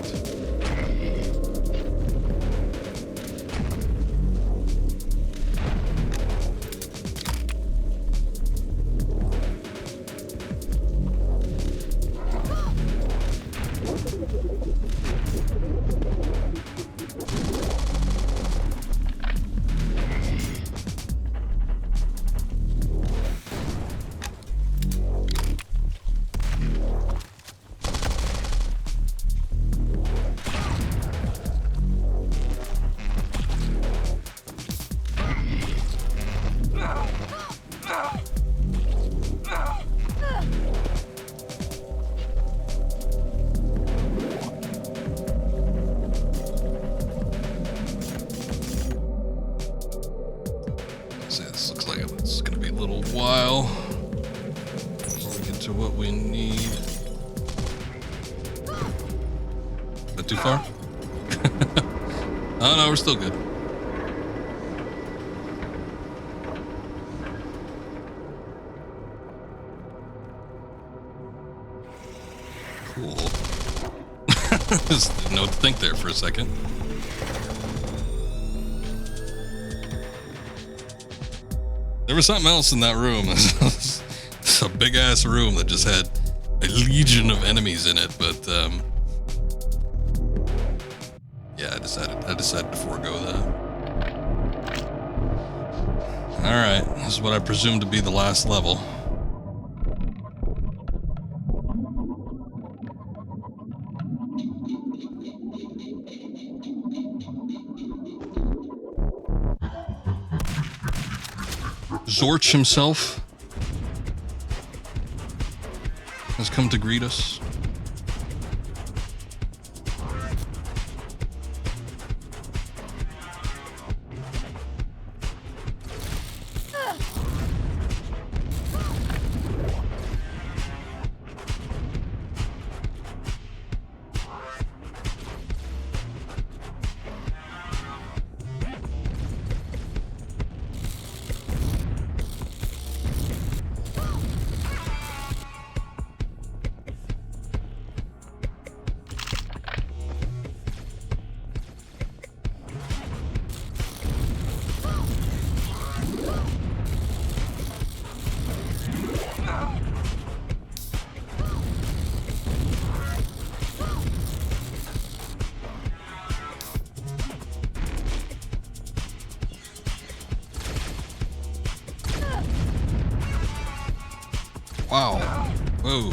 This looks like it's going to be a little while before we get to what we need. Is that too far? Oh no, we're still good. Cool. Just didn't know what to think there for a second. There was something else in that room. It's a big ass room that just had a legion of enemies in it, but yeah, I decided to forego that. Alright, this is what I presume to be the last level. Zortch himself has come to greet us. Wow. Whoa.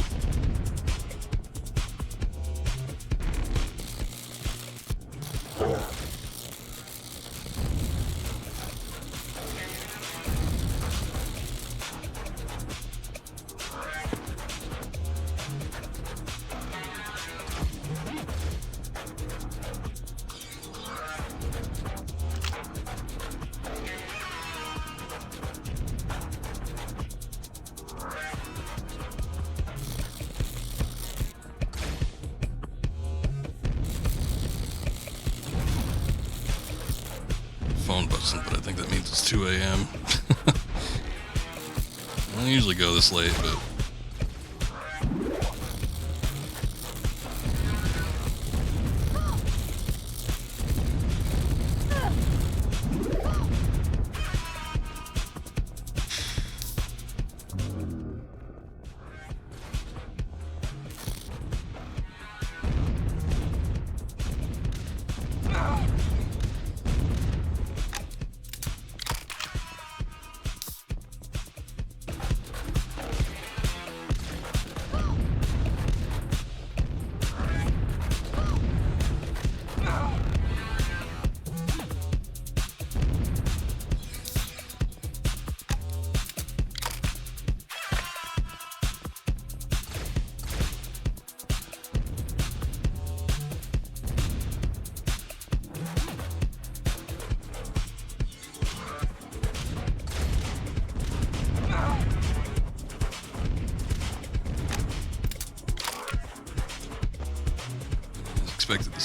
Phone buzzing, but I think that means it's 2 a.m. I don't usually go this late, but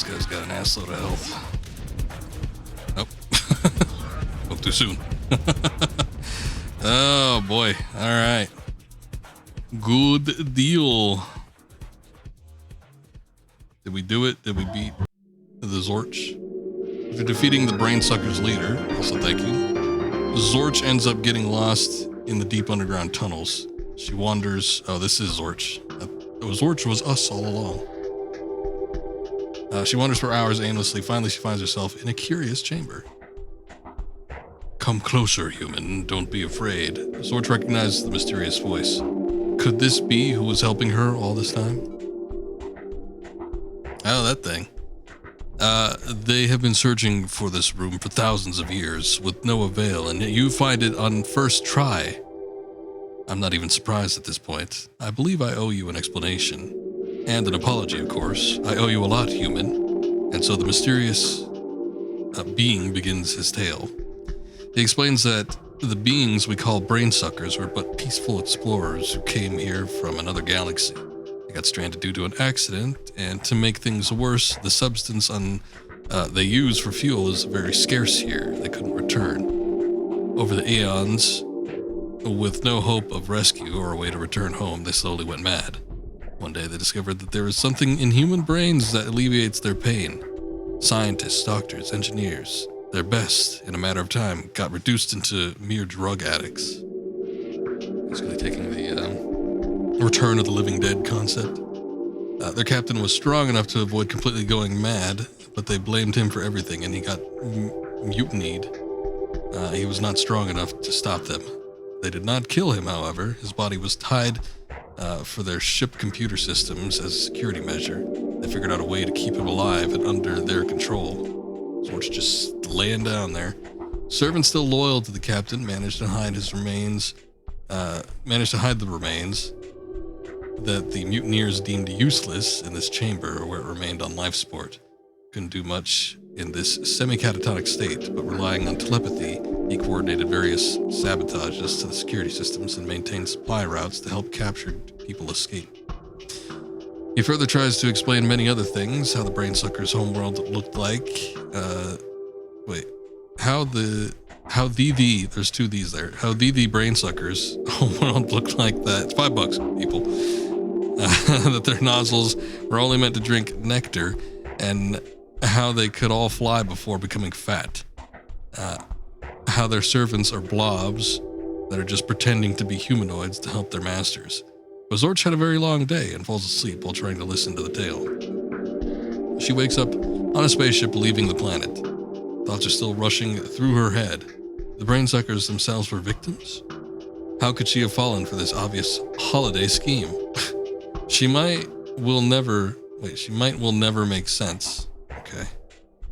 guy's got an assload of health. Nope. Spoke too soon. Oh boy. Alright. Good deal. Did we do it? Did we beat the Zortch? After defeating the Brainsucker's leader, also thank you, Zortch ends up getting lost in the deep underground tunnels. She wanders... Oh, this is Zortch. Zortch was us all along. She wanders for hours aimlessly. Finally, she finds herself in a curious chamber. Come closer, human. Don't be afraid. Zortch recognizes the mysterious voice. Could this be who was helping her all this time? Oh, that thing. They have been searching for this room for thousands of years with no avail, and you find it on first try. I'm not even surprised at this point. I believe I owe you an explanation. And an apology, of course. I owe you a lot, human. And so the mysterious being begins his tale. He explains that the beings we call brainsuckers were but peaceful explorers who came here from another galaxy. They got stranded due to an accident, and to make things worse, the substance they use for fuel is very scarce here. They couldn't return. Over the eons, with no hope of rescue or a way to return home, they slowly went mad. One day they discovered that there is something in human brains that alleviates their pain. Scientists, doctors, engineers, their best, in a matter of time, got reduced into mere drug addicts. Basically taking the return of the living dead concept. Their captain was strong enough to avoid completely going mad, but they blamed him for everything, and he got mutinied. He was not strong enough to stop them. They did not kill him, however. His body was tied for their ship computer systems as a security measure. They figured out a way to keep him alive and under their control. Zortch just laying down there. Servants still loyal to the captain managed to hide the remains that the mutineers deemed useless in this chamber where it remained on life support. Couldn't do much in this semi-catatonic state, but relying on telepathy, he coordinated various sabotages to the security systems and maintained supply routes to help captured people escape. He further tries to explain many other things, how the Brainsucker's homeworld looked like, there's two D's there, how the Brainsucker's homeworld looked like that. It's $5, people. That their nozzles were only meant to drink nectar, and how they could all fly before becoming fat. How their servants are blobs that are just pretending to be humanoids to help their masters. But Zortch had a very long day and falls asleep while trying to listen to the tale. She wakes up on a spaceship leaving the planet. Thoughts are still rushing through her head. The Brainsuckers themselves were victims? How could she have fallen for this obvious holiday scheme? She might will never make sense. Okay.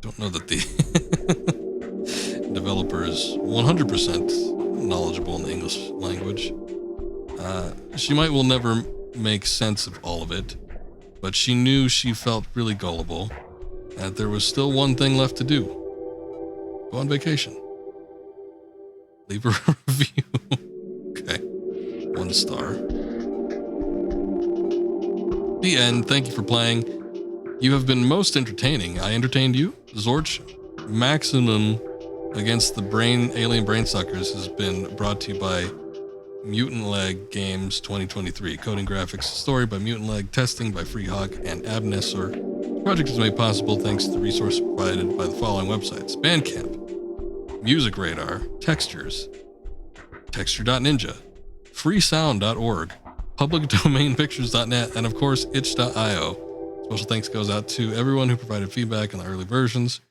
Don't know that the developer is 100% knowledgeable in the English language. She will never make sense of all of it, but she knew she felt really gullible, and there was still one thing left to do. Go on vacation. Leave a review. Okay. 1 star. The end. Thank you for playing. You have been most entertaining. I entertained you. Zortch Maximum against the alien brainsuckers has been brought to you by Mutant Leg Games 2023. Coding, graphics, story by Mutant Leg, testing by Freehawk and Abnessor. The project is made possible thanks to the resources provided by the following websites: Bandcamp, Music Radar, Textures, Texture.ninja, freesound.org, publicdomainpictures.net, and of course itch.io. Special thanks goes out to everyone who provided feedback on the early versions,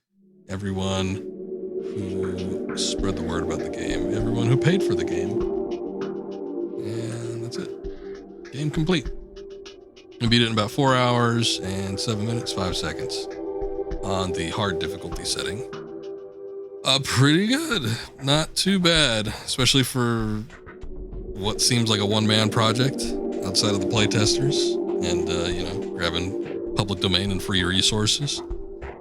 everyone who spread the word about the game, everyone who paid for the game. And that's it. Game complete. We beat it in about 4 hours and 7 minutes, 5 seconds on the hard difficulty setting. Pretty good. Not too bad, especially for what seems like a one-man project outside of the playtesters and, grabbing public domain and free resources.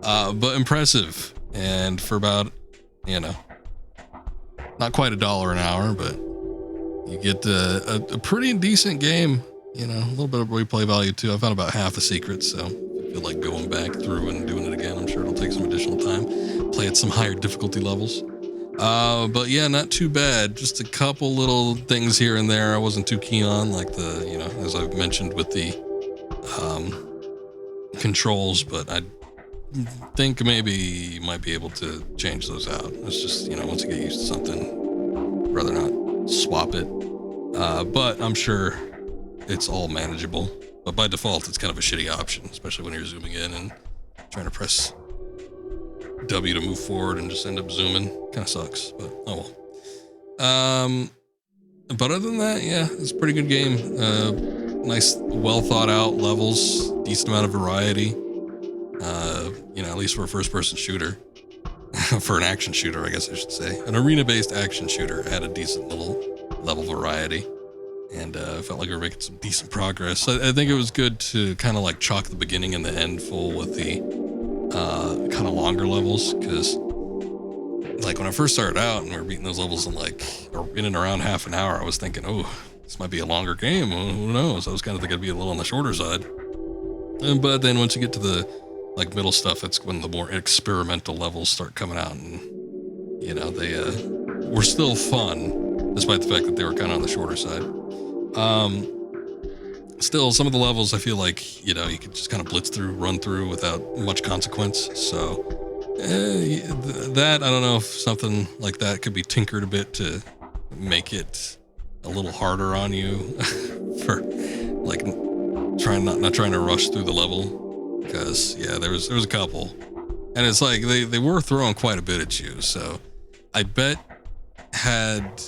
But impressive. And for about, not quite $1 an hour, but you get a pretty decent game. A little bit of replay value too. I found about half the secrets, so feel like going back through and doing it again. I'm sure it'll take some additional time. Play at some higher difficulty levels. But yeah, not too bad. Just a couple little things here and there I wasn't too keen on, like the, you know, as I've mentioned with the controls, but I think maybe you might be able to change those out. It's just, you know, once you get used to something, I'd rather not swap it. But I'm sure it's all manageable. But by default, it's kind of a shitty option, especially when you're zooming in and trying to press W to move forward and just end up zooming. Kind of sucks, but oh well. But other than that, yeah, it's a pretty good game. Nice, well thought out levels, decent amount of variety. You know, at least for a first person shooter. For an action shooter, I guess I should say. An arena based action shooter had a decent little level variety. And felt like we were making some decent progress. I think it was good to kind of like chock the beginning and the end full with the kind of longer levels, because like when I first started out and we were beating those levels in like in and around half an hour, I was thinking, oh, this might be a longer game. Who knows? I was kind of thinking it'd be a little on the shorter side. But then once you get to the like middle stuff, that's when the more experimental levels start coming out, and you know they were still fun despite the fact that they were kind of on the shorter side. Still, some of the levels I feel like, you know, you could just kind of blitz through, run through without much consequence. So that, I don't know if something like that could be tinkered a bit to make it a little harder on you for like not trying to rush through the level, because yeah, there was a couple, and it's like they were throwing quite a bit at you. So I bet had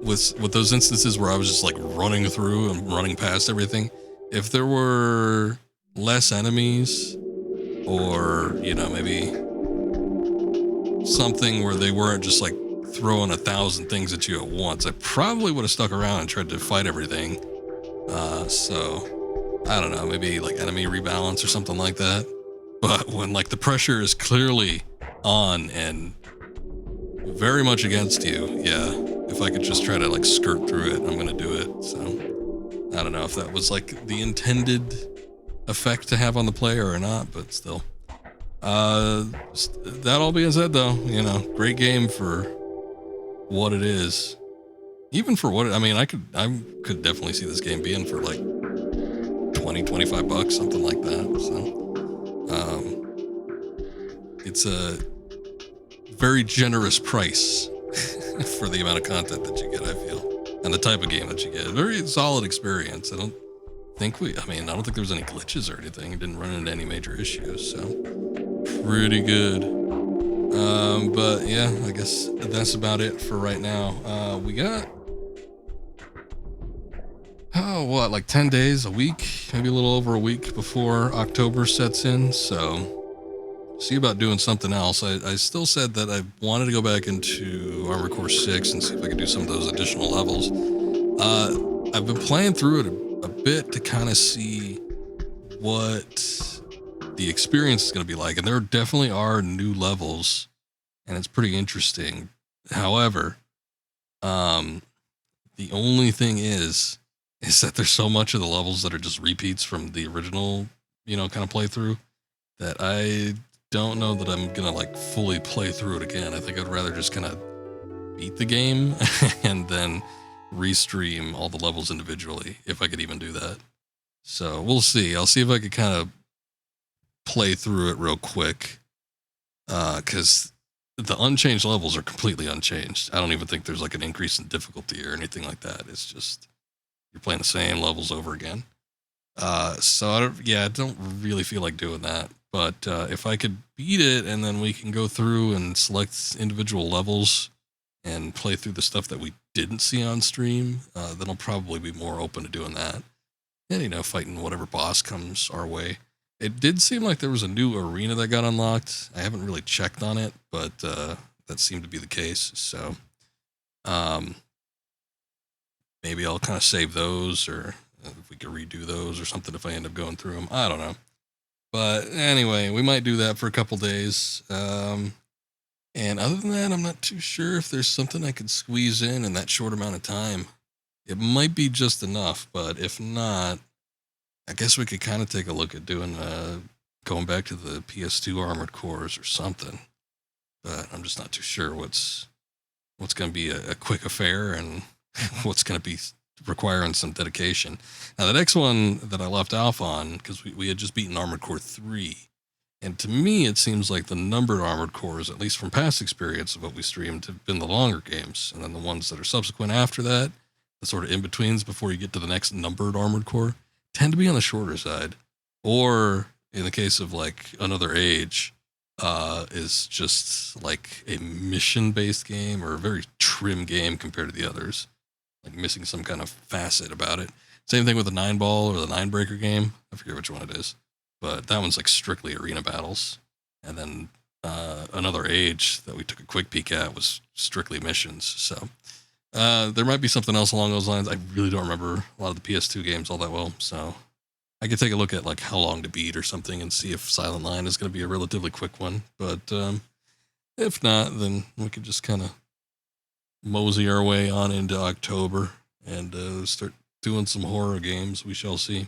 with those instances where I was just like running through and running past everything, if there were less enemies, or you know, maybe something where they weren't just like throwing 1,000 things at you at once, I probably would have stuck around and tried to fight everything. So I don't know, maybe like enemy rebalance or something like that. But when like the pressure is clearly on and very much against you, yeah, if I could just try to like skirt through it, I'm gonna do it. So I don't know if that was like the intended effect to have on the player or not, but still. That all being said though, you know, great game for what it is. Even for what I mean, I could definitely see this game being for like 20-25 bucks, something like that. So it's a very generous price for the amount of content that you get, I feel, and the type of game that you get. Very solid experience. I don't think there was any glitches or anything. It didn't run into any major issues, so pretty good. But yeah, I guess that's about it for right now. We got like 10 days, a week, maybe a little over a week before October sets in, so see about doing something else. I still said that I wanted to go back into Armored Core 6 and see if I could do some of those additional levels. I've been playing through it a bit to kind of see what the experience is going to be like, and there definitely are new levels, and it's pretty interesting. However, the only thing is that there's so much of the levels that are just repeats from the original, you know, kind of playthrough, that I don't know that I'm gonna like fully play through it again. I think I'd rather just kind of beat the game and then restream all the levels individually, if I could even do that. So we'll see. I'll see if I could kind of play through it real quick, because the unchanged levels are completely unchanged. I don't even think there's like an increase in difficulty or anything like that. It's just you're playing the same levels over again. So I don't really feel like doing that. But if I could beat it and then we can go through and select individual levels and play through the stuff that we didn't see on stream, then I'll probably be more open to doing that. And, you know, fighting whatever boss comes our way. It did seem like there was a new arena that got unlocked. I haven't really checked on it, but that seemed to be the case. So maybe I'll kind of save those, or if we could redo those or something if I end up going through them. I don't know. But anyway, we might do that for a couple days. And other than that, I'm not too sure if there's something I could squeeze in that short amount of time. It might be just enough, but if not, I guess we could kind of take a look at doing a going back to the PS2 Armored Cores or something. But I'm just not too sure what's going to be a quick affair and what's going to be requiring some dedication. Now, the next one that I left off on, because we had just beaten Armored Core 3, and to me, it seems like the numbered Armored Cores, at least from past experience of what we streamed, have been the longer games, and then the ones that are subsequent after that, the sort of in-betweens before you get to the next numbered Armored Core, tend to be on the shorter side. Or, in the case of, like, Another Age, is just like a mission-based game or a very trim game compared to the others, like missing some kind of facet about it. Same thing with the 9-ball or the 9-breaker game. I forget which one it is, but that one's like strictly arena battles. And then Another Age that we took a quick peek at was strictly missions. So there might be something else along those lines. I really don't remember a lot of the PS2 games all that well, so I could take a look at like how long to beat or something and see if Silent Line is going to be a relatively quick one. But if not, then we could just kind of mosey our way on into October and start doing some horror games. We shall see.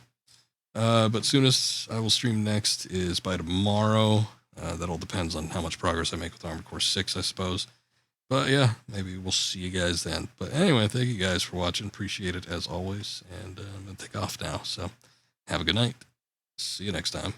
But soonest I will stream next is by tomorrow. That all depends on how much progress I make with Armored Core 6, I suppose. But yeah, maybe we'll see you guys then. But anyway, thank you guys for watching. Appreciate it as always. And I'm going to take off now. So have a good night. See you next time.